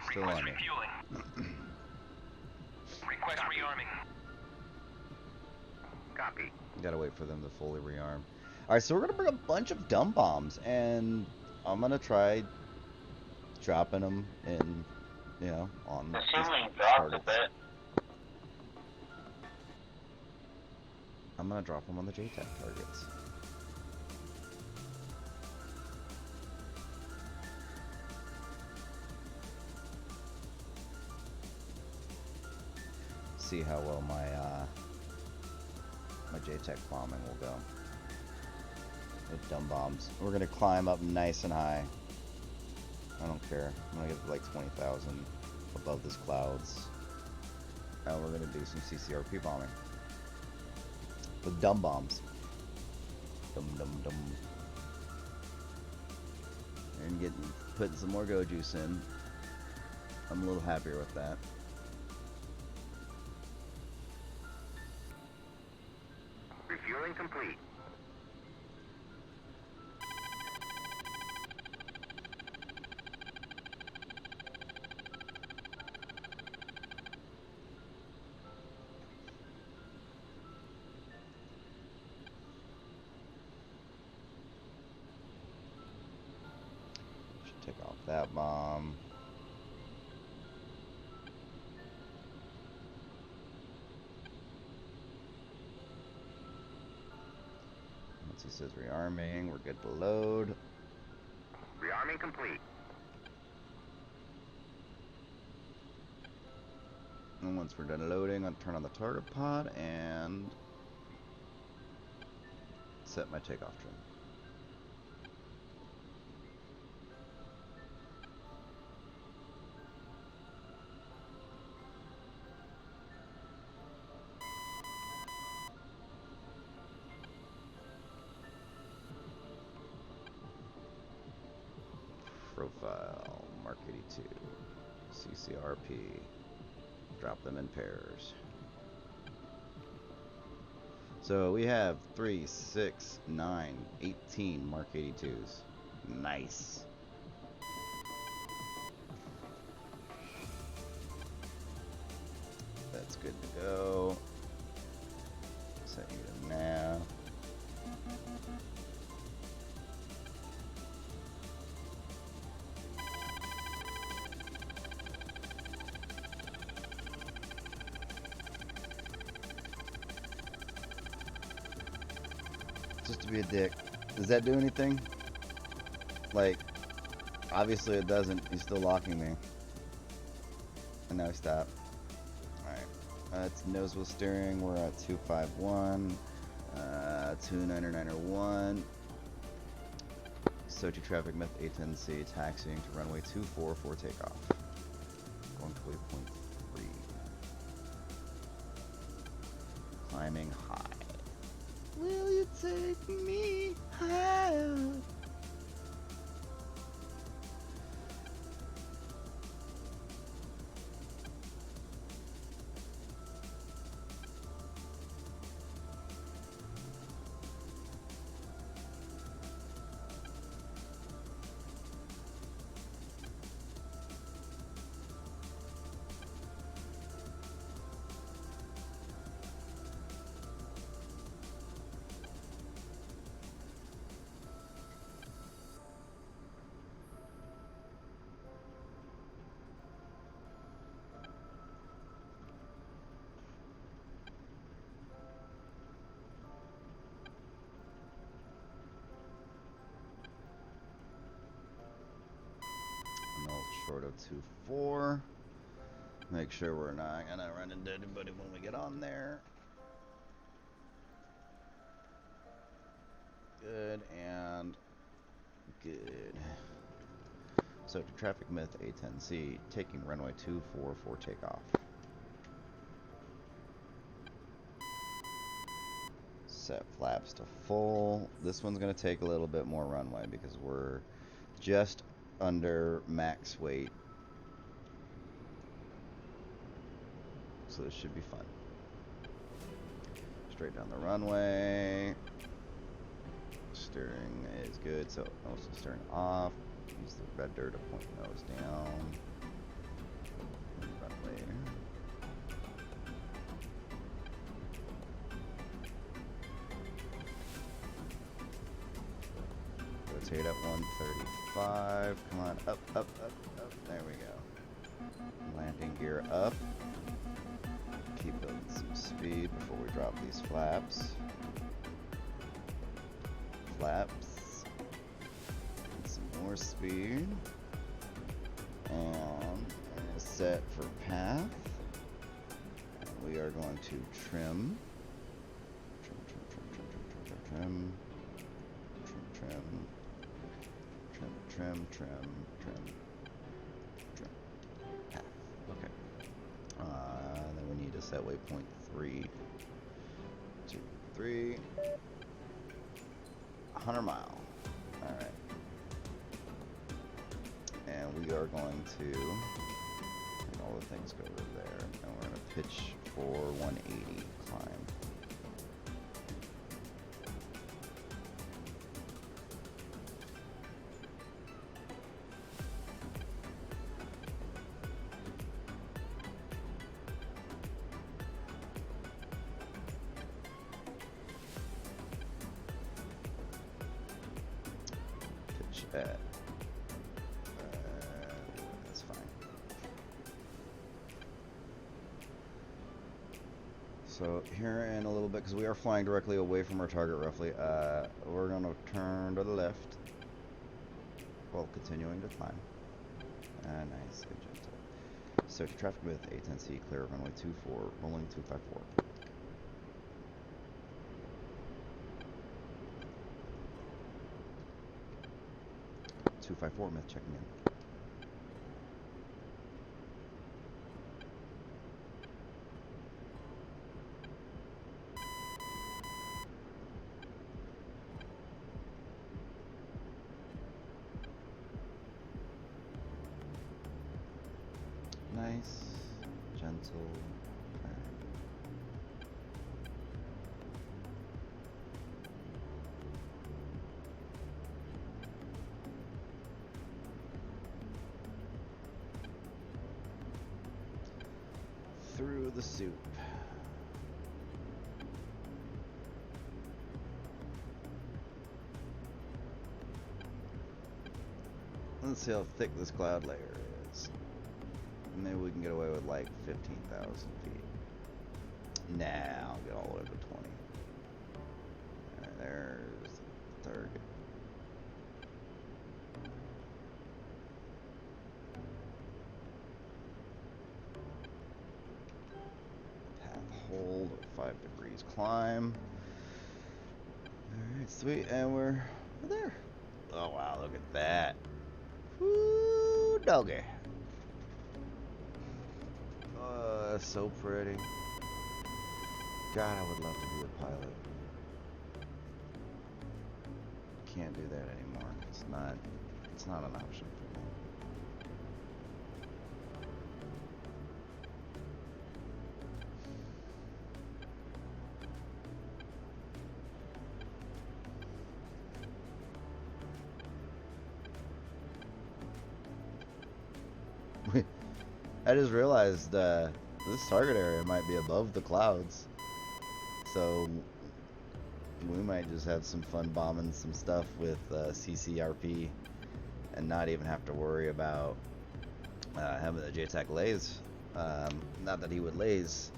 Still Request under. refueling. Request rearming. Copy. Gotta wait for them to fully rearm. Alright, so we're gonna bring a bunch of dumb bombs, and I'm gonna try dropping them in, you know, on The these ceiling dropped a targets. bit. I'm gonna drop them on the JTAC targets. See how well my JTAC bombing will go with dumb bombs. We're gonna climb up nice and high. I don't care. I'm gonna get to like 20,000 above these clouds. Now we're gonna do some CCRP bombing with dumb bombs. Dum dum dum. And putting some more go juice in. I'm a little happier with that. Refueling complete. Should take off that bomb. Once he says rearming, we're good to load. Rearming complete. And once we're done loading, I'll turn on the target pod and set my takeoff trim. Profile, Mark 82, CCRP, drop them in pairs. So we have 3, 6, 9, 18 Mark 82s. Nice. That's good to go. Set you to nav. Just to be a dick. Does that do anything? Like, obviously it doesn't. He's still locking me. And now he stopped. Alright. It's nose wheel steering. We're at 251. 29901. Sochi traffic myth A10C taxiing to runway 24 for takeoff. Going to waypoint 3. Climbing high. Will you take me higher? Short of 24. Make sure we're not gonna run into anybody when we get on there. Good and good. So to traffic myth A10C, taking runway 24 for takeoff. Set flaps to full. This one's gonna take a little bit more runway because we're just under max weight, so this should be fun. Straight down the runway. Steering is good, so also steering off. Use the rudder to point nose down. Runway. Rotate up 135. Come on, up, up, up, up. There we go. Landing gear up. Keep building some speed before we drop these flaps. Flaps. And some more speed. And set for path. And we are going to trim. Trim, trim, trim, trim, trim, trim, trim, trim, trim, trim, trim, trim, trim, trim. Path. Okay. Then we need to set waypoint 3, 2, 3. 100 mile. Alright. And we are going to make all the things go over there. And we're going to pitch for 180 climb. That's fine. So here in a little bit, because we are flying directly away from our target roughly, we're going to turn to the left while continuing to climb. Nice, good gentle. So to traffic with A10C, clear runway 24, rolling 254. 254, myth checking in. Nice, gentle. Through the soup. Let's see how thick this cloud layer is. Maybe we can get away with like 15,000 feet. Nah, I'll get all the way to 20. Alright, there's the target. Hold 5 degrees climb. Alright, sweet, and we're there. Oh wow, look at that. Woo doggy. Oh, that's so pretty. God, I would love to be a pilot. Can't do that anymore. It's not an option for me. I just realized this target area might be above the clouds, so we might just have some fun bombing some stuff with CCRP and not even have to worry about having the JTAC lays. Not that he would lays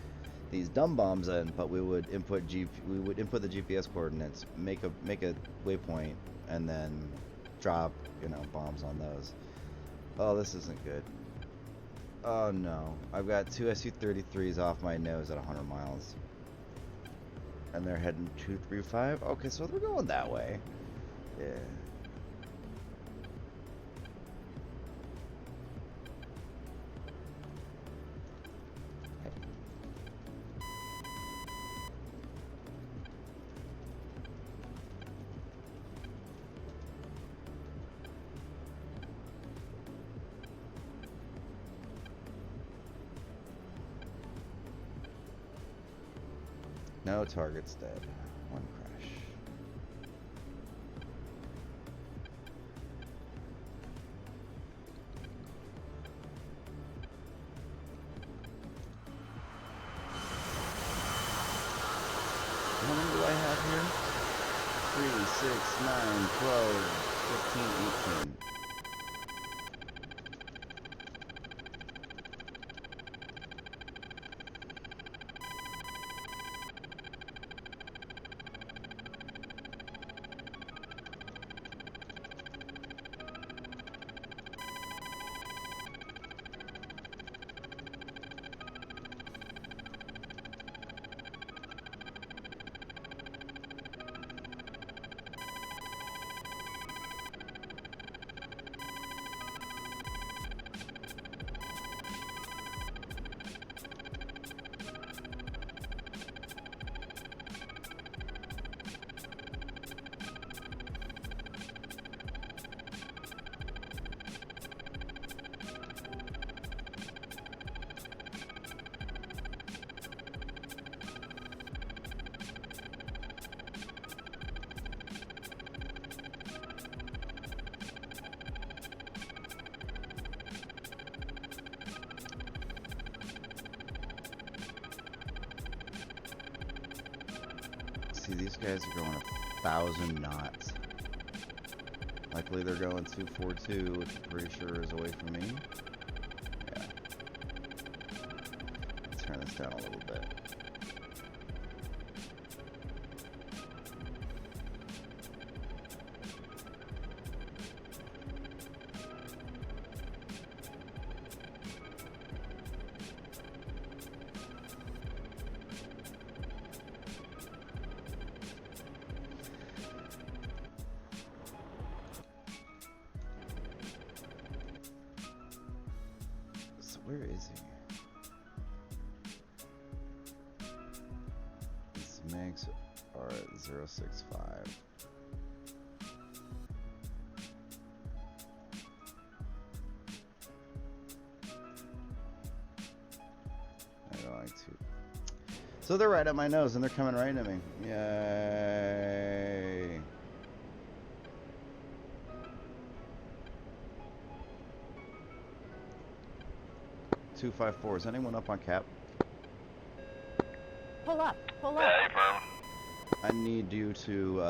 these dumb bombs in, but we would input the GPS coordinates, make a waypoint, and then drop bombs on those. Oh, this isn't good. Oh no, I've got 2 Su-33s off my nose at 100 miles. And they're heading 235? Okay, so they're going that way. Yeah. No target's dead. One crash. 6, 9, 12, 15, 18. See, these guys are going 1,000 knots. Luckily, they're going 242, which I'm pretty sure is away from me. Yeah. Let's turn this down a little bit. Where is he? His mags are at 065. I don't like to. So they're right at my nose and they're coming right at me. Yay. .254. Is anyone up on cap? Pull up. Pull up. Yeah, affirm. I need you to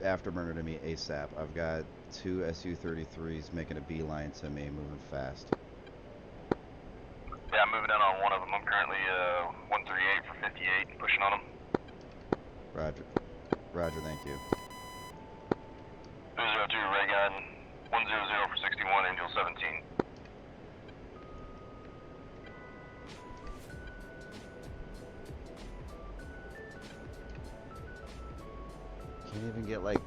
afterburner to me ASAP. I've got 2 SU-33s making a beeline to me, moving fast. Yeah, I'm moving in on one of them. I'm currently 138 for 58, pushing on them. Roger. Roger, thank you. 202, ray gun, 100 for 61, Angel 17. Can't even get like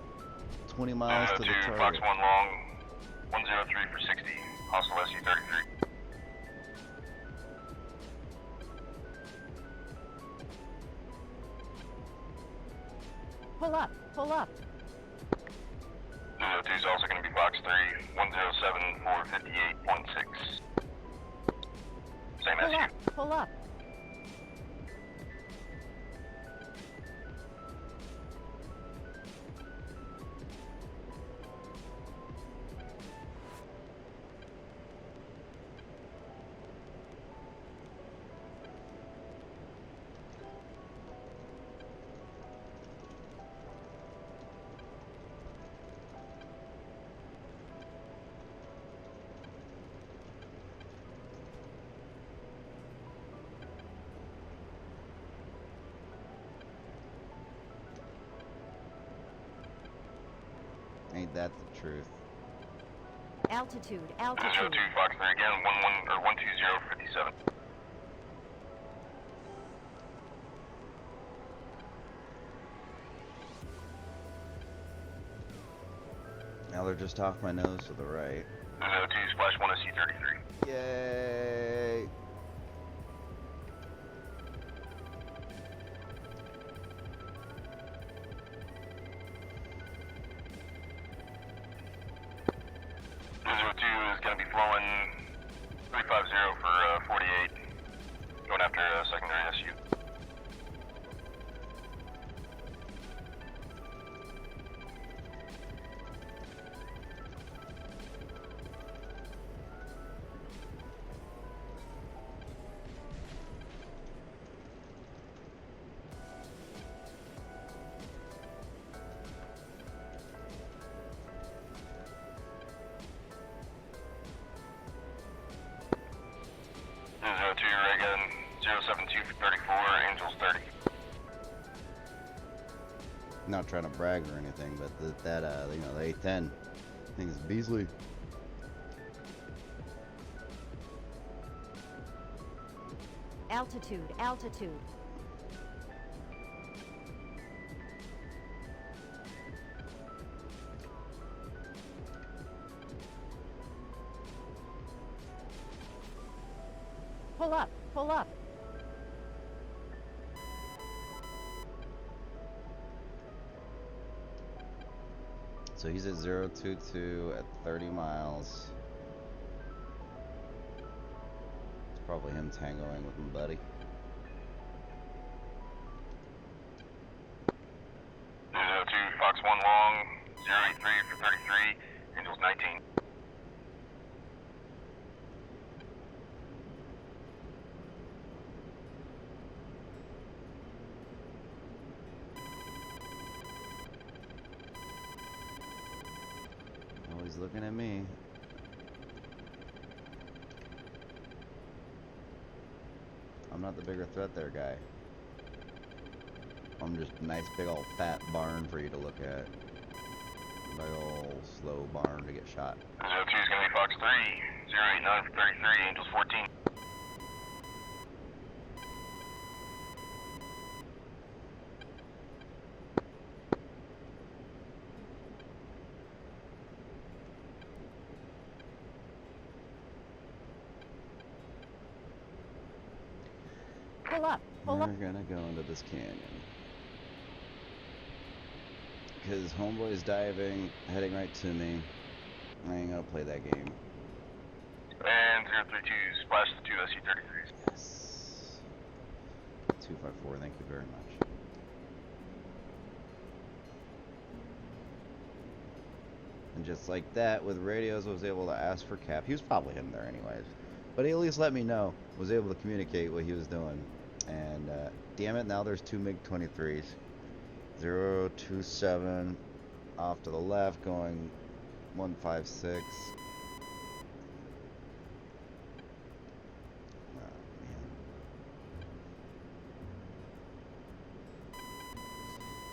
20 miles to the 202, target. Fox 1 long, 103 for 60, hostile SU-33. Pull up. Pull up. 202 is also going to be Fox 3, 107 for 58.6. Same Pull SU. up. Pull up. Ain't that the truth? Altitude. 202 Altitude. Fox 3 again, 120 for 57. Now they're just off my nose to the right. 202 splash 1 SU-33. Yay! Is going to be flowing 350 for 48, going after secondary SU. Not trying to brag or anything, but you know, the A10 thing's Beasley. Altitude, altitude. Pull up, pull up. So he's at 022 at 30 miles. It's probably him tangoing with my buddy. 002, Fox 1 long, 083 for 33, Angels 19. Oh, he's looking at me. I'm not the bigger threat there, guy. I'm just a nice big old fat barn for you to look at. Big old slow barn to get shot. 02 is going to be Fox 3, 089 for 33, Angels 14. Pull up, pull up. We're gonna go into this canyon. Because homeboy's diving, heading right to me. I ain't gonna play that game. And 032, splash the 2 SU-33s. Yes. 254, thank you very much. And just like that, with radios, I was able to ask for Cap. He was probably in there anyways. But he at least let me know. Was able to communicate what he was doing. And damn it, now there's two MiG-23s. 027 off to the left, going 156. Oh, man.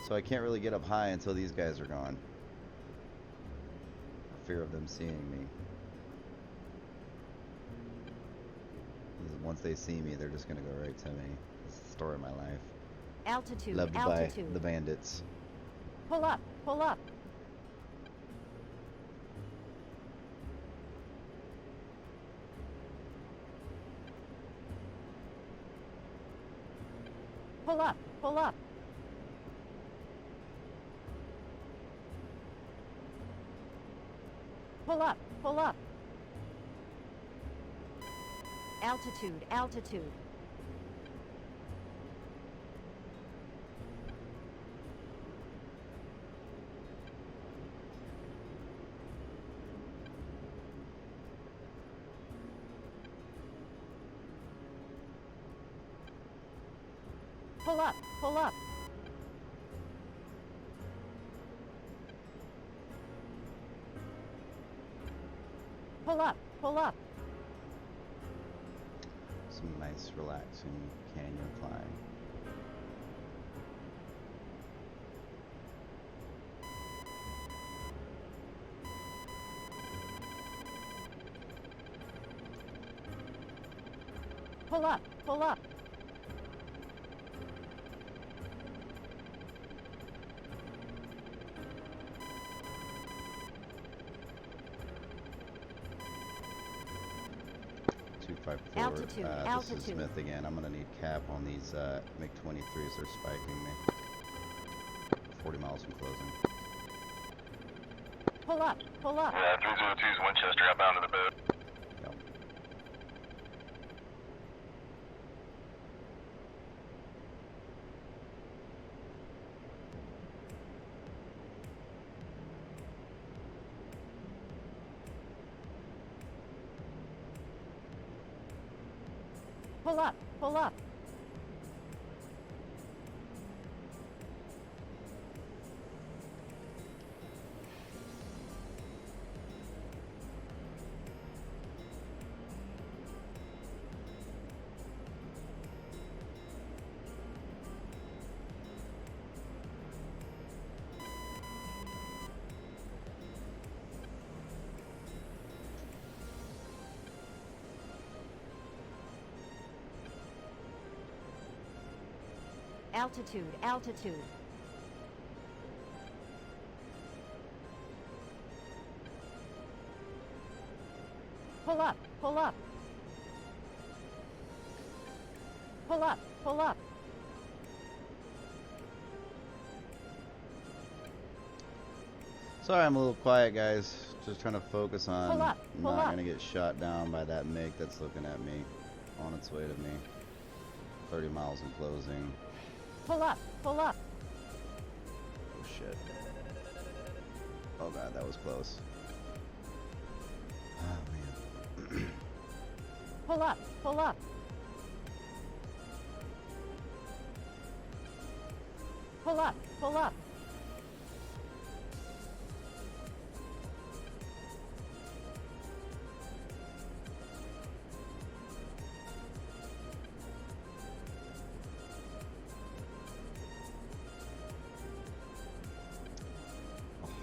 So I can't really get up high until these guys are gone. For fear of them seeing me. Once they see me, they're just gonna go right to me. It's the story of my life. Altitude, Loved altitude. by the bandits. Pull up, pull up. Pull up, pull up. Pull up, pull up. Altitude, altitude. Pull up, pull up. Pull up, pull up. Some nice, relaxing canyon climb. Pull up, pull up. Altitude, This is altitude. Smith again. I'm gonna need Cap on these MiG-23s. They're spiking me. 40 miles from closing. Pull up, pull up. Yeah, 302 is Winchester outbound to the boat. Yep. Pull up, pull up. altitude, altitude. Pull up, pull up. Pull up, pull up. Sorry, I'm a little quiet, guys. Just trying to focus on Pull up, pull not up. gonna get shot down by that MiG that's looking at me, on its way to me. 30 miles in closing. Pull up, pull up. Oh shit. Oh god, that was close. Oh man. Pull up, pull up. Pull up, pull up.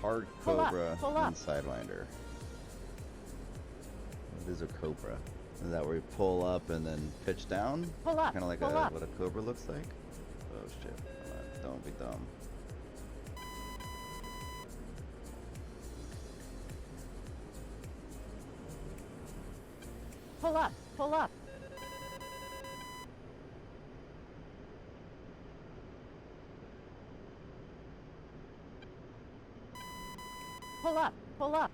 Hard Pull up, Cobra pull up. and Sidewinder. What is a Cobra? Is that where you pull up and then pitch down? Pull up, Kind of like pull up. what a Cobra looks like? Oh shit. Don't be dumb. Pull up, pull up. Pull up, pull up.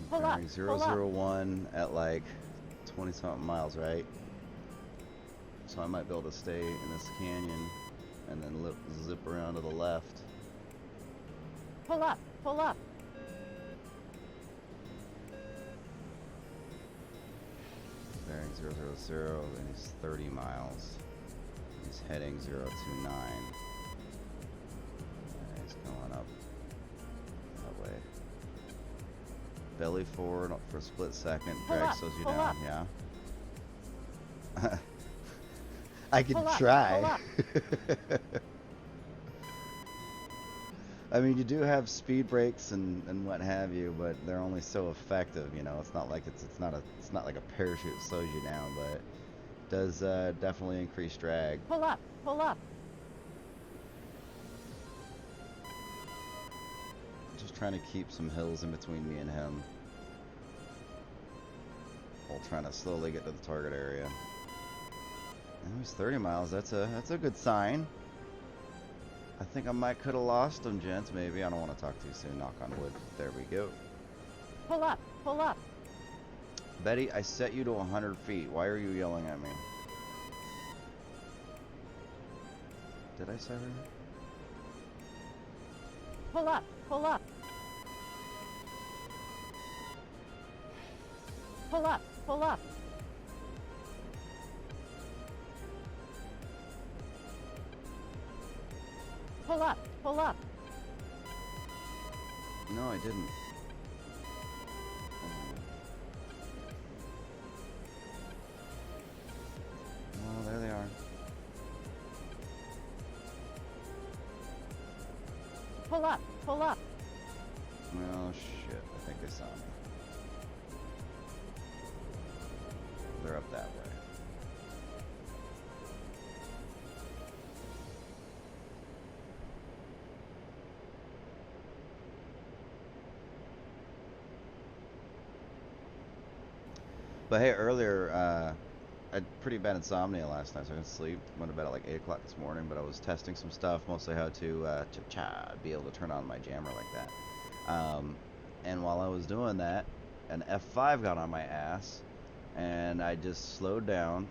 Pull up, Bearing pull up. 001 at like 20 something miles, right? So I might be able to stay in this canyon and then zip around to the left. Pull up, pull up. Bearing 000, and he's 30 miles. He's heading 029. And he's going up that way. Belly forward for a split second. Pull Drag up, slows you pull down, up. yeah. I could Pull up, try. pull up. I mean, you do have speed brakes and what have you, but they're only so effective. You know, it's not like it's not like a parachute that slows you down, but it does definitely increase drag. Pull up, pull up. Just trying to keep some hills in between me and him, while trying to slowly get to the target area. And it was 30 miles. That's a good sign. I think I might could have lost him, gents. Maybe. I don't want to talk too soon. Knock on wood. There we go. Pull up, pull up. Betty, I set you to 100 feet. Why are you yelling at me? Did I set her? Pull up, pull up. Pull up, pull up. Pull up, pull up. No, I didn't. Oh, there they are. Pull up, pull up. Oh shit, I think they saw me. They're up that way. But hey, earlier, I had pretty bad insomnia last night, so I couldn't sleep. Went to bed at like 8 o'clock this morning, but I was testing some stuff, mostly how to be able to turn on my jammer like that. And while I was doing that, an F5 got on my ass, and I just slowed down,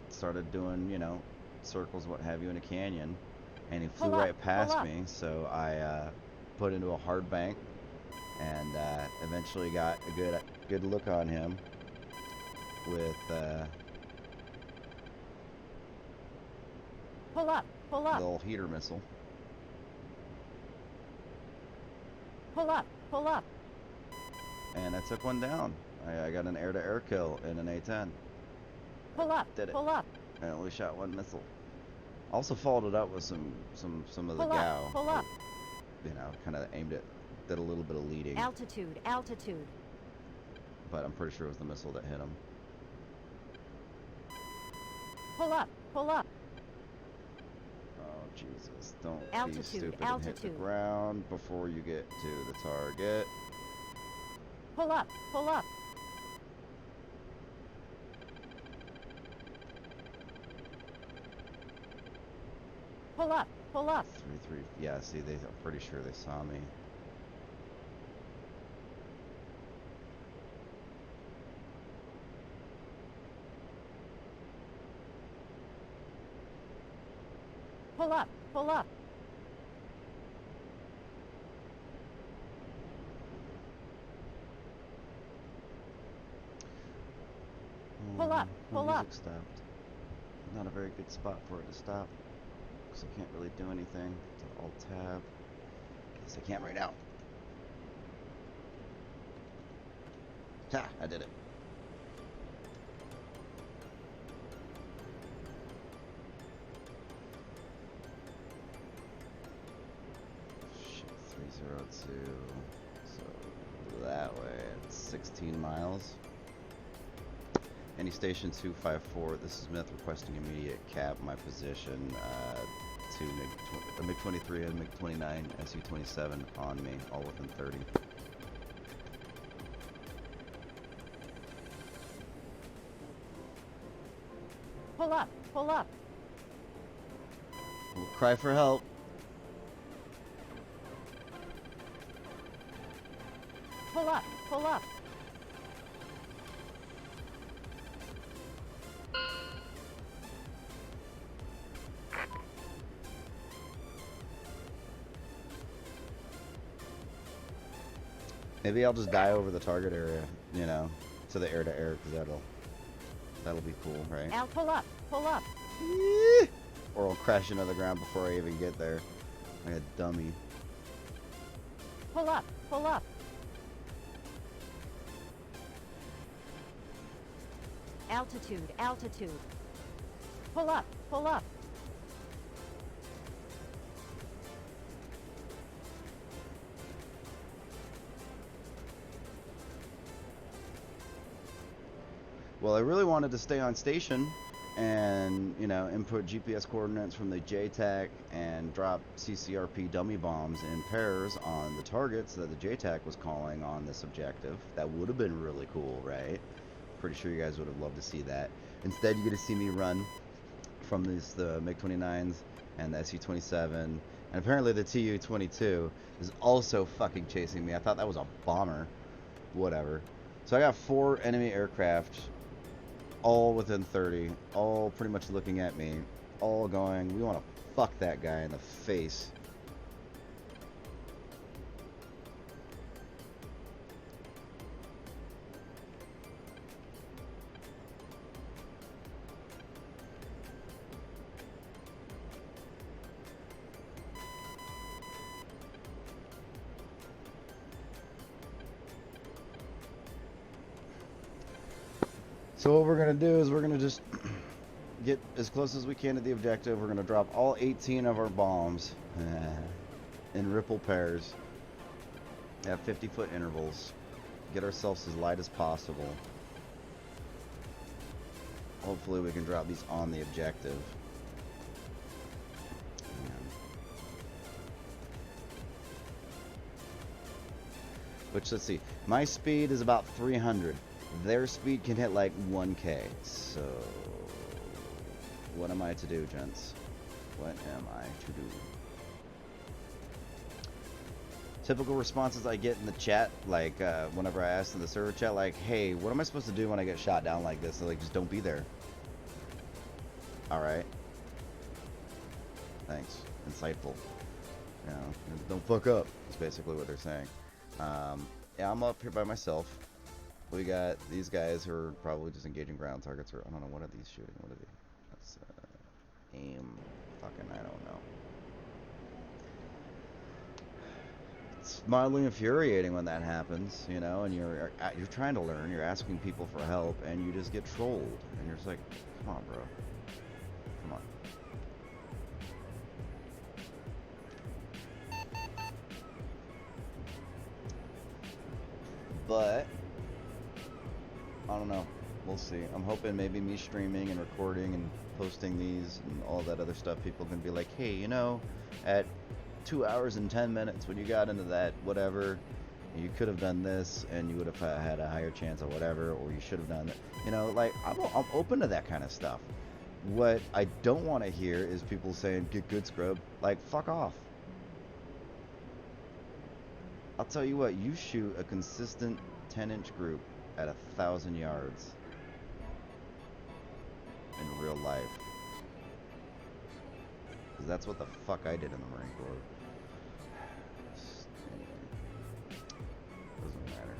started doing, you know, circles, what have you, in a canyon, and he flew Pull up, right past pull up. me, so I put into a hard bank, and eventually got a good look on him with Pull up, pull the up. little heater missile. Pull up, pull up. And I took one down. I got an air-to-air kill in an A10. Pull up, Did it. pull up. I only shot one missile. Also followed it up with some of the Pull up, GAU. pull up. You know, kind of aimed it, did a little bit of leading. Altitude, altitude. but I'm pretty sure it was the missile that hit him. Pull up. Pull up. Oh Jesus! Don't be Altitude, stupid and hit the altitude. ground before you get to the target. Pull up. Pull up. Pull up. Pull up. 3-3. Yeah, see, I'm pretty sure they saw me. Pull up. Pull up. Pull up, My pull up. music stopped. Not a very good spot for it to stop, because I can't really do anything. To Alt-Tab. Guess I can't right now. Ha! I did it. Shit, 302. So that way, it's 16 miles. Any station 254, this is Smith requesting immediate cap. My position to MiG-23 and MiG-29, Su-27 on me, all within 30. Pull up. Pull up. We'll cry for help. Pull up. Pull up. Maybe I'll just die over the target area, you know, to the air-to-air, because that'll be cool, right? Al, pull up. Pull up. Or I'll crash into the ground before I even get there. Like a dummy. Pull up. Pull up. Altitude. Altitude. Pull up. Pull up. Well, I really wanted to stay on station and, you know, input GPS coordinates from the JTAC and drop CCRP dummy bombs in pairs on the targets that the JTAC was calling on this objective. That would have been really cool, right? Pretty sure you guys would have loved to see that. Instead, you get to see me run from the MiG-29s and the Su-27, and apparently the Tu-22 is also fucking chasing me. I thought that was a bomber. Whatever. So I got 4 enemy aircraft, all within 30, all pretty much looking at me, all going, we want to fuck that guy in the face. So what we're going to do is we're going to just get as close as we can to the objective. We're going to drop all 18 of our bombs in ripple pairs at 50-foot intervals. Get ourselves as light as possible. Hopefully we can drop these on the objective. Which, let's see, my speed is about 300. Their speed can hit like 1K. So, what am I to do, gents? What am I to do? Typical responses I get in the chat, like whenever I ask in the server chat, like, hey, what am I supposed to do when I get shot down like this? They're like, just don't be there. Alright. Thanks. Insightful. You know, don't fuck up, is basically what they're saying. Yeah, I'm up here by myself. We got these guys who are probably just engaging ground targets, or I don't know, what are these shooting? What are they? That's aim. Fucking, I don't know. It's mildly infuriating when that happens, you know, and you're trying to learn, you're asking people for help, and you just get trolled, and you're just like, come on, bro, come on. But don't know. We'll see. I'm hoping maybe me streaming and recording and posting these and all that other stuff, people can be like, hey, you know, at 2 hours and 10 minutes when you got into that whatever, you could have done this and you would have had a higher chance of whatever, or you should have done that. You know, like, I'm open to that kind of stuff. What I don't want to hear is people saying, get good, scrub. Like, fuck off. I'll tell you what, you shoot a consistent 10-inch group at 1,000 yards in real life. Because that's what the fuck I did in the Marine Corps. Doesn't matter.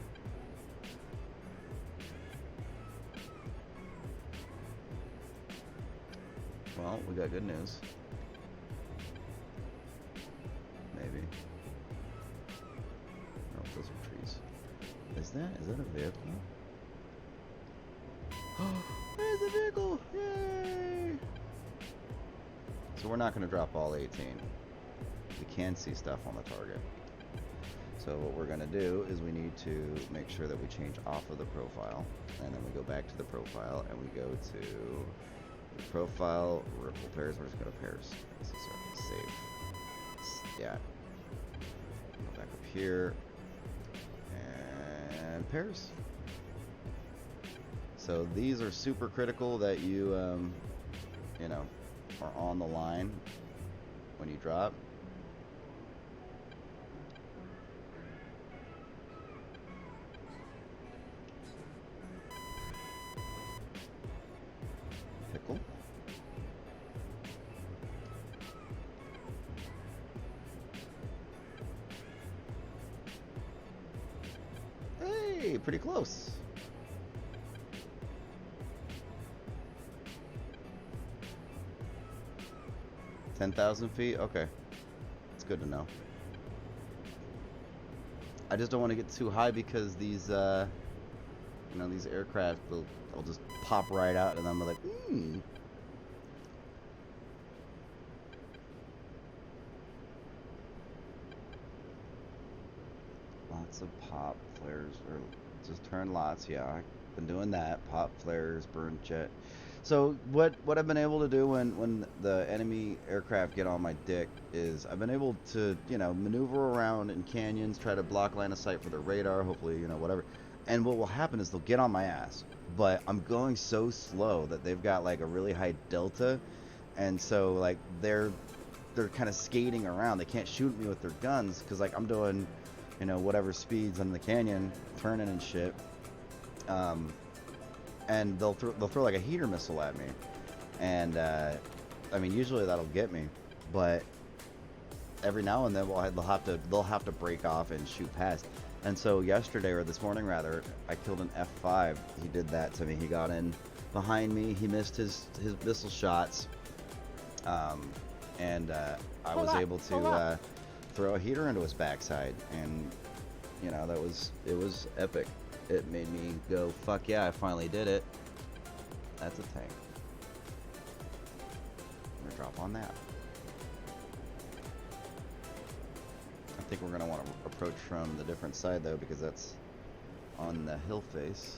Well, we got good news. Maybe. No, those are trees. Is that a vehicle? There's a vehicle! Yay! So we're not going to drop all 18. We can see stuff on the target. So what we're going to do is we need to make sure that we change off of the profile. And then we go back to the profile and we go to the profile, ripple pairs. We're just going to pairs. This is our save. Yeah. Go back up here. And pairs. So these are super critical that you, you know, are on the line when you drop. Pickle. Hey, pretty close. 10,000 feet? Okay. It's good to know. I just don't want to get too high because these, you know, these aircraft, they'll just pop right out and I'm like, Lots of pop flares, or just turn lots, yeah. I've been doing that. Pop flares, burn jet. So what I've been able to do when the enemy aircraft get on my dick is I've been able to, you know, maneuver around in canyons, try to block line of sight for their radar, hopefully, you know, whatever. And what will happen is they'll get on my ass. But I'm going so slow that they've got like a really high delta, and so like they're kind of skating around. They can't shoot me with their guns because like I'm doing, you know, whatever speeds in the canyon, turning and shit. And they'll throw like a heater missile at me, and I mean usually that'll get me, but every now and then they'll have to break off and shoot past. And so yesterday, or this morning rather, I killed an F5. He did that to me. He got in behind me. He missed his missile shots, and I was able to throw a heater into his backside, and you know it was epic. It made me go, fuck yeah, I finally did it. That's a tank. I'm gonna drop on that. I think we're gonna want to approach from the different side though, because that's on the hill face.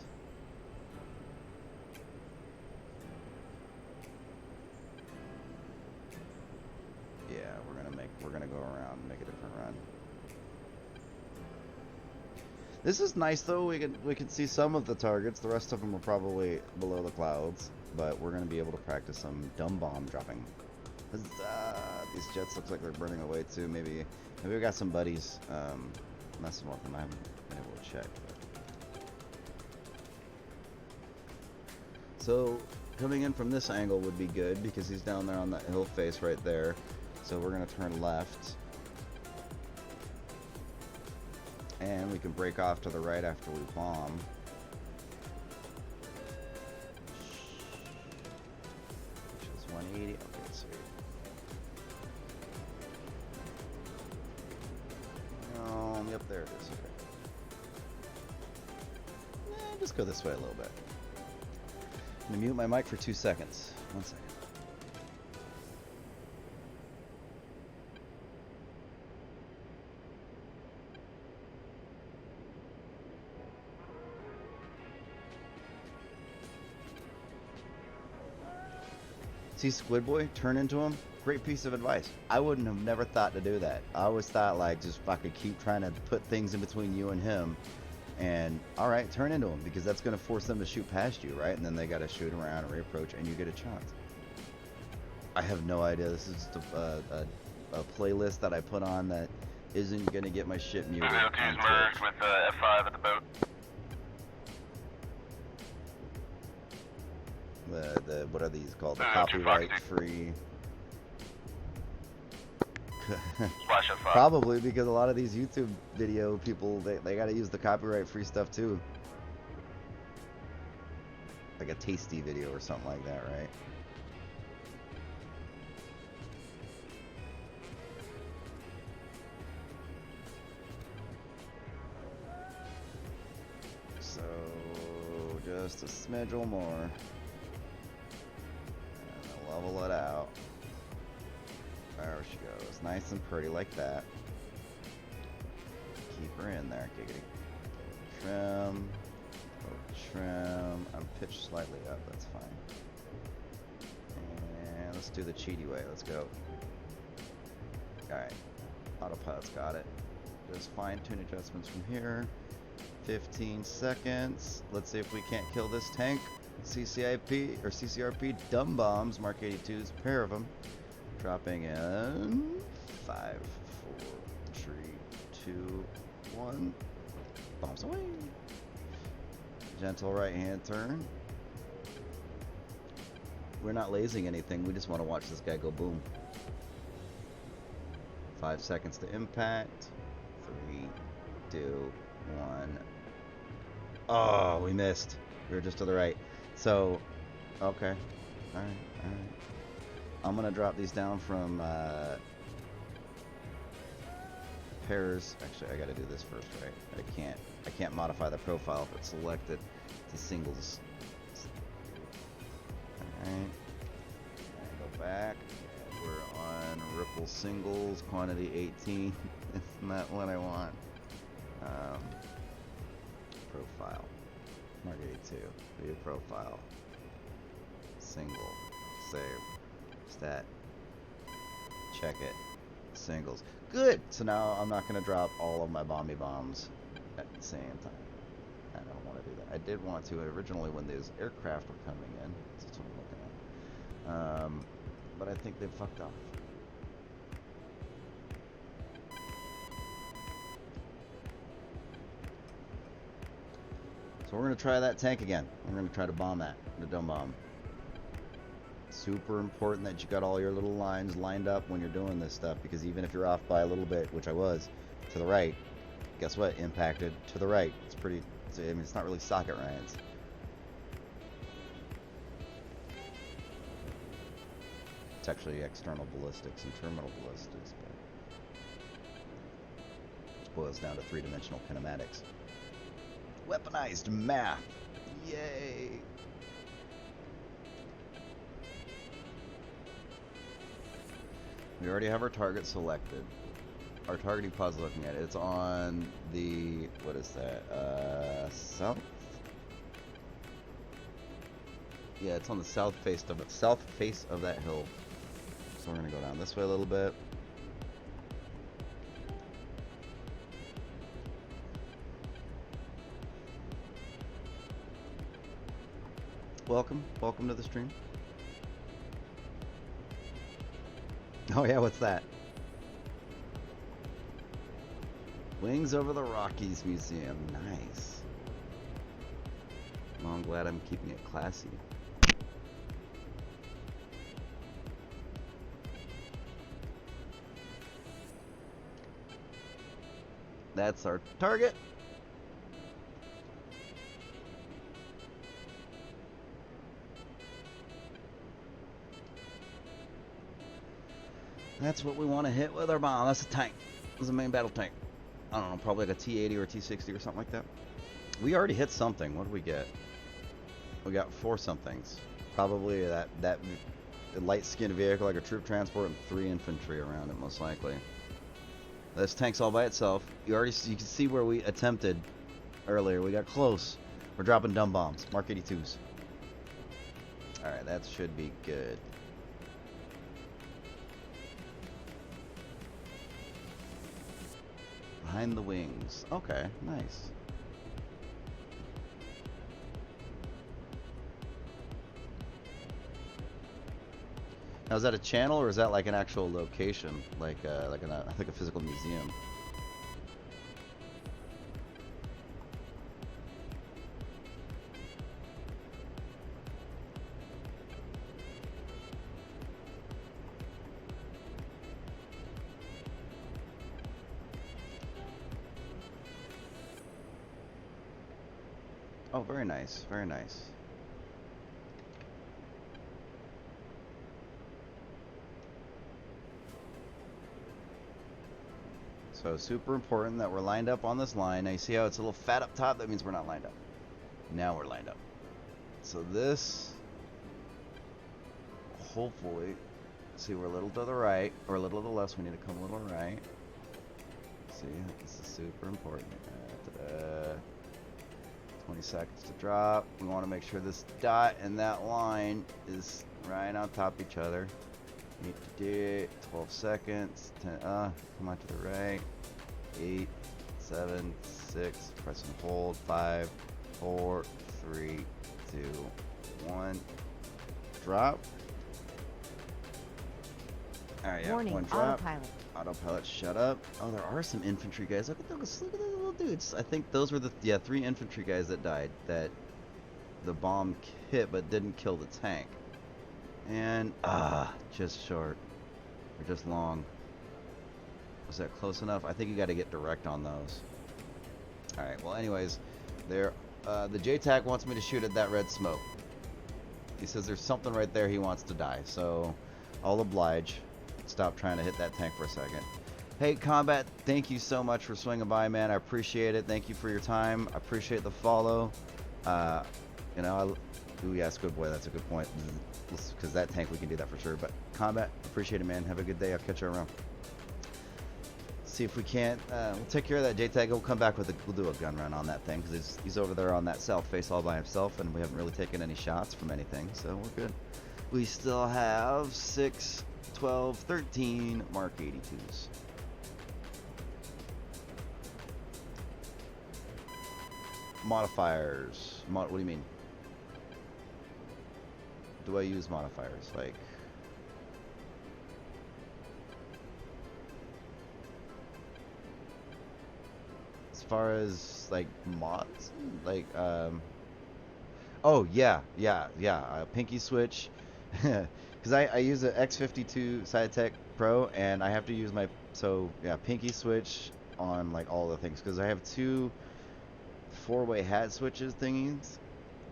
Yeah, we're gonna go around and make a different run. This is nice though. We can see some of the targets. The rest of them are probably below the clouds, but we're gonna be able to practice some dumb bomb dropping. These jets look like they're burning away too. Maybe we got some buddies messing with them. I haven't been able to check. But. So coming in from this angle would be good because he's down there on that hill face right there. So we're gonna turn left. And we can break off to the right after we bomb. Which is 180. Okay, sweet. Yep, there it is. Okay. Just go this way a little bit. I'm gonna mute my mic for 2 seconds. 1 second. See Squid Boy turn into him? Great piece of advice. I wouldn't have never thought to do that. I always thought like just fucking keep trying to put things in between you and him, and all right, turn into him, because that's gonna force them to shoot past you, right? And then they gotta shoot around and reapproach, and you get a chance. I have no idea. This is just a playlist that I put on that isn't gonna get my shit muted. PVE on is merged Twitch. with F5 at the boat. The what are these called? The Two copyright Fox free. Splash F5. Probably because a lot of these YouTube video people, they gotta use the copyright free stuff too. Like a tasty video or something like that, right? So just a smidge more. And I'll level it out. There she goes. Nice and pretty like that. Keep her in there. Giggity. Trim. Trim. I'm pitched slightly up. That's fine. And let's do the cheaty way. Let's go. Alright. Autopilot's got it. Just fine-tune adjustments from here. 15 seconds. Let's see if we can't kill this tank. CCIP or CCRP dumb bombs. Mark 82's pair of them. Dropping in 5, 4, 3, 2, 1. Bombs away. Gentle right hand turn. We're not lasing anything. We just want to watch this guy go boom. 5 seconds to impact. 3, 2, 1. Oh, we missed. We were just to the right. So, okay. Alright, alright. I'm gonna drop these down from pairs. Actually, I gotta do this first, right? I can't modify the profile if it's selected to singles. Alright. And go back. And we're on Ripple singles, quantity 18. It's not what I want. Profile. Mark 82. View profile. Single. Save. Stat. Check it. Singles. Good! So now I'm not going to drop all of my bomby bombs at the same time. I don't want to do that. I did want to originally when those aircraft were coming in. That's what I'm looking at. But I think they fucked off. So we're going to try that tank again. We're going to try to bomb that. The dumb bomb. Super important that you got all your little lines lined up when you're doing this stuff, because even if you're off by a little bit, which I was, to the right, guess what? Impacted to the right. It's pretty, I mean, it's not really socket riots. It's actually external ballistics and terminal ballistics, but it boils down to three-dimensional kinematics. Weaponized math. Yay! We already have our target selected. Our targeting pod's looking at it. It's on the, what is that? South? Yeah, it's on the south face of that hill. So we're gonna go down this way a little bit. Welcome to the stream. Oh yeah, what's that? Wings Over the Rockies Museum. Nice. Well, I'm glad I'm keeping it classy. That's our target. That's what we want to hit with our bomb. That's a tank. That's a main battle tank. I don't know, probably like a T-80 or a T-60 or something like that. We already hit something. What did we get? We got 4 somethings. Probably that light-skinned vehicle, like a troop transport, and 3 infantry around it, most likely. This tank's all by itself. You can see where we attempted earlier. We got close. We're dropping dumb bombs. Mark 82s. All right, that should be good. Behind the wings. Okay, nice. Now, is that a channel or is that like an actual location, like a physical museum? Oh, very nice, very nice. So super important that we're lined up on this line. Now you see how it's a little fat up top? That means we're not lined up. Now we're lined up. So this, hopefully, see we're a little to the right, or a little to the left, so we need to come a little right. See, this is super important. 20 seconds to drop. We want to make sure this dot and that line is right on top of each other. 12 seconds. 10, come on to the right. 8, 7, 6. Press and hold. 5, 4, 3, 2, 1. Drop. Alright, yeah, Warning, one drop. autopilot. Autopilot, shut up. Oh, there are some infantry guys. Look at those little dudes. I think those were the 3 infantry guys that died. That the bomb hit but didn't kill the tank. And just short. Or just long. Was that close enough? I think you got to get direct on those. All right. Well, anyways, there. The JTAC wants me to shoot at that red smoke. He says there's something right there he wants to die. So I'll oblige. Stop trying to hit that tank for a second. Hey, Combat, thank you so much for swinging by, man. I appreciate it. Thank you for your time. I appreciate the follow. You know, ooh, yes, good boy. That's a good point. Because that tank, we can do that for sure. But Combat, appreciate it, man. Have a good day. I'll catch you around. See if we can't. We'll take care of that JTAG. We'll come back with we'll do a gun run on that thing because he's over there on that south face all by himself, and we haven't really taken any shots from anything, so we're good. We still have 6, 12, 13 Mark 82s. Modifiers. What do you mean? Do I use modifiers? Like, as far as like mods, like oh yeah, pinky switch, because I use an X52 Cytec Pro, and I have to use my pinky switch on like all the things because I have 2 4-way hat switches thingies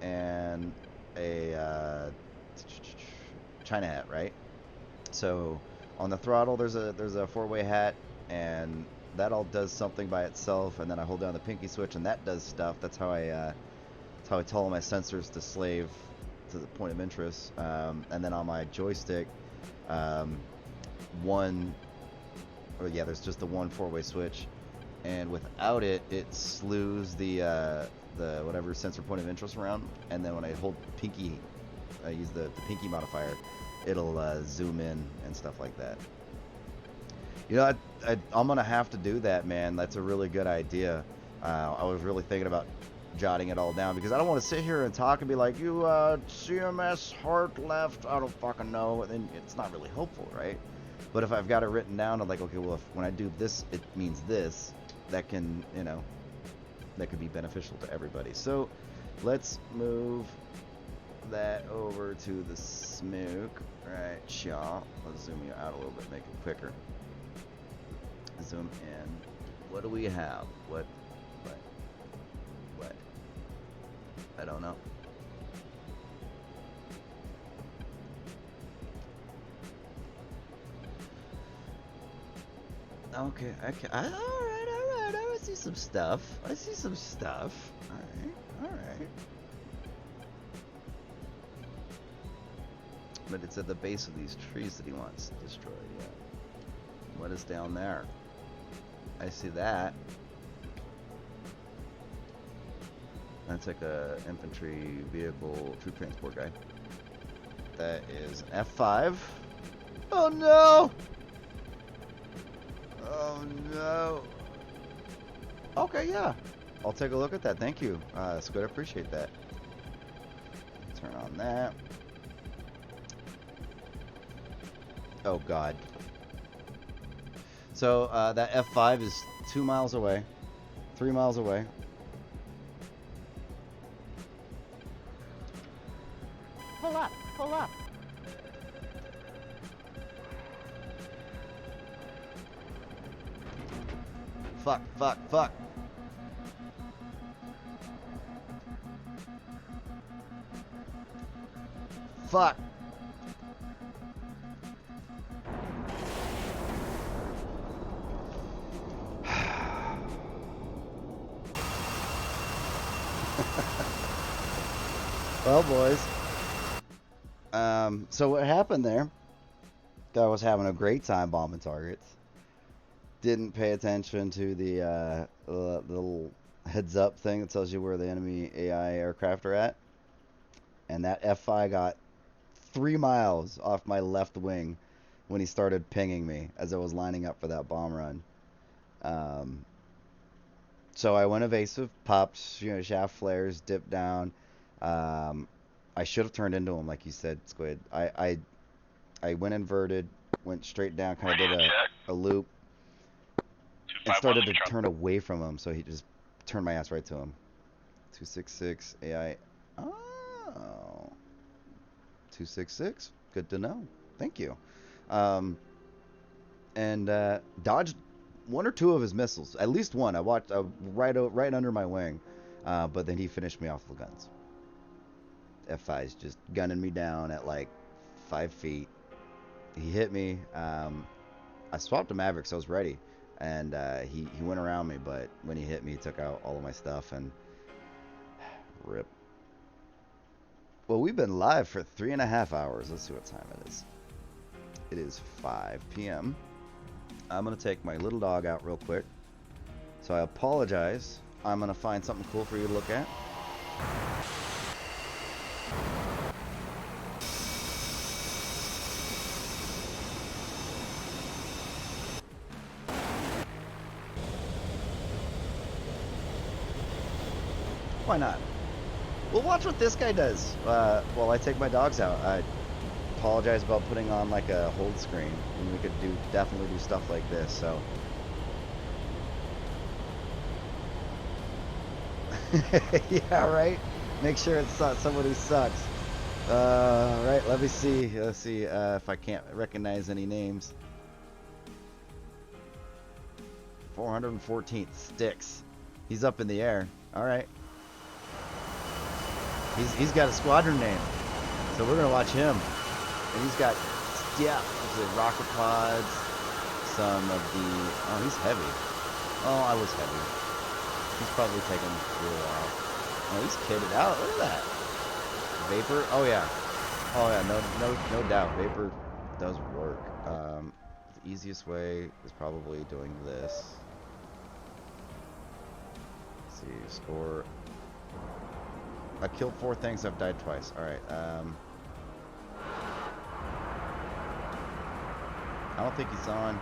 and a China hat, right? So on the throttle there's a 4-way hat, and that all does something by itself, and then I hold down the pinky switch and that does stuff. That's how I tell all my sensors to slave to the point of interest. And then on my joystick, there's just the one 4-way switch, and without it, it slews the whatever sensor point of interest around, and then when I hold pinky, I use the pinky modifier, it'll zoom in and stuff like that. You know, I'm gonna have to do that, man. That's a really good idea. I was really thinking about jotting it all down because I don't want to sit here and talk and be like, you CMS hard left, I don't fucking know, and then it's not really helpful, right? But if I've got it written down, I'm like, okay, well, when I do this, it means this. That can, that could be beneficial to everybody. So let's move that over to the smoke. Right, y'all. Let's zoom you out a little bit, make it quicker. Zoom in. What do we have? What? I don't know. Okay. All right. I see some stuff. All right. But it's at the base of these trees that he wants destroyed. Yeah. What is down there? I see that. That's like a infantry vehicle troop transport guy. That is F5. Oh no! Oh no! Okay, yeah. I'll take a look at that. Thank you. Squid, I appreciate that. Turn on that. Oh, God. So, that F5 is 2 miles away. 3 miles away. Pull up, pull up. Fuck, fuck, fuck. Fuck. Well, boys. So what happened there? I was having a great time bombing targets. Didn't pay attention to the little heads up thing that tells you where the enemy AI aircraft are at. And that F5 got 3 miles off my left wing when he started pinging me as I was lining up for that bomb run. So I went evasive, pops, shaft flares, dipped down. I should have turned into him, like you said, Squid. I went inverted, went straight down, kind of did a loop, and started to turn away from him, so he just turned my ass right to him. 266 AI. Oh. 266. Good to know. Thank you. And dodged one or two of his missiles. At least one. I watched right under my wing. But then he finished me off with guns. F5's just gunning me down at like 5 feet. He hit me. I swapped to Maverick, so I was ready. And he went around me, but when he hit me, he took out all of my stuff and rip. Well, we've been live for 3.5 hours. Let's see what time it is. It is 5 p.m. I'm going to take my little dog out real quick. So I apologize. I'm going to find something cool for you to look at. Why not? Well, watch what this guy does while I take my dogs out. I apologize about putting on like a hold screen, and we could definitely do stuff like this. So, yeah, right. Make sure it's not somebody who sucks. Right. Let me see. Let's see if I can't recognize any names. 414th Sticks. He's up in the air. All right. He's got a squadron name, so we're gonna watch him. And he's got, yeah, rocket pods, some of the, oh, he's heavy. Oh, I was heavy. He's probably taking fuel off. Oh, he's kitted out. Look at that. Vapor. Oh yeah. Oh yeah. No doubt. Vapor does work. The easiest way is probably doing this. Let's see, score. I killed 4 things. I've died twice. All right. I don't think he's on.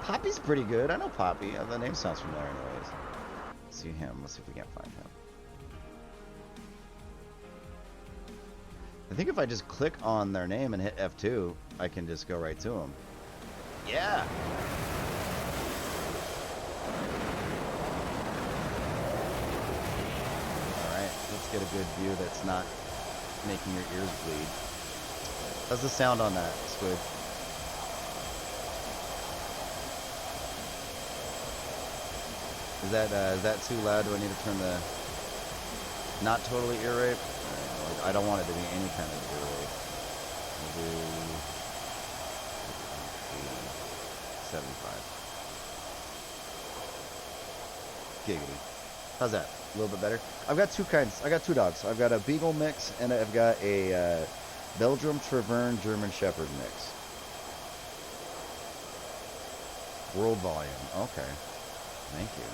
Poppy's pretty good. I know Poppy. The name sounds familiar anyways. Let's see him. Let's see if we can't find him. I think if I just click on their name and hit F2, I can just go right to him. Yeah. Alright, let's get a good view that's not making your ears bleed. How's the sound on that, Squid? Is that too loud? Do I need to turn the not totally ear rape? I don't want it to be any kind of ear rape. We'll do 75. Giggity. How's that? A little bit better? I've got two kinds. I got 2 dogs. I've got a Beagle mix and I've got a Belgium Travern German Shepherd mix. World volume. Okay. Thank you.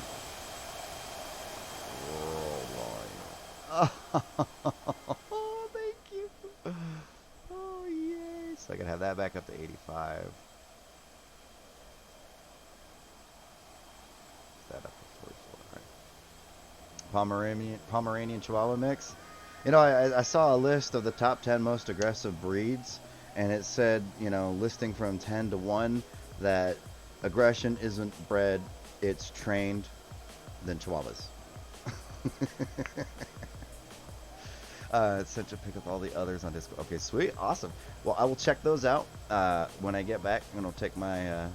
World volume. Oh, thank you. Oh, yes. I can have that back up to 85. Pomeranian Chihuahua mix. You know, I saw a list of the top 10 most aggressive breeds, and it said, you know, listing from 10 to 1, that aggression isn't bred, it's trained, than Chihuahuas. It's sent to pick up all the others on Discord. Okay, sweet, awesome. Well, I will check those out when I get back. I'm gonna take my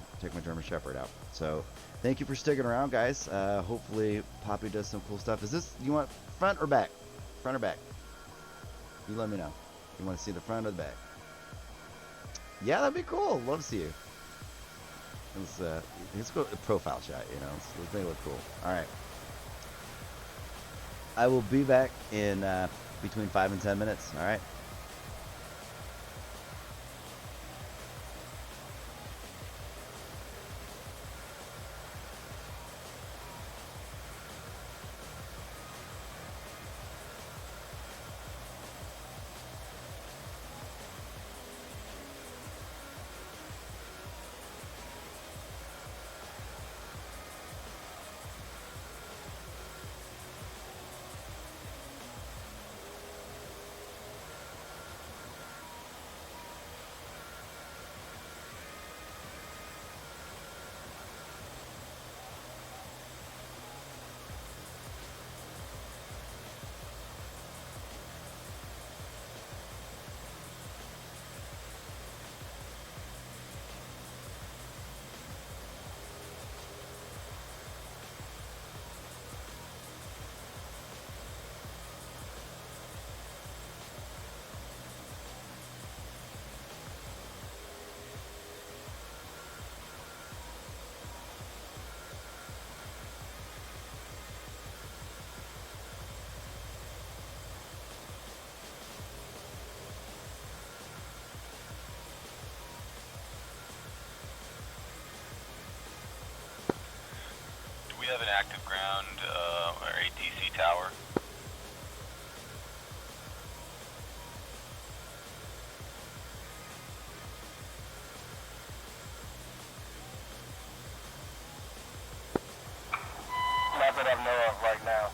German Shepherd out. So, thank you for sticking around, guys. Hopefully, Poppy does some cool stuff. Is this, you want front or back? Front or back? You let me know. You want to see the front or the back? Yeah, that'd be cool. Love to see you. Let's go profile shot. You know, let's make it look cool. All right. I will be back in between 5 and 10 minutes. All right. Do we have an active ground or A10C tower? Not that I know of right now.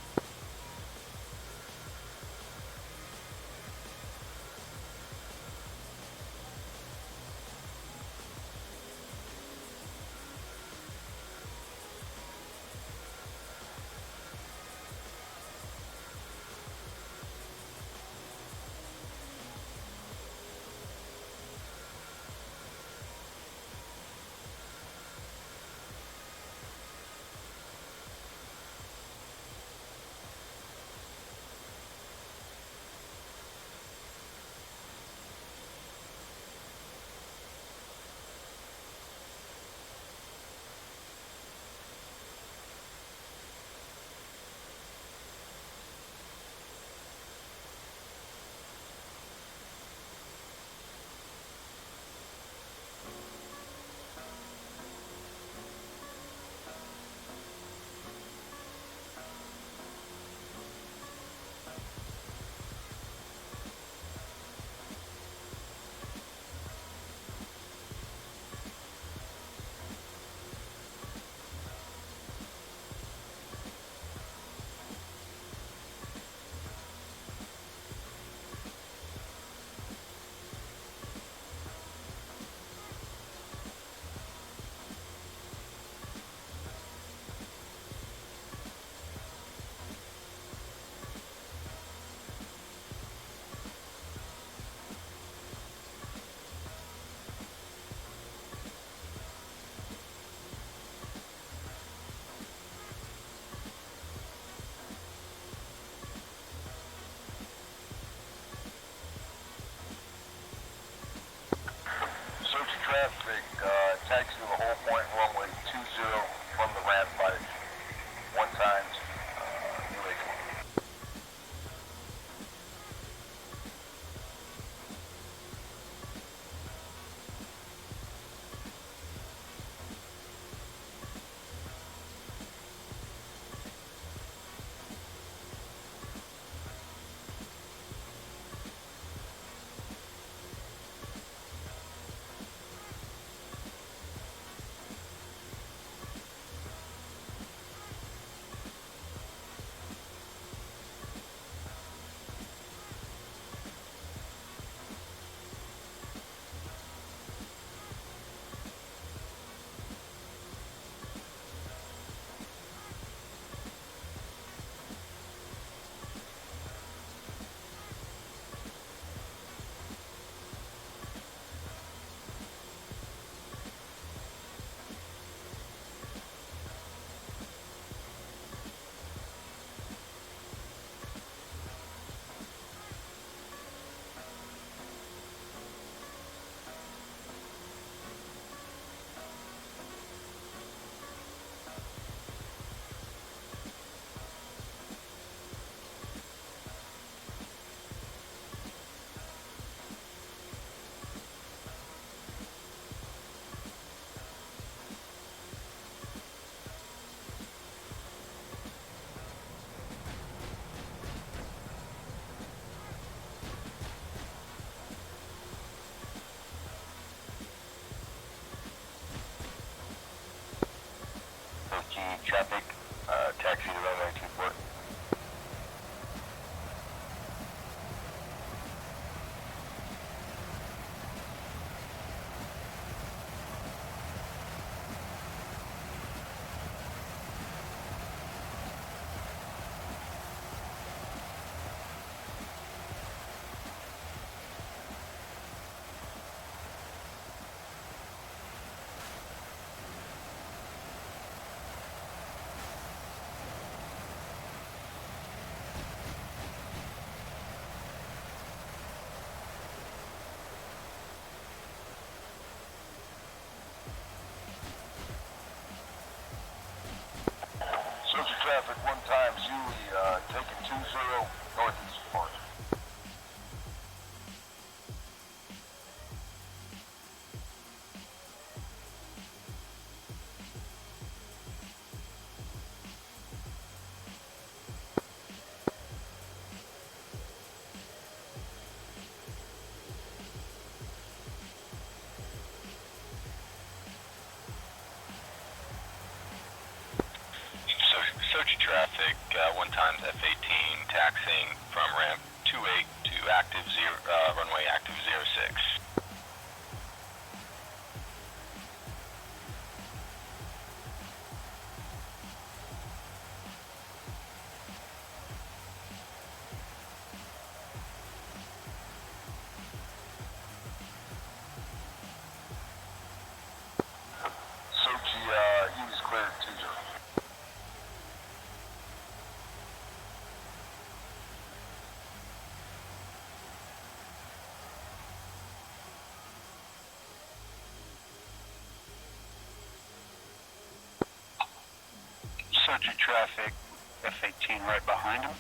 traffic, taxi to runway 24. Social traffic 1 times Yuli, taking 20 northeast part. Sochi traffic, 1 times F18, taxiing from ramp 28 to active runway active 06. Sochi, Yuli's cleared 20. Sochi traffic, F-18 right behind him.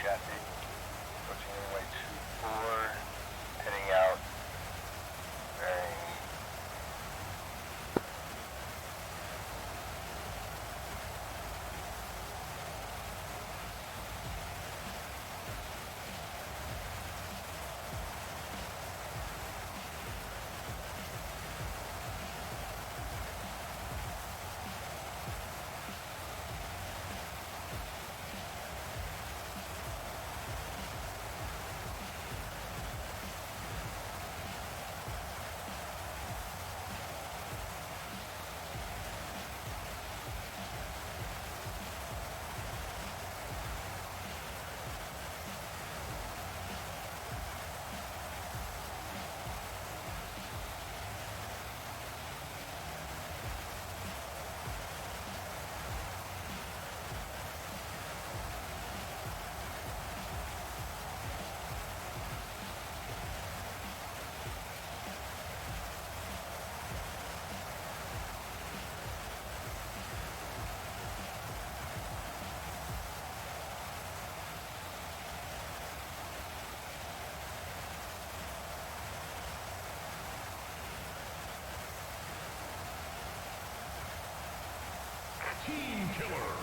Traffic, approaching runway 24, heading out, bearing Team killer.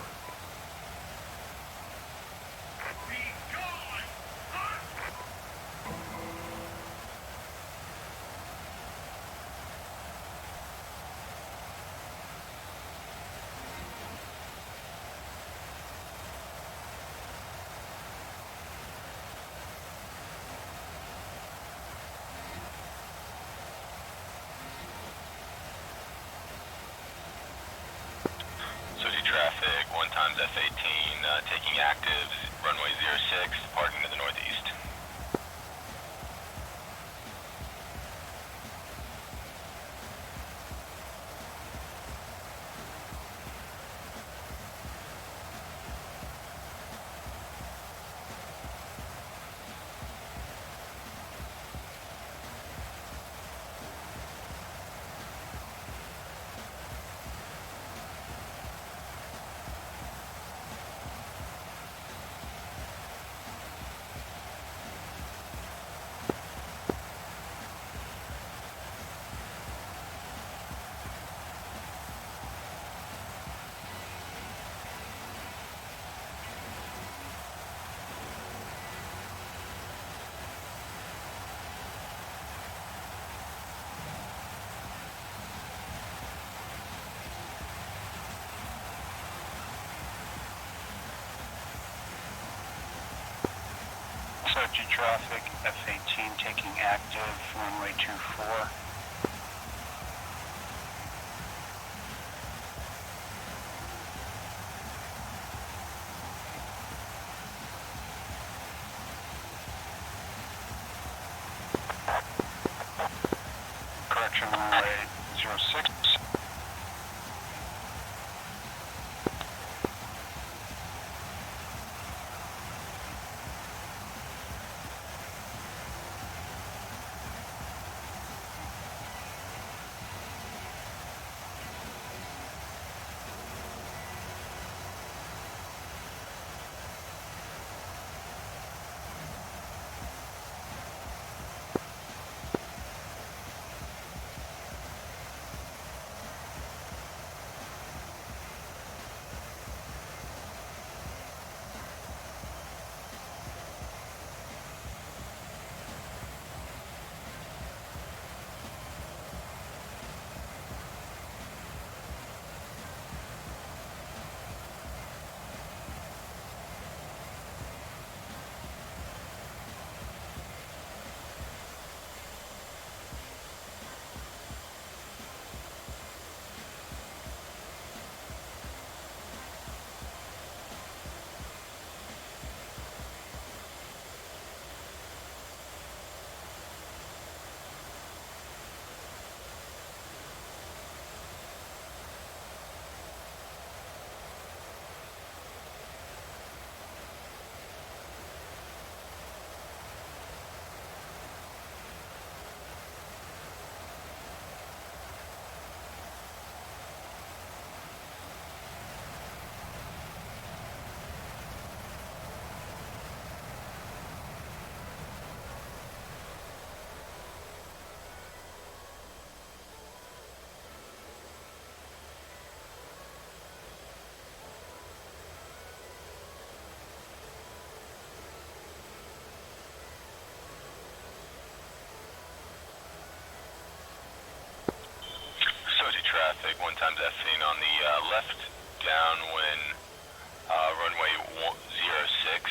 Sochi traffic, 1 times F18, taking active, runway 06, departing to the northeast. Subject traffic, F-18 taking active, runway 24. Correction, runway 06. Traffic, 1 times F-18 on the left downwind, runway 06.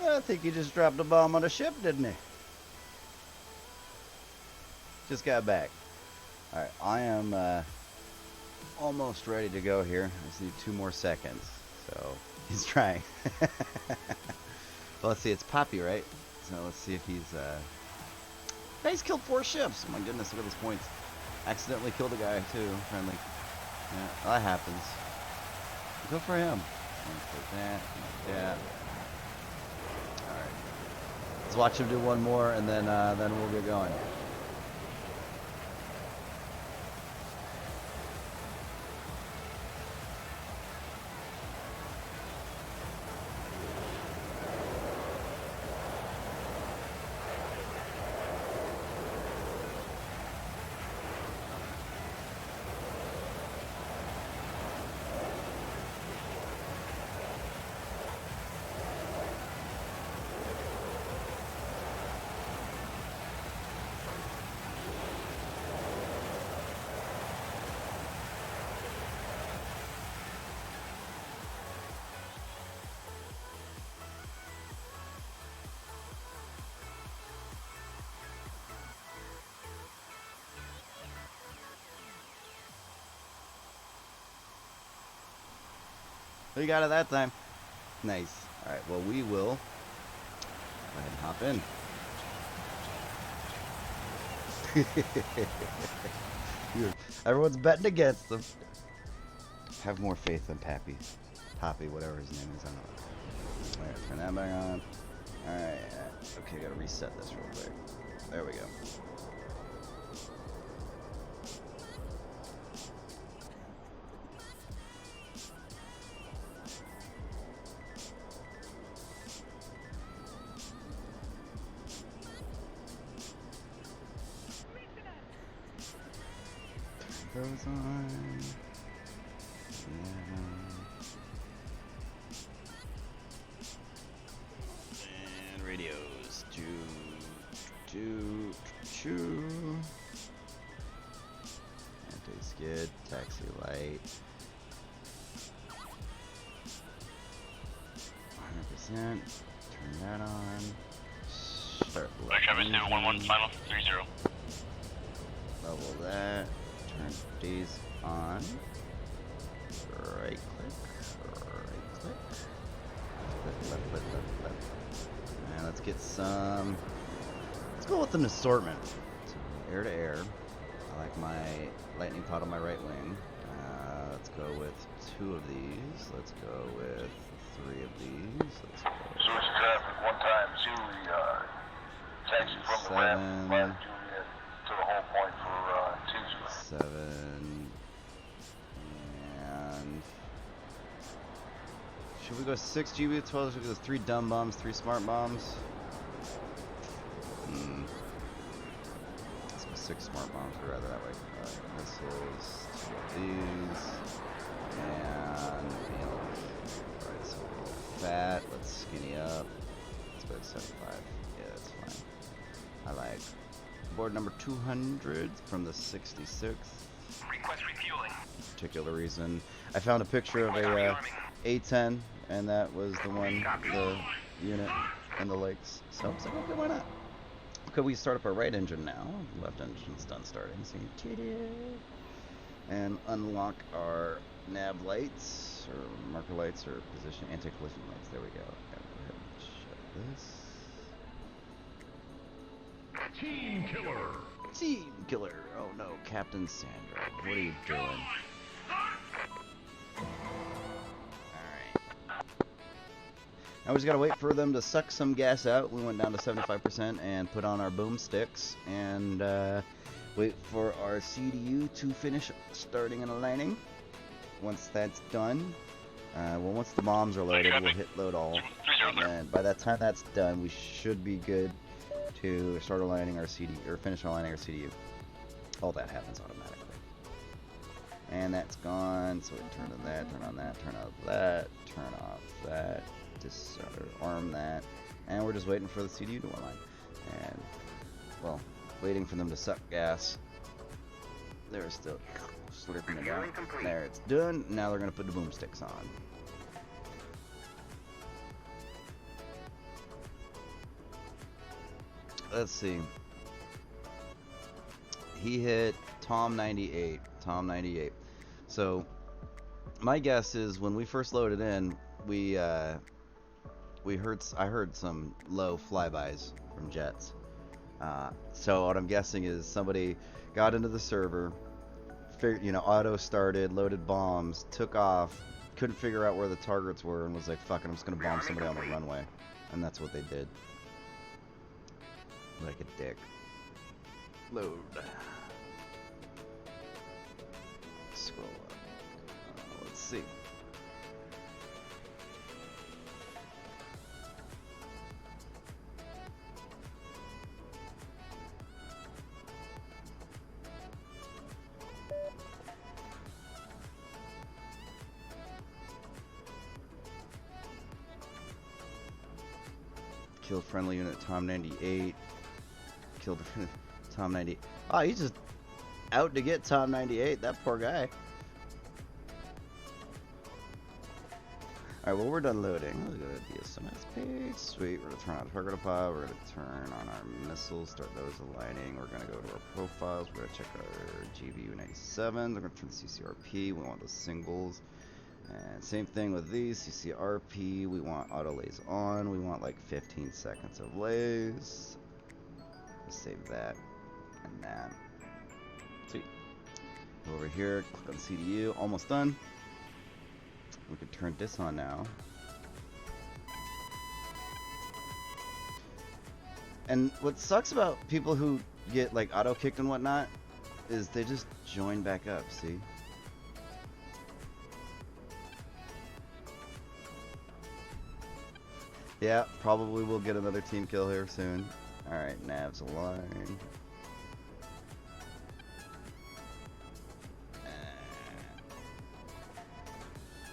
I think he just dropped a bomb on a ship, didn't he? Just got back. Alright, I am almost ready to go here. I just need 2 more seconds. So, he's trying. Well, let's see, it's Poppy, right? So let's see if he's... Yeah, he's killed 4 ships. Oh my goodness, look at his points. Accidentally killed a guy, too. Friendly. Yeah, that happens. Go for him. Like that, like that. Alright. Let's watch him do 1 more, and then we'll get going. We got it that time. Nice. Alright, well, we will go ahead and hop in. Everyone's betting against them. Have more faith in Pappy. Poppy, whatever his name is. I don't know. Alright, turn that back on. Alright. Okay, gotta reset this real quick. There we go. Those on. And radios. Anti-skid, taxi light. 100%. Turn that on. Start Travis 211, final 30. Level that. Turn these on. Right click. Left. And let's get some. Let's go with an assortment. So, air to air. I like my lightning pod on my right wing. Let's go with 2 of these. Let's go with 3 of these. Let's go. Source traffic 1 2, taxi from the ramp, left Juliet to the whole point for 2. 7 and should we go 6 GB 12? Should we go 3 dumb bombs, 3 smart bombs? Let's go 6 smart bombs. We'd rather that way. Missiles, 2 of these, and alright, so fat. Let's skinny up. Let's go 75. Yeah, that's fine. I like. Board number 200 from the 66th. Request refueling. Particular reason. I found a picture of a A10, and that was the one, the unit in the lakes. So I was like, okay, why not? Okay, we start up our right engine now. Left engine's done starting. So and unlock our nav lights, or marker lights, or position anti-collision lights. There we go. And go ahead and shut this. Team killer. Team killer. Oh no, Captain Sandra. What are you doing? Alright. Now we just gotta wait for them to suck some gas out. We went down to 75% and put on our boomsticks and wait for our CDU to finish starting and aligning. Once that's done, well, once the bombs are loaded, we'll hit load all. And by that time that's done, we should be good to start aligning our CD or finish aligning our CDU. All that happens automatically. And that's gone, so we can turn on that, turn on that, turn off that, turn off that, disarm that, and we're just waiting for the CDU to align. And well, waiting for them to suck gas. They're still slurping it out. There, it's done. Now they're gonna put the boomsticks on. Let's see. He hit Tom 98. Tom 98. So my guess is when we first loaded in, I heard some low flybys from jets. So what I'm guessing is somebody got into the server, auto started, loaded bombs, took off, couldn't figure out where the targets were, and was like, "Fuck it, I'm just gonna bomb somebody on the runway," and that's what they did. Like a dick. Load. Scroll up. Let's see. Killed friendly unit Tom 98. Killed Tom 98. Oh, he's just out to get Tom 98. That poor guy. Alright, well, we're done loading. Let's go to the DCS page. Sweet. We're going to turn on target pod. We're going to turn on our missiles, start those aligning. We're going to go to our profiles. We're going to check our GBU 97. We're going to turn the CCRP. We want the singles. And same thing with these. CCRP, we want auto lays on. We want like 15 seconds of lays. Save that and that. Sweet. Go over here, click on CDU, almost done. We can turn this on now. And what sucks about people who get like auto kicked and whatnot is they just join back up, see? Yeah, probably we'll get another team kill here soon. Alright, Nav's align.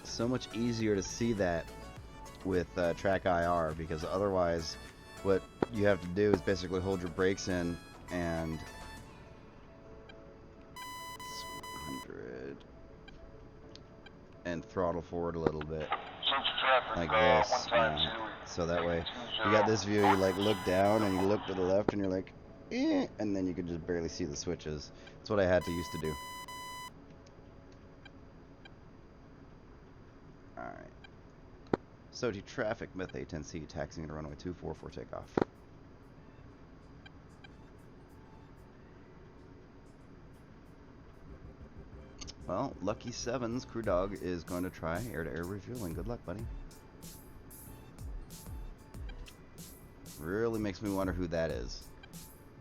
So much easier to see that with track IR, because otherwise what you have to do is basically hold your brakes in and 100 and throttle forward a little bit like this, so that way you got this view, you like look down and you look to the left and you're like eh, and then you can just barely see the switches. That's what I had to used to do. Alright. SOTI traffic, Myth A10C, taxiing to runway 24 for takeoff. Well, Lucky Sevens crew dog is going to try air-to-air refueling. Good luck, buddy. Really makes me wonder who that is.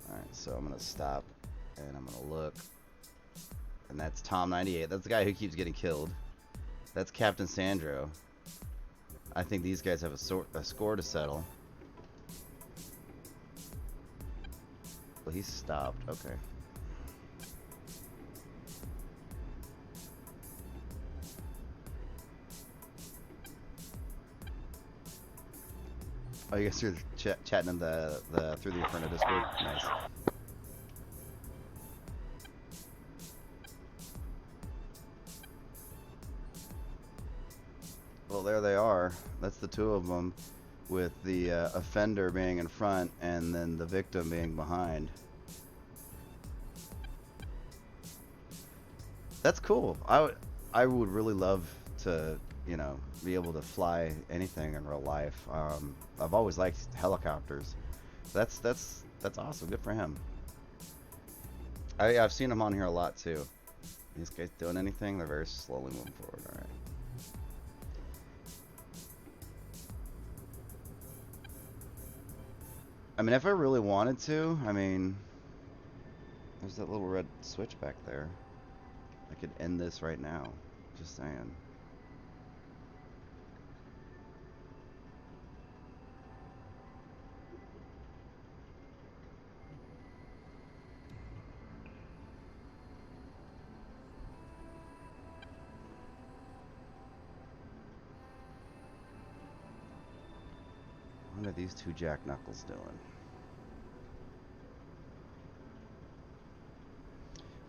Alright, so I'm going to stop and I'm going to look. And that's Tom98. That's the guy who keeps getting killed. That's Captain Sandro. I think these guys have a score to settle. Well, he's stopped. Okay. Oh, you guys are chatting in the through the Inferno Discord. Nice. Well, there they are. That's the two of them, with the offender being in front and then the victim being behind. That's cool. I would really love to, you know, be able to fly anything in real life. I've always liked helicopters. That's awesome. Good for him. I've seen him on here a lot too. These guys doing anything? They're very slowly moving forward. All right. I mean, if I really wanted to, I mean, there's that little red switch back there. I could end this right now. Just saying. What are these two jack knuckles doing?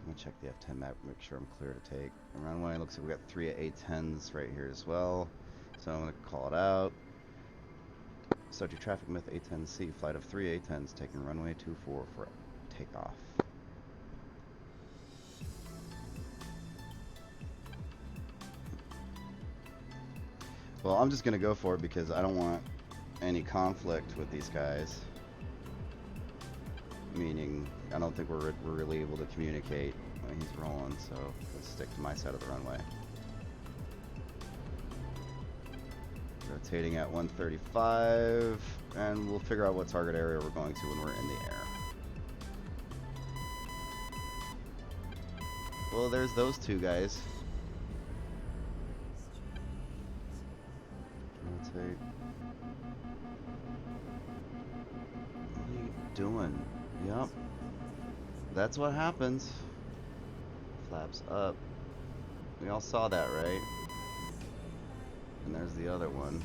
I'm gonna check the F10 map, make sure I'm clear to take the runway. Looks like we got 3 A10s right here as well, so I'm gonna call it out. SOTI traffic, Myth A10C, flight of 3 A10s taking runway 24 for takeoff. Well, I'm just gonna go for it because I don't want any conflict with these guys. Meaning, I don't think we're really able to communicate when he's rolling, so let's stick to my side of the runway. Rotating at 135, and we'll figure out what target area we're going to when we're in the air. Well, there's those two guys. Rotate. What are you doing? Yep. That's what happens. Flaps up. We all saw that, right? And there's the other one.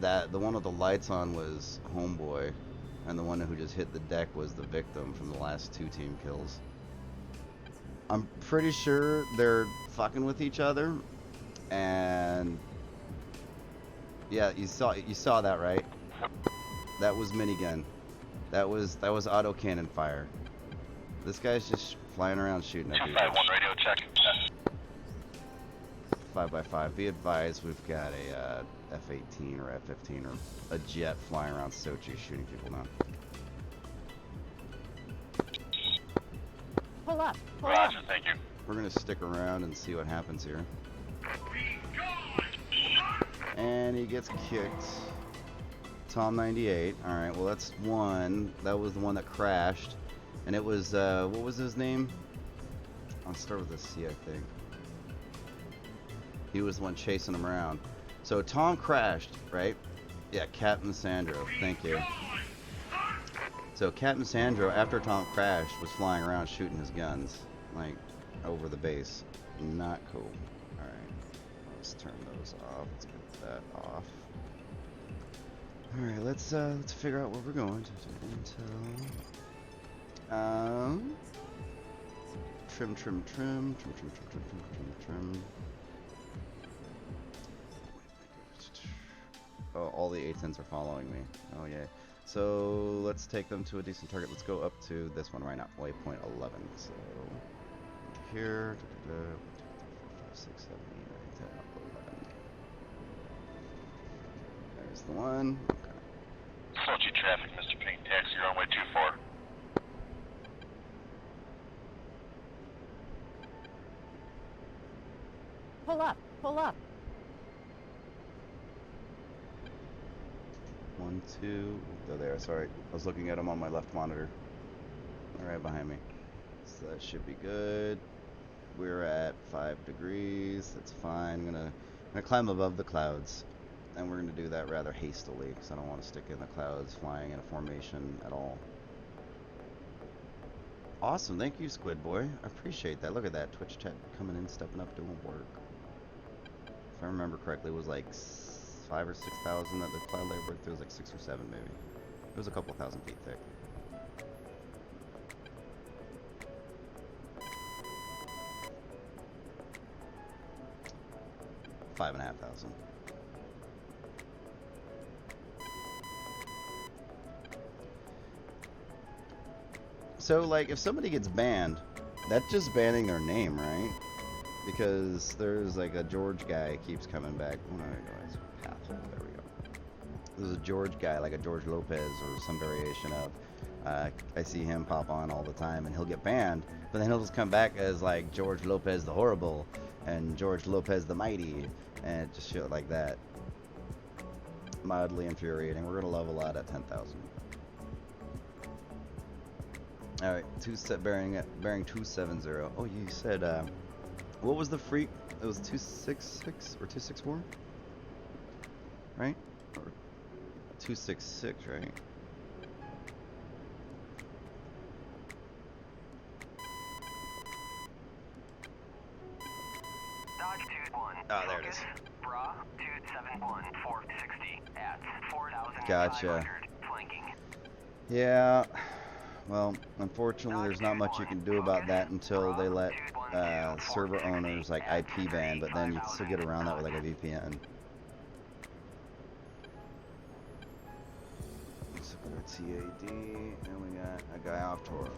The one with the lights on was Homeboy, and the one who just hit the deck was the victim from the last 2 team kills. I'm pretty sure they're fucking with each other, and yeah, you saw that, right? That was minigun. That was auto cannon fire. This guy's just flying around shooting at people. 251 radio check. 5x5. Be advised, we've got a F-18 or F-15 or a jet flying around Sochi shooting people now. Pull up. Pull Roger, up. thank you. We're gonna stick around and see what happens here. And he gets kicked. Tom 98. Alright, well that's one. That was the one that crashed. And it was, what was his name? I'll start with a C, I think. He was the one chasing him around. So Tom crashed, right? Yeah, Captain Sandro. Thank you. So Captain Sandro, after Tom crashed, was flying around shooting his guns, like, over the base. Not cool. Alright. Let's turn those off. Let's get that off. Alright, let's figure out where we're going. Trim. Oh, all the A10s are following me. Oh yeah. So let's take them to a decent target. Let's go up to this one right now, waypoint 11. So here, 4, 5, 6, 7, 8, 9, 10, 11. There's the one. Okay. Sochi traffic, Mr. Pink. Taxi runway 24. Pull up. Pull up. 1, 2. Oh, there. Sorry, I was looking at him on my left monitor. All right, behind me. So that should be good. We're at 5 degrees. That's fine. I'm gonna climb above the clouds, and we're gonna do that rather hastily because I don't want to stick in the clouds, flying in a formation at all. Awesome, thank you, Squid Boy. I appreciate that. Look at that Twitch chat coming in, stepping up, doing work. If I remember correctly, it was like 5,000 or 6,000 that the cloud layer broke through. It was like 6 or 7 maybe. It was a couple thousand feet thick. $5,500. So, like, if somebody gets banned, that's just banning their name, right? Because there's like a George guy keeps coming back. Oh, no, it's pathway. There we go. There's a George guy, like a George Lopez or some variation of. I see him pop on all the time, and he'll get banned, but then he'll just come back as like George Lopez the Horrible and George Lopez the Mighty, and just shit like that. Mildly infuriating. We're gonna level out at 10,000. All right, bearing 270. Oh, you said what was the freak? It was 266 or 264, right? Or 266, right? Oh, there it is. Bra 271 460 at 4,500 Gotcha. flanking. Yeah. Well, unfortunately, there's not much you can do about that until they let server owners like IP ban, but then you can still get around that with like a VPN. Let's put our TAD, and we got a guy off tour.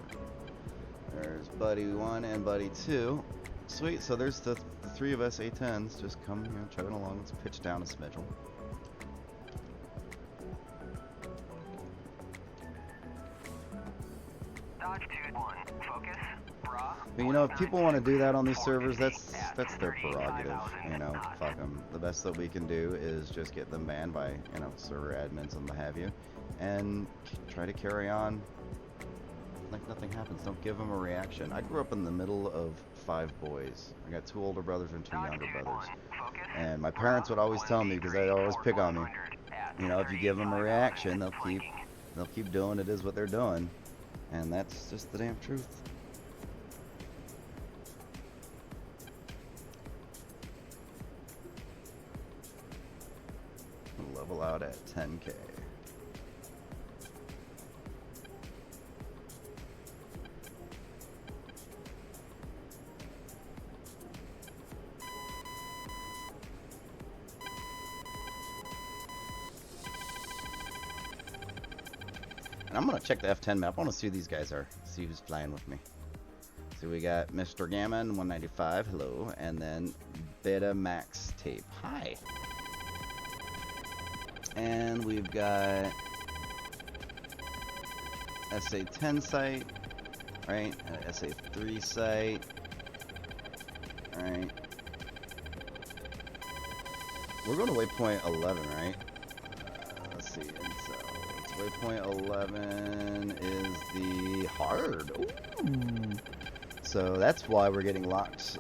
There's Buddy 1 and Buddy 2. Sweet, so there's the three of us A10s just come, you know, chugging along. Let's pitch down a smidge. But you know, if people want to do that on these servers, that's their prerogative. You know, fuck them. The best that we can do is just get them banned by, you know, server admins and what have you, and try to carry on like nothing happens. Don't give them a reaction. I grew up in the middle of 5 boys. I got 2 older brothers and 2 younger brothers, and my parents would always tell me, because they'd always pick on me, you know, if you give them a reaction, they'll keep doing it is what they're doing, and that's just the damn truth. Level out at 10K. And I'm gonna check the F10 map. I want to see who these guys are. See who's flying with me. So we got Mr. Gammon 195. Hello, and then Beta Max tape. Hi. And we've got SA10 site, right? SA3 site, right? We're going to waypoint 11, right? Let's see. And so it's waypoint 11 is the hard. Ooh. So that's why we're getting locked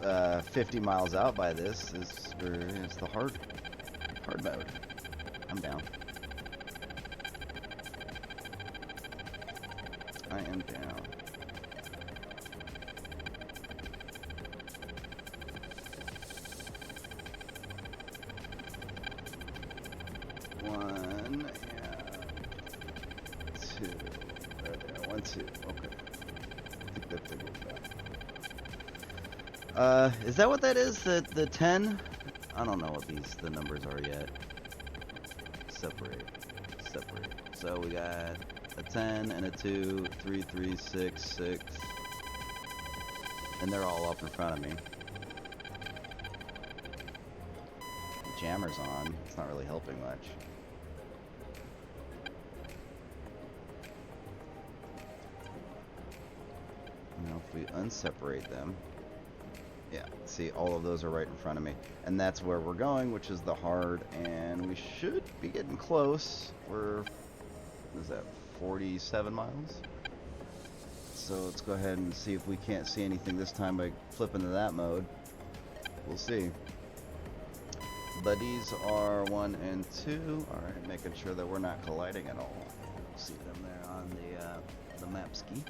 50 miles out by this. It's the hard mode. I'm down. I am down. One and two. There. 1, 2. Okay. I think that figured it out. Is that what that is? The 10? I don't know what the numbers are yet. Separate. So we got a 10 and a 2, 3, 3, 6, 6. And they're all up in front of me. The jammer's on. It's not really helping much. Now if we unseparate them, yeah, see, all of those are right in front of me. And that's where we're going, which is the hard, and we should be getting close. We're, what is that, 47 miles? So let's go ahead and see if we can't see anything this time by flipping to that mode. We'll see. Buddies are 1 and 2. Alright, making sure that we're not colliding at all. See them there on the map ski.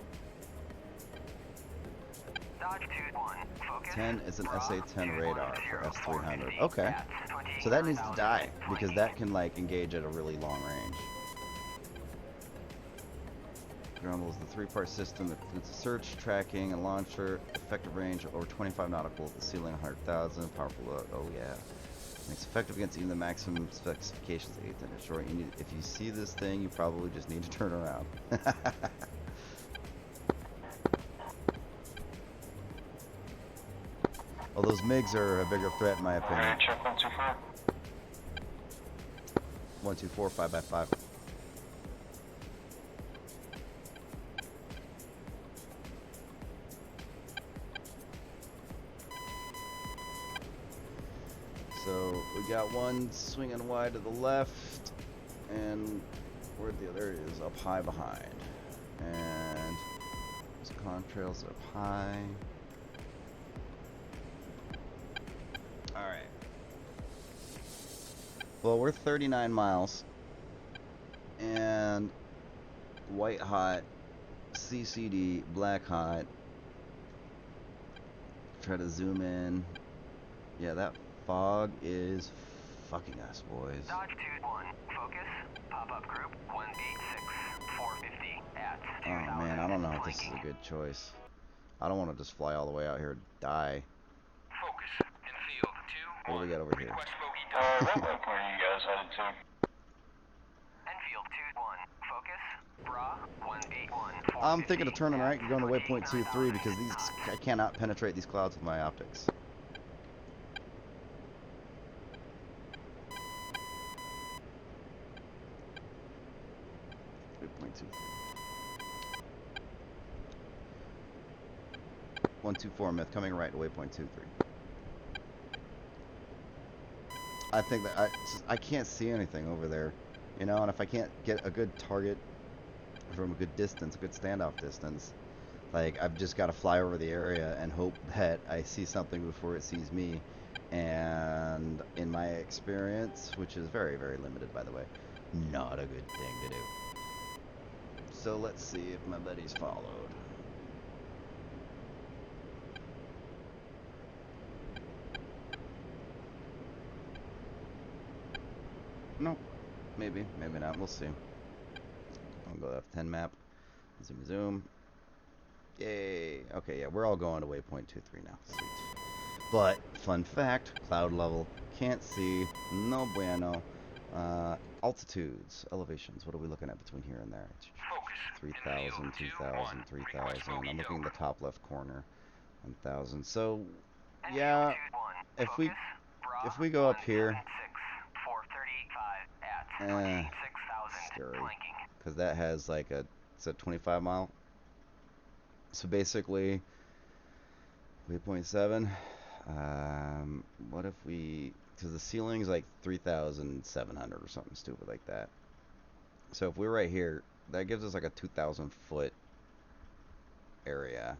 10 is an SA-10 radar for S-300. Okay. So that needs to die, because that can, like, engage at a really long range. Grumble is the 3-part system that includes search, tracking, and launcher. Effective range over 25 nautical, the ceiling 100,000. Powerful, oh yeah. It's effective against even the maximum specifications of 8th and short. If you see this thing, you probably just need to turn around. Well, those MiGs are a bigger threat in my opinion. Check 124. 124, 5x5. So we got one swinging wide to the left, and where the other is up high behind. And those contrails up high. Alright. Well, we're 39 miles. And white hot, CCD, black hot. Try to zoom in. Yeah, that fog is fucking us, boys. Dodge 2-1, focus, pop-up group 186-450 at Oh man, I don't know if this is a good choice. I don't want to just fly all the way out here and die. Focus, in field 2. What do we got over here? Request bogey That way, where are you guys headed to? Enfield 2-1, focus, bra 181. I'm thinking of turning right and going to waypoint 23 because I cannot penetrate these clouds with my optics. Waypoint 23. 124 myth coming right to waypoint 23. I think that I can't see anything over there, you know, and if I can't get a good target from a good distance, a good standoff distance, like I've just got to fly over the area and hope that I see something before it sees me. And in my experience, which is very, very limited by the way, not a good thing to do. So let's see if my buddies followed. Nope. Maybe, maybe not. We'll see. I'll go F10 map. Zoom, zoom. Yay. Okay, yeah, we're all going to waypoint 23 now. Sweet. But, fun fact, cloud level, can't see, no bueno. Altitudes, elevations, what are we looking at between here and there? 3,000, 2,000, 3,000. I'm looking in the top left corner. 1,000. So, yeah, if we if we go up here, scary, because that has like it's a 25 mile. So basically, waypoint 7. What if we? Because the ceiling's like 3,700 or something stupid like that. So if we're right here, that gives us like a 2,000 foot area.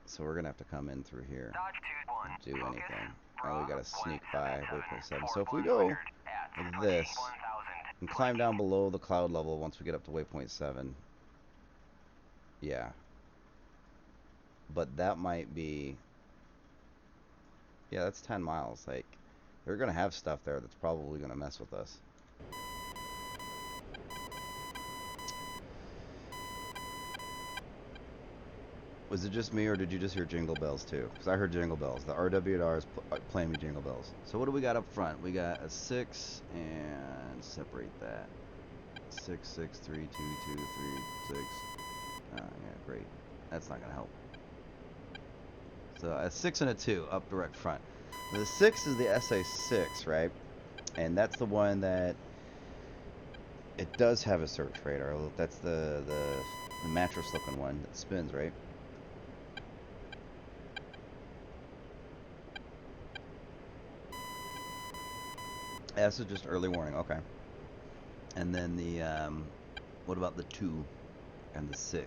So we're gonna have to come in through here and do anything. Oh, we gotta sneak by waypoint 7. So if we go like this and climb down below the cloud level once we get up to waypoint 7, yeah. But that might be, yeah, that's 10 miles. Like, they're gonna have stuff there that's probably gonna mess with us. Was it just me, or did you just hear jingle bells too? Because I heard jingle bells. The RWR is playing me jingle bells. So what do we got up front? We got a 6, and separate that. 6, 6, 3, 2, 2, 3, 6. Yeah, great. That's not gonna help. So a 6 and a 2 up direct front. The 6 is the SA6, right? And that's the one that it does have a search radar. That's the mattress looking one that spins, right? Yeah, this is just early warning, okay. And then the, what about the 2 and the 6?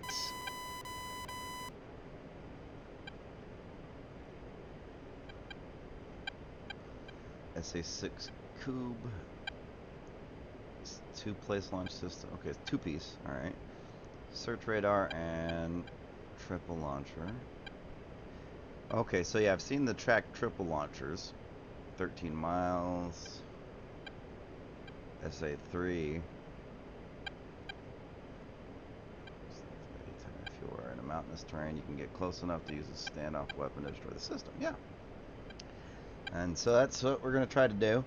SA6 Cube. 2 place launch system. Okay, it's 2-piece, alright. Search radar and triple launcher. Okay, so yeah, I've seen the track triple launchers. 13 miles. SA3. If you are in a mountainous terrain, you can get close enough to use a standoff weapon to destroy the system. Yeah. And so that's what we're going to try to do.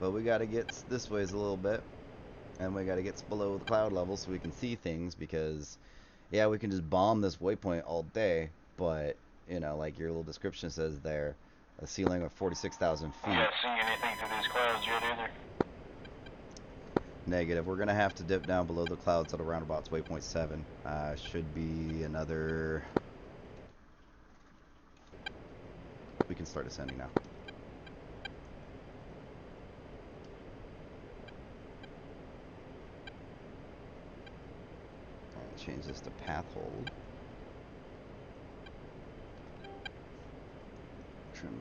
But we got to get this ways a little bit. And we got to get below the cloud level so we can see things. Because, yeah, we can just bomb this waypoint all day. But, you know, like your little description says there, a ceiling of 46,000 feet. Not seeing anything through these clouds yet either. Negative. We're going to have to dip down below the clouds at around about waypoint 7. Should be another... We can start ascending now. And change this to path hold.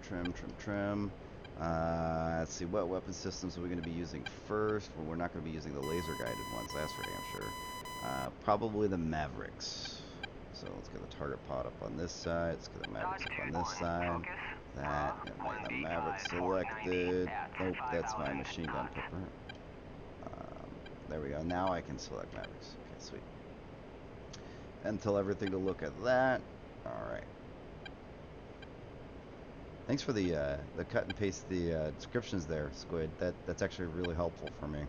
Trim. Let's see, what weapon systems are we going to be using first? Well, we're not going to be using the laser guided ones, that's for damn sure. Probably the Mavericks. So let's get the target pod up on this side. Let's get the Mavericks up on this side. That, the Mavericks selected. Nope, that's my machine gun pipper. There we go. Now I can select Mavericks. Okay, sweet. And tell everything to look at that. Alright. Thanks for the cut and paste the descriptions there, Squid. That's actually really helpful for me.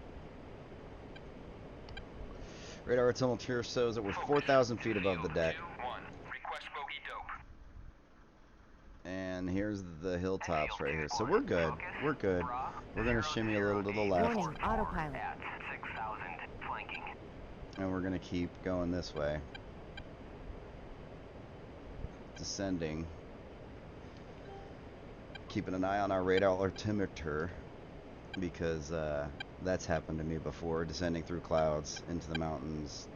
Radar altimeter shows that we're 4,000 feet above the deck. And here's the hilltops right here. So we're good. We're good. We're going to shimmy a little to the left. Warning, autopilot. And we're going to keep going this way. Descending. Keeping an eye on our radar altimeter, because that's happened to me before, descending through clouds into the mountains.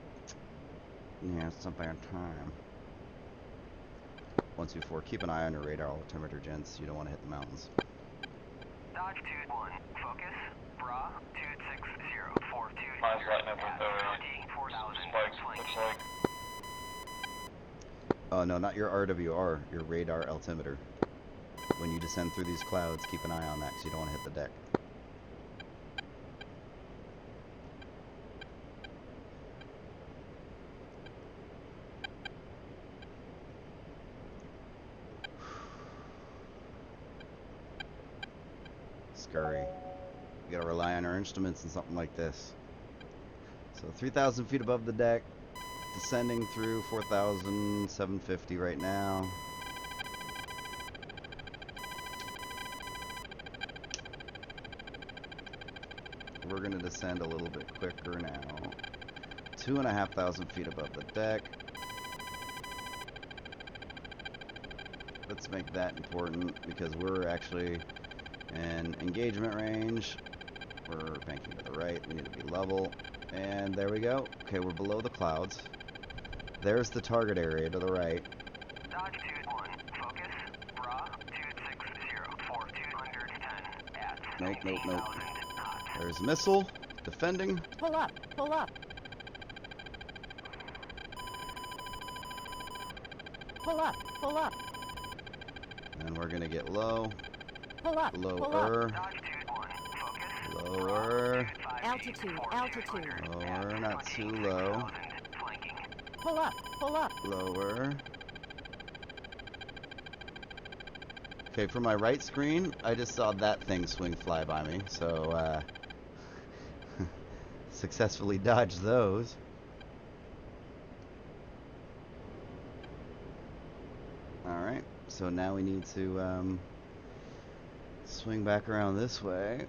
Yeah, it's something on time. 124, keep an eye on your radar altimeter, gents. You don't want to hit the mountains. Dodge 2-1, focus, bra, 26042. Mine's lighting up with spikes, looks like. Oh no, not your RWR, your radar altimeter. When you descend through these clouds, keep an eye on that because you don't want to hit the deck. Scurry. You gotta rely on our instruments and something like this. So 3,000 feet above the deck, descending through 4,750 right now. descend a little bit quicker now. 2,500 feet above the deck. Let's make that important because we're actually in engagement range. We're banking to the right. We need to be level. And there we go. Okay, we're below the clouds. There's the target area to the right. Dodge 2-1, focus, bra, 260 for 210 at Nope, nope, nope. 19,000 knots. There's a missile. Defending. Pull up, pull up. Pull up, pull up. And we're gonna get low. Pull up, pull up. Lower. Dodge 2-1, focus, Lower. Altitude, altitude. Lower, not too low. flanking. Pull up, pull up. Lower. Okay, for my right screen, I just saw that thing fly by me, so successfully dodged those. Alright, so now we need to swing back around this way.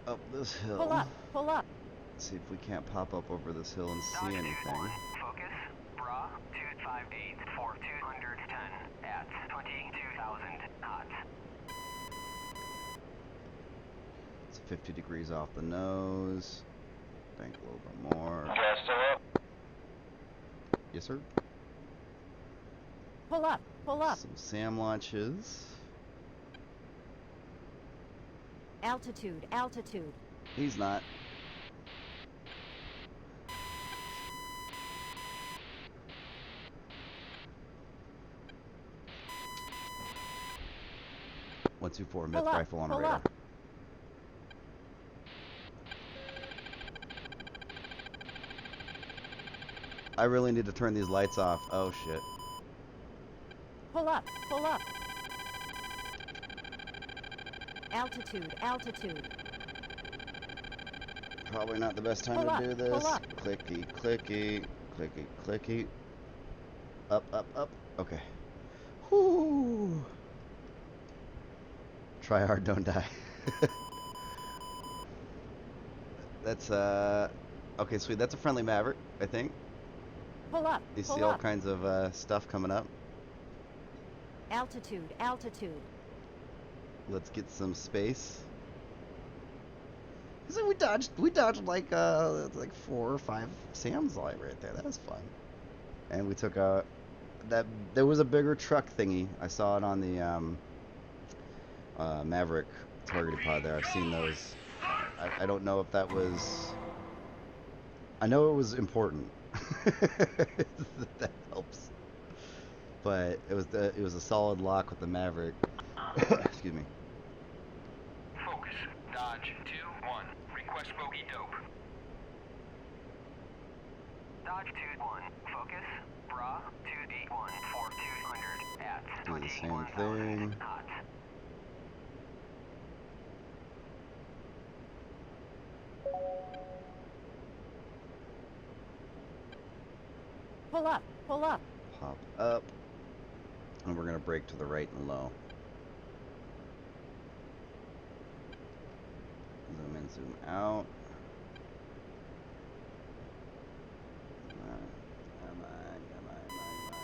Up this hill. Pull up, pull up. See if we can't pop up over this hill and see Dodge anything. 2-1, focus, bra, 258 for 210 at 22,000 knots. It's 50 degrees off the nose. Bank a little bit more. Gas still up? Yes, sir. Pull up, pull up. Some SAM launches. Altitude, altitude. He's not. One, two, four. Myth Pull up, rifle on a pull radar. up. I really need to turn these lights off. Oh shit. Pull up, pull up. Altitude, altitude. Probably not the best time Pull to up, do pull this. up. Clicky, clicky, clicky, clicky. Up, up, up. Okay. Whoo. Try hard, don't die. That's okay, sweet. That's a friendly Maverick, I think. Pull up, You pull see all up. kinds of stuff coming up. Altitude, altitude. Let's get some space. So we dodged like 4 or 5 SAMs right there. That was fun. And we took there was a bigger truck thingy. I saw it on the Maverick targeting pod there. I've seen those. I don't know if that was. I know it was important. That helps. But it was a solid lock with the Maverick. Excuse me. Focus, Dodge 2-1, request bogey dope. Dodge 2-1, focus, bra, 281 for 200 at Do the same 21,000 thing. knots. Pull up, pull up. Pop up. And we're going to brake to the right and low. Zoom in, zoom out. Come on, come on, come on, come on, come on.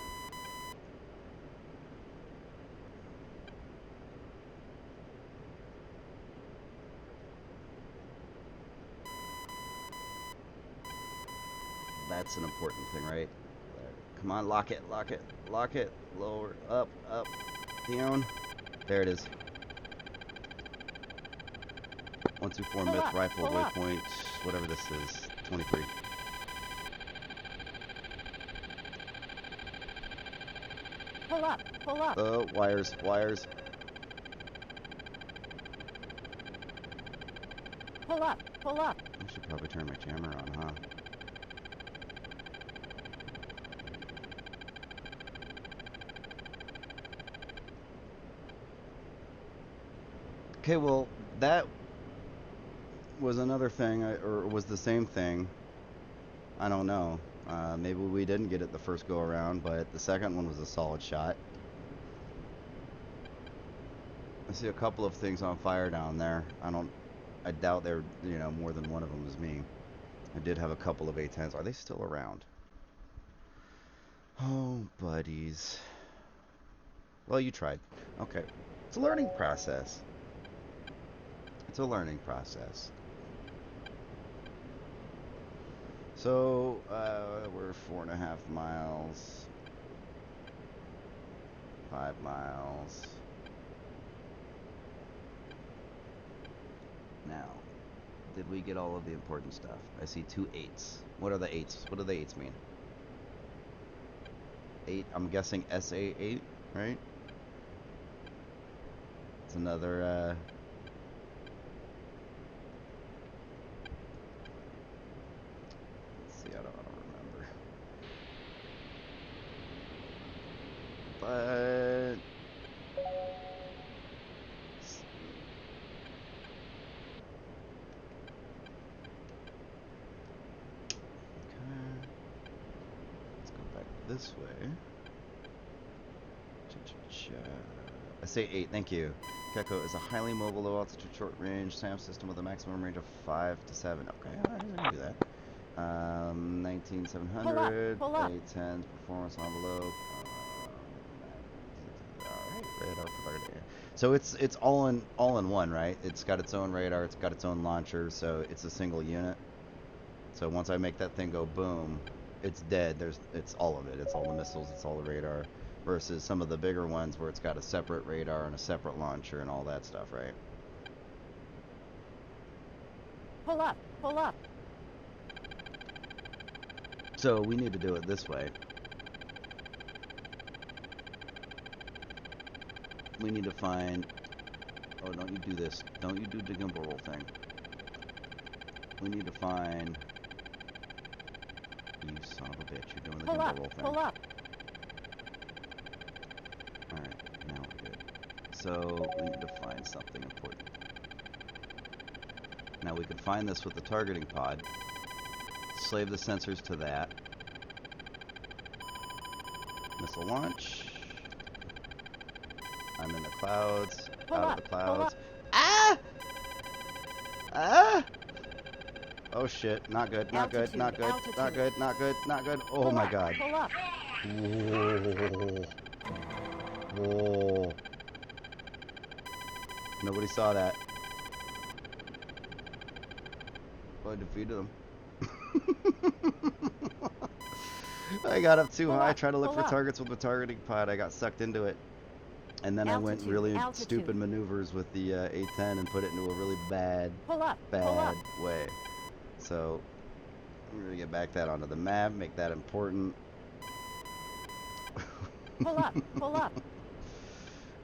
That's an important thing, right? Come on, lock it, lock it, lock it. Lower, up, up, down. There it is. 124 Pull myth up, rifle pull up. waypoint, whatever this is, 23. Pull up, pull up. Oh, wires, wires. Pull up, pull up. I should probably turn my jammer on, huh? Okay, well, that was another thing, or was the same thing. I don't know. Maybe we didn't get it the first go around, but the second one was a solid shot. I see a couple of things on fire down there. I doubt they're, you know, more than one of them is me. I did have a couple of A10s. Are they still around? Oh, buddies. Well, you tried. Okay. It's a learning process. It's a learning process. So, we're 4.5 miles. 5 miles. Now, did we get all of the important stuff? I see 2 8s. What are the 8s? What do the 8s mean? 8, I'm guessing SA8, right? It's another, let's see, I don't remember. But... let's go back this way. I say 8, thank you. Gecko is a highly mobile, low altitude, short range SAM system with a maximum range of 5 to 7. Okay, I didn't do that. 19700, Pull up. A10's performance envelope. Alright, radar provider. So it's all in one, right? It's got its own radar, it's got its own launcher, so it's a single unit. So once I make that thing go boom, it's dead. It's all of it. It's all the missiles, it's all the radar. Versus some of the bigger ones where it's got a separate radar and a separate launcher and all that stuff, right? Pull up. Pull up. So we need to do it this way. We need to find... Oh, don't you do this. Don't you do the gimbal roll thing. We need to find... You son of a bitch. You're doing the gimbal roll thing. Pull up. Alright, now we're good. So we need to find something important. Now we could find this with the targeting pod. Slave the sensors to that. Missile launch. I'm in the clouds. Out of the clouds. Ah! Ah! Oh shit, not good, not good, not good, not good, not good, not good. Oh my god. Pull up. Whoa. Whoa. Nobody saw that. Well, I defeated them. I got up too high, tried to look for targets with the targeting pod. I got sucked into it. And then I went really stupid maneuvers with the A10 and put it into a really bad way. So, we're going to get back that onto the map, make that important. Pull up. Pull up.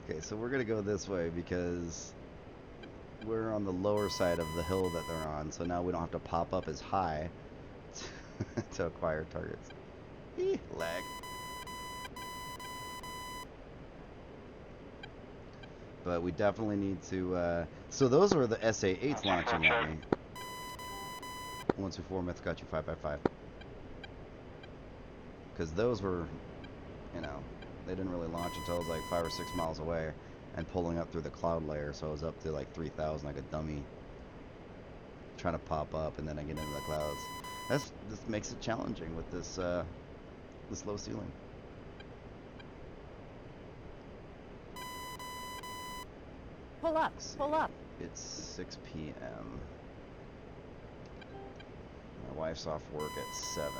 Okay, so we're going to go this way because we're on the lower side of the hill that they're on, so now we don't have to pop up as high to acquire targets. Lag. But we definitely need to, so those were the SA-8s launching at me. 124 Myth got you 5x5. Because those were, you know, they didn't really launch until I was like 5 or 6 miles away and pulling up through the cloud layer, so I was up to like 3,000 like a dummy trying to pop up, and then I get into the clouds. This makes it challenging with this this low ceiling. Pull up. Pull up. It's 6 p.m. My wife's off work at 7.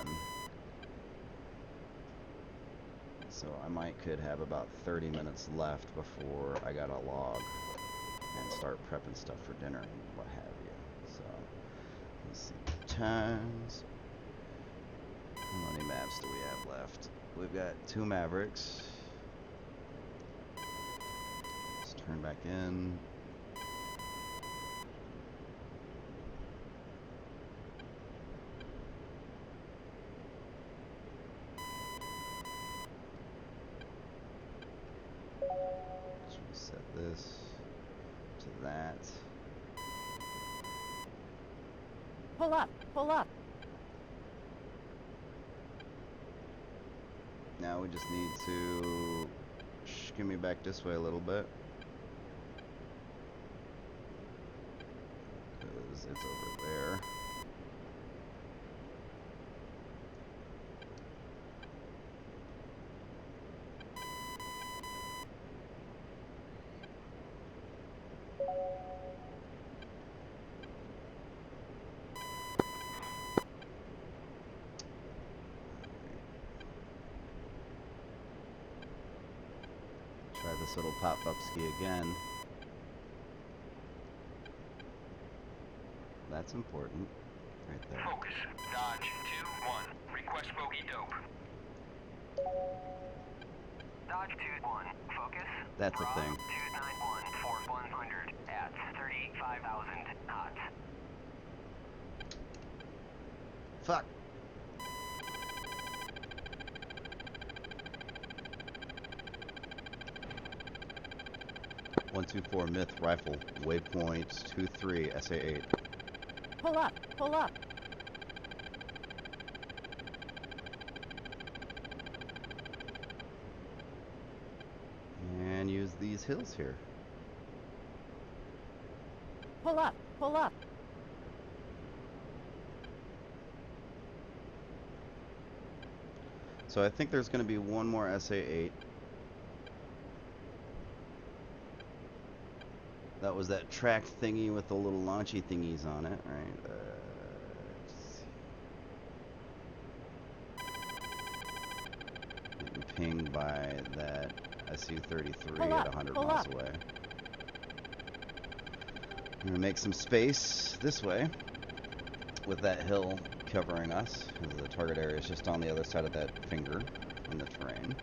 So I could have about 30 minutes left before I gotta log and start prepping stuff for dinner and what have you. So, let's see. Times. How many maps do we have left? We've got 2 Mavericks. Let's turn back in. Set this to that. Pull up. Pull up. Now we just need to give me back this way a little bit. it's over there. Try this little pop-up ski again. That's important. Right there. Focus. Dodge 2-1. Request bogey dope. Dodge 2-1. Focus. That's a thing. 291 for 100 at 35,000 hot. Fuck. .124 Myth Rifle, waypoint 23 SA8. Pull up. Pull up. And use these hills here. Pull up. Pull up. So I think there's going to be one more SA8. That was that track thingy with the little launchy thingies on it, right? Getting pinged by that SU-33 Pull at up, 100 pull miles up. away. I'm gonna make some space this way with that hill covering us, because the target area is just on the other side of that finger in the terrain.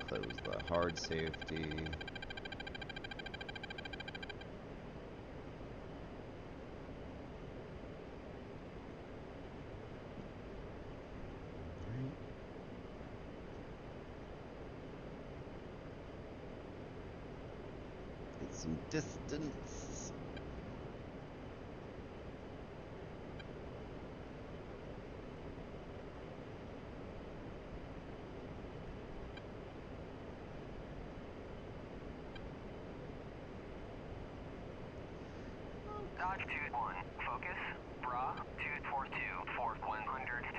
Close the hard safety. Get some distance. Dodge 2-1. Focus. Bra 242 for 110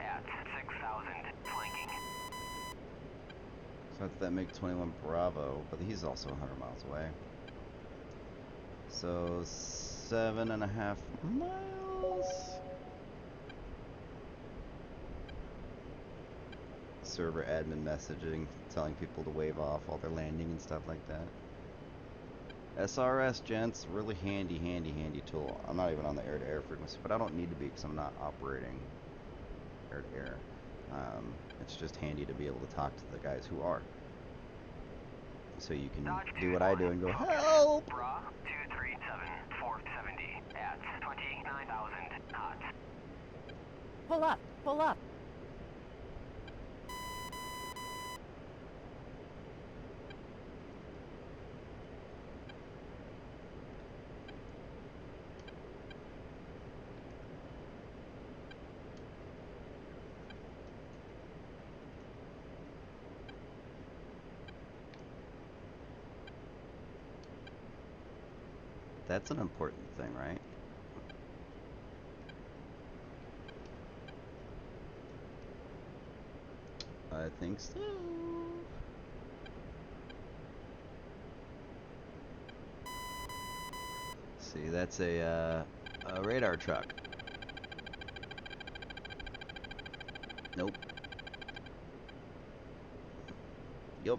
at 6,000 flanking. So that's that MiG-21 Bravo, but he's also 100 miles away. So 7.5 miles. Server admin messaging, telling people to wave off while they're landing and stuff like that. SRS, gents, really handy tool. I'm not even on the air-to-air frequency, but I don't need to be because I'm not operating air-to-air. It's just handy to be able to talk to the guys who are. So you can do what I do and go, help! Bra 237 470 at 29,000 hot. Pull up. Pull up. That's an important thing, right? I think so. See, that's a radar truck. Nope. Yup.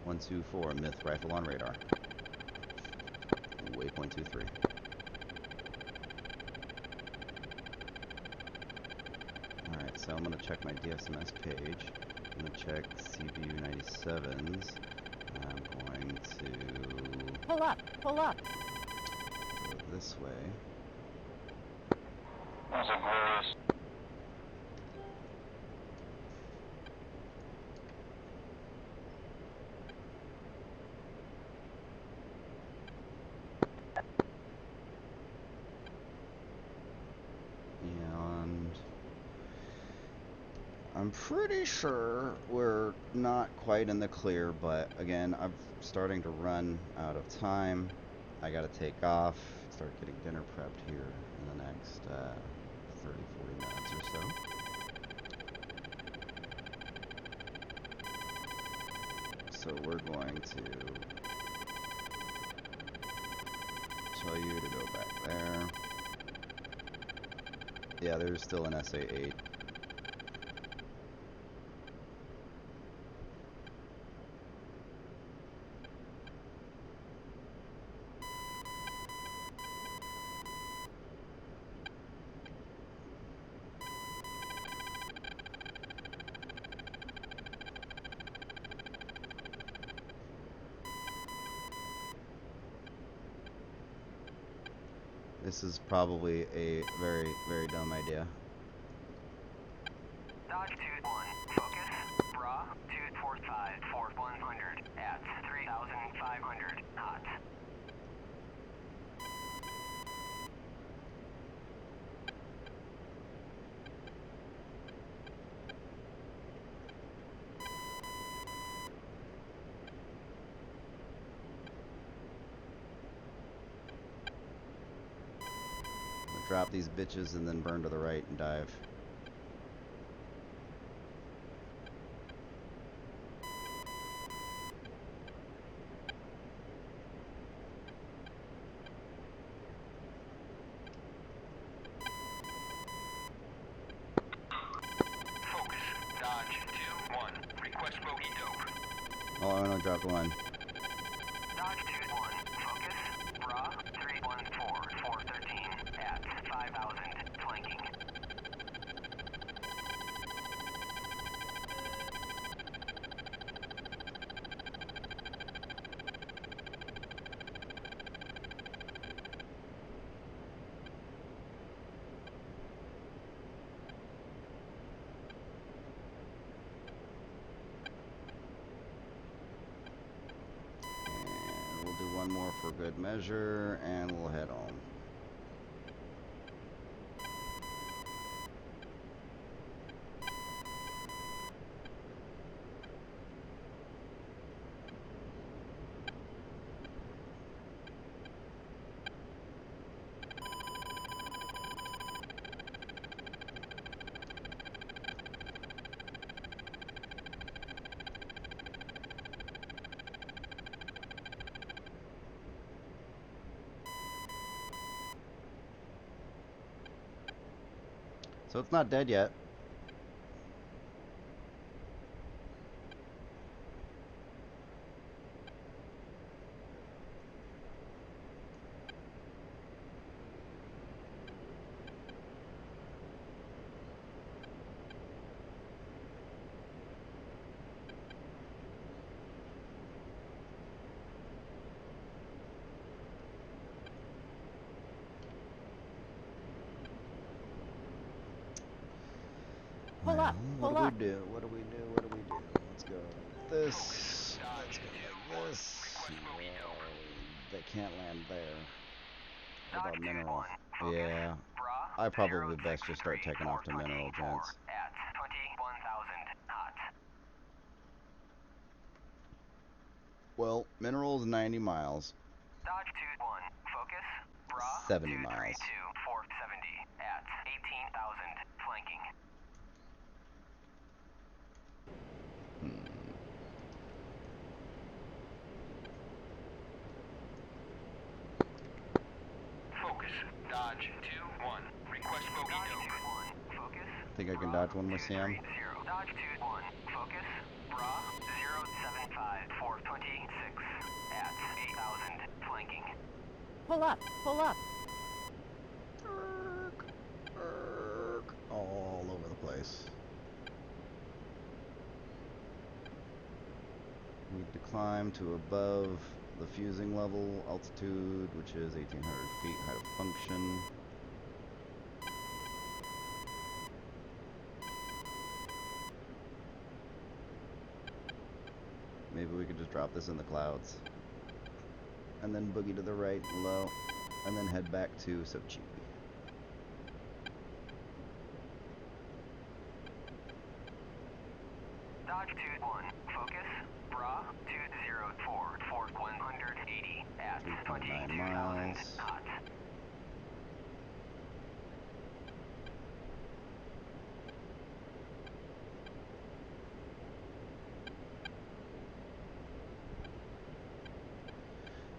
124 Myth Rifle on radar. Waypoint 23. Alright, so I'm gonna check my DSMS page. I'm gonna check CBU 97s. I'm going to Pull up. Pull up. go this way. And I'm pretty sure we're not quite in the clear, but again, I'm starting to run out of time. I gotta take off, start getting dinner prepped here in the next 30-40 minutes or so. So we're going to tell you to go back there. Yeah, there's still an SA-8. This is probably a very, very dumb idea. Dodge 2-1, focus, bra, 245 for 100 at 3,500 knots. Drop these bitches and then burn to the right and dive. Focus, Dodge 2-1, request bogey dope. Oh, I'm gonna drop one. Dodge 2-1, focus, bra, 314 for 13 at 5,000 flanking. And we'll do one more for good measure, and we'll head home. So it's not dead yet. Pull up, Well, pull what up. do we do? What do we do? What do we do? Let's go like this. Let's go like this. Well, they can't land there without mineral. Yeah. I probably best just start taking off to mineral, gents. At 21,000 knots. Well, mineral's 90 miles. Dodge 2-1, focus, bra, 70 miles. 232 for 70 at 18,000 flanking. Focus, Dodge 2-1, request bogey dope. 2-1, focus, I think I can dodge one more CM. Dodge 2-1, focus, bra, 075 for 26 at 8,000 flanking. Pull up, pull up. All over the place. Need to climb to above the fusing level altitude, which is 1,800 feet height of function. Maybe we could just drop this in the clouds. And then boogie to the right and low. And then head back to Sochi. . 9 miles.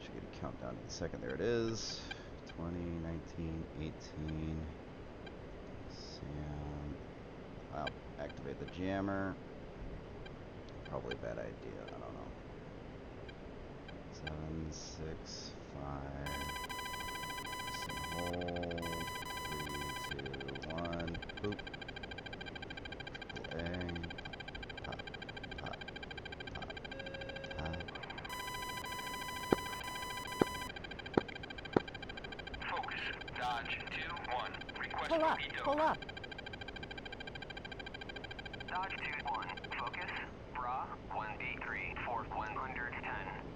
Should get a countdown in a second. There it is. 20, 19, 18. Sam. I'll activate the jammer. Probably a bad idea. I don't know. 7, 6, 5. Hold. 3, 2, 1. Boop. Triple A. Pop. Pop. Pop. Pop. Focus. Dodge 2-1. Request Pull up, pull up. Dodge 2-1. Focus. Bra 183 for 110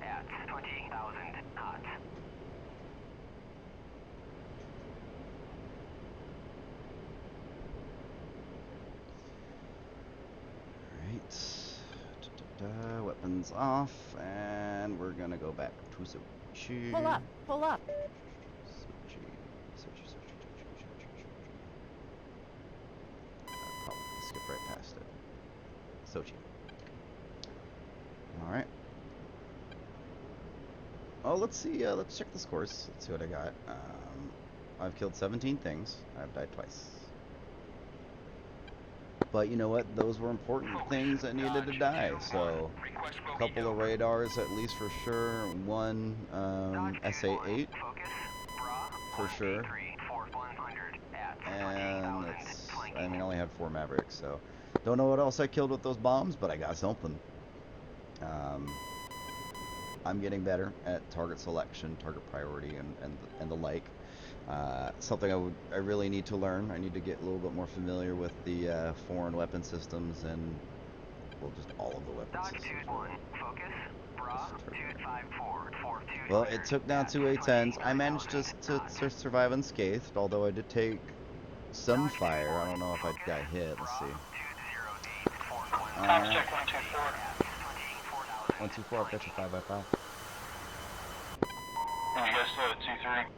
at 20,000 knots. Alright. Weapons off, and we're gonna go back to Sochi. Pull up, pull up. Sochi. I'll probably skip right past it. Sochi. Alright. Oh, let's see, let's check the scores. Let's see what I got. I've killed 17 things. I've died twice. But you know what? Those were important things that needed to die. So, a couple of radars at least for sure. One SA-8 for sure. And it's, I mean, I only had 4 Mavericks, so don't know what else I killed with those bombs, but I got something. I'm getting better at target selection, target priority, and the like. Something I really need to learn. I need to get a little bit more familiar with the foreign weapon systems and, well, just all of the weapon systems. Well, it took down 2 A10s. I managed to survive unscathed, although I did take some fire. I don't know if I got hit. Let's see. Comms check 124. 124, I've got you 5x5. And you guys still at 2-3?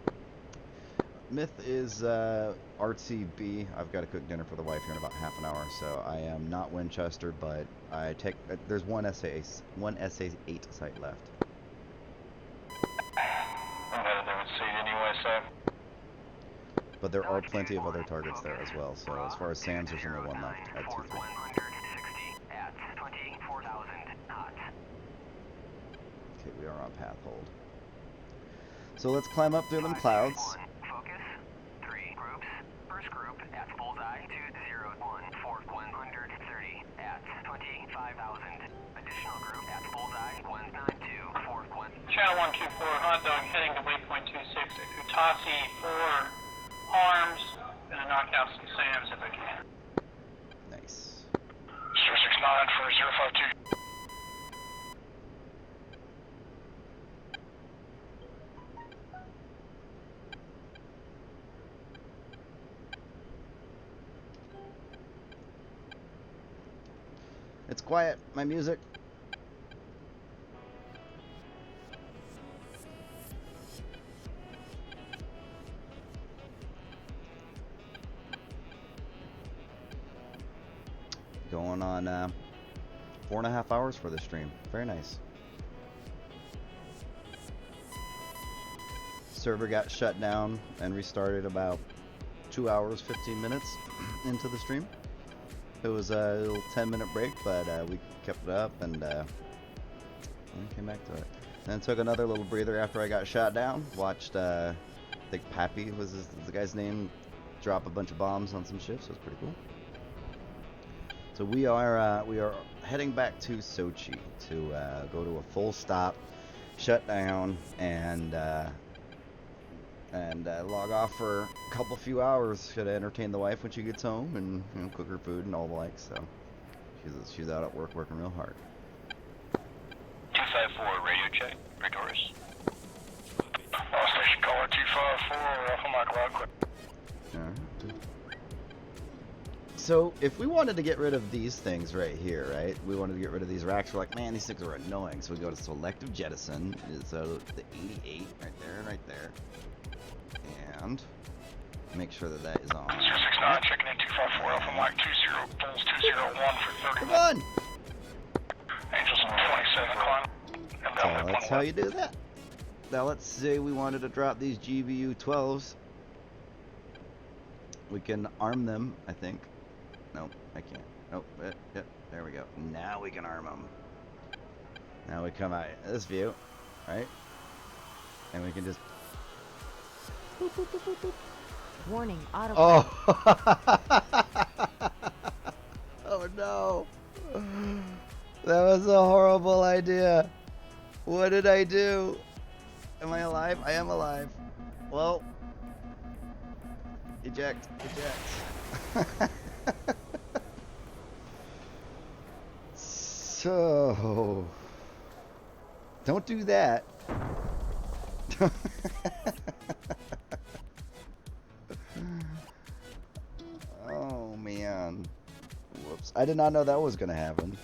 Myth is RTB. I've got to cook dinner for the wife here in about half an hour, so I am not Winchester, but I take. There's one SA-8 site left. I'm headed there with seat anyway, so. But there are plenty of other targets there as well. So as far as Sam's, there's only one left at 2-3. Okay, we are on path hold. So let's climb up through them clouds. Focus. 3 groups. First group at bullseye 201 for 130 at 25,000. Additional group at bullseye 192 for 1. Channel 124, hot dog heading to waypoint 26 at Kutasi 4 arms. Gonna knock out some SAMs if I can. Nice. 069 for 052. It's quiet. My music. Going on 4.5 hours for this stream. Very nice. Server got shut down and restarted about 2 hours, 15 minutes into the stream. It was a little 10-minute break, but we kept it up and came back to it. Then took another little breather after I got shot down. Watched, I think Pappy was the guy's name, drop a bunch of bombs on some ships. So it was pretty cool. So we are heading back to Sochi to go to a full stop, shut down, and log off for a few hours. Should entertain the wife when she gets home and, you know, cook her food and all the like. So she's out at work working real hard. 254 radio check. Victorious. All station caller 254. Alpha Mike Loud. So if we wanted to get rid of these things right here, right? We wanted to get rid of these racks. We're like, man, these things are annoying. So we go to selective jettison. So the 88 right there. And make sure that that is on. 069, checking in 254 Alpha Mike 20, Bulls 201 for 30 Come on! Angels 27 climb. So that's how you do that. Now let's say we wanted to drop these GVU 12s. We can arm them, I think. Nope, I can't. Nope, yep, there we go. Now we can arm them. Now we come out this view, right? And we can just... Boop, boop, boop, boop, boop. Warning, auto. Oh! Oh no! That was a horrible idea. What did I do? Am I alive? I am alive. Well, eject. So, don't do that. Oh man. Whoops. I did not know that was going to happen.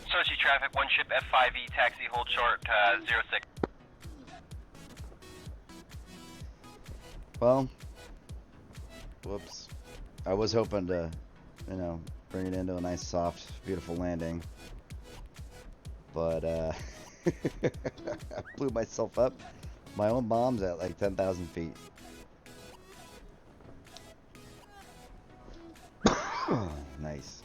Sochi traffic, one ship F5E, taxi, hold short, 06. Well, whoops. I was hoping to, you know, bring it into a nice, soft, beautiful landing. But, I blew myself up. My own bomb's at like 10,000 feet. Nice.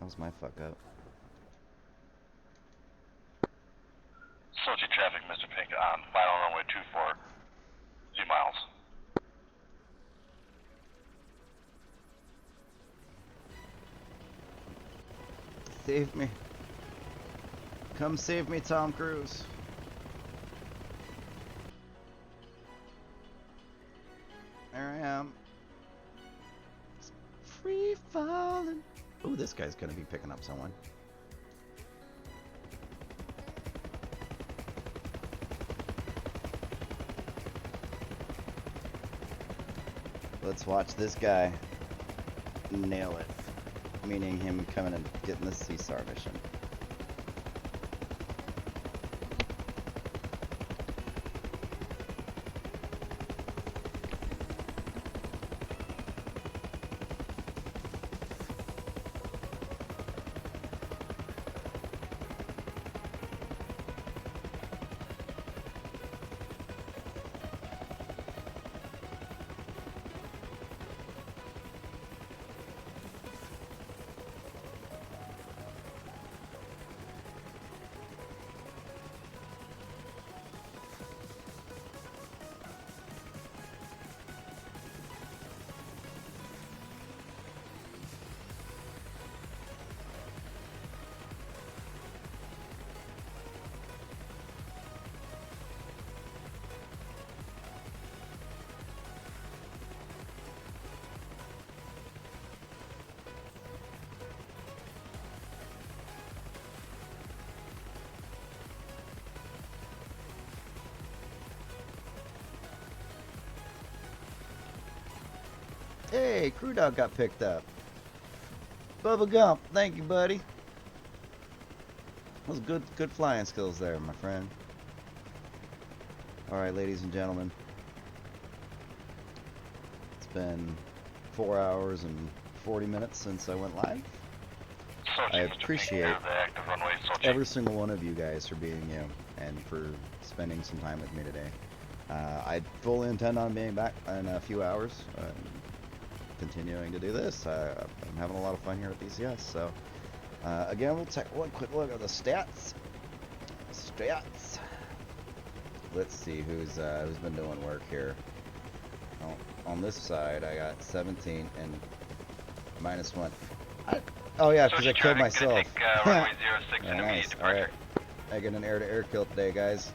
That was my fuck up. Sochi traffic, Mr. Pink, on final runway 24, 2 miles. Save me. Come save me, Tom Cruise. There I am. Free falling. Oh, this guy's gonna be picking up someone. Let's watch this guy nail it. Meaning him coming and getting the CSAR mission. Hey, Crew Dog got picked up. Bubba Gump, thank you, buddy. Those good flying skills there, my friend. All right, ladies and gentlemen. It's been 4 hours and 40 minutes since I went live. I appreciate every single one of you guys for being you and for spending some time with me today. I fully intend on being back in a few hours. Continuing to do this. I'm having a lot of fun here at DCS. So again, we'll take one quick look at the stats. Let's see who's been doing work here. On this side, I got 17 and -1. Oh yeah, because I killed myself. Runway 06 yeah, nice. All right, I get an air-to-air kill today, guys.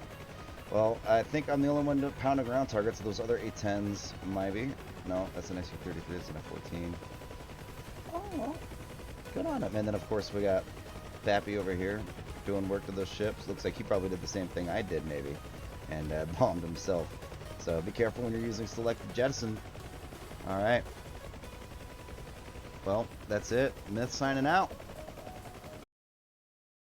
Well, I think I'm the only one to pound a ground target, so those other A10s might be. No, that's an SU-33, it's an F-14. Oh, well, good on him. And then, of course, we got Bappy over here doing work to those ships. Looks like he probably did the same thing I did, maybe, and bombed himself. So be careful when you're using selective jettison. Alright. Well, that's it. Myth signing out.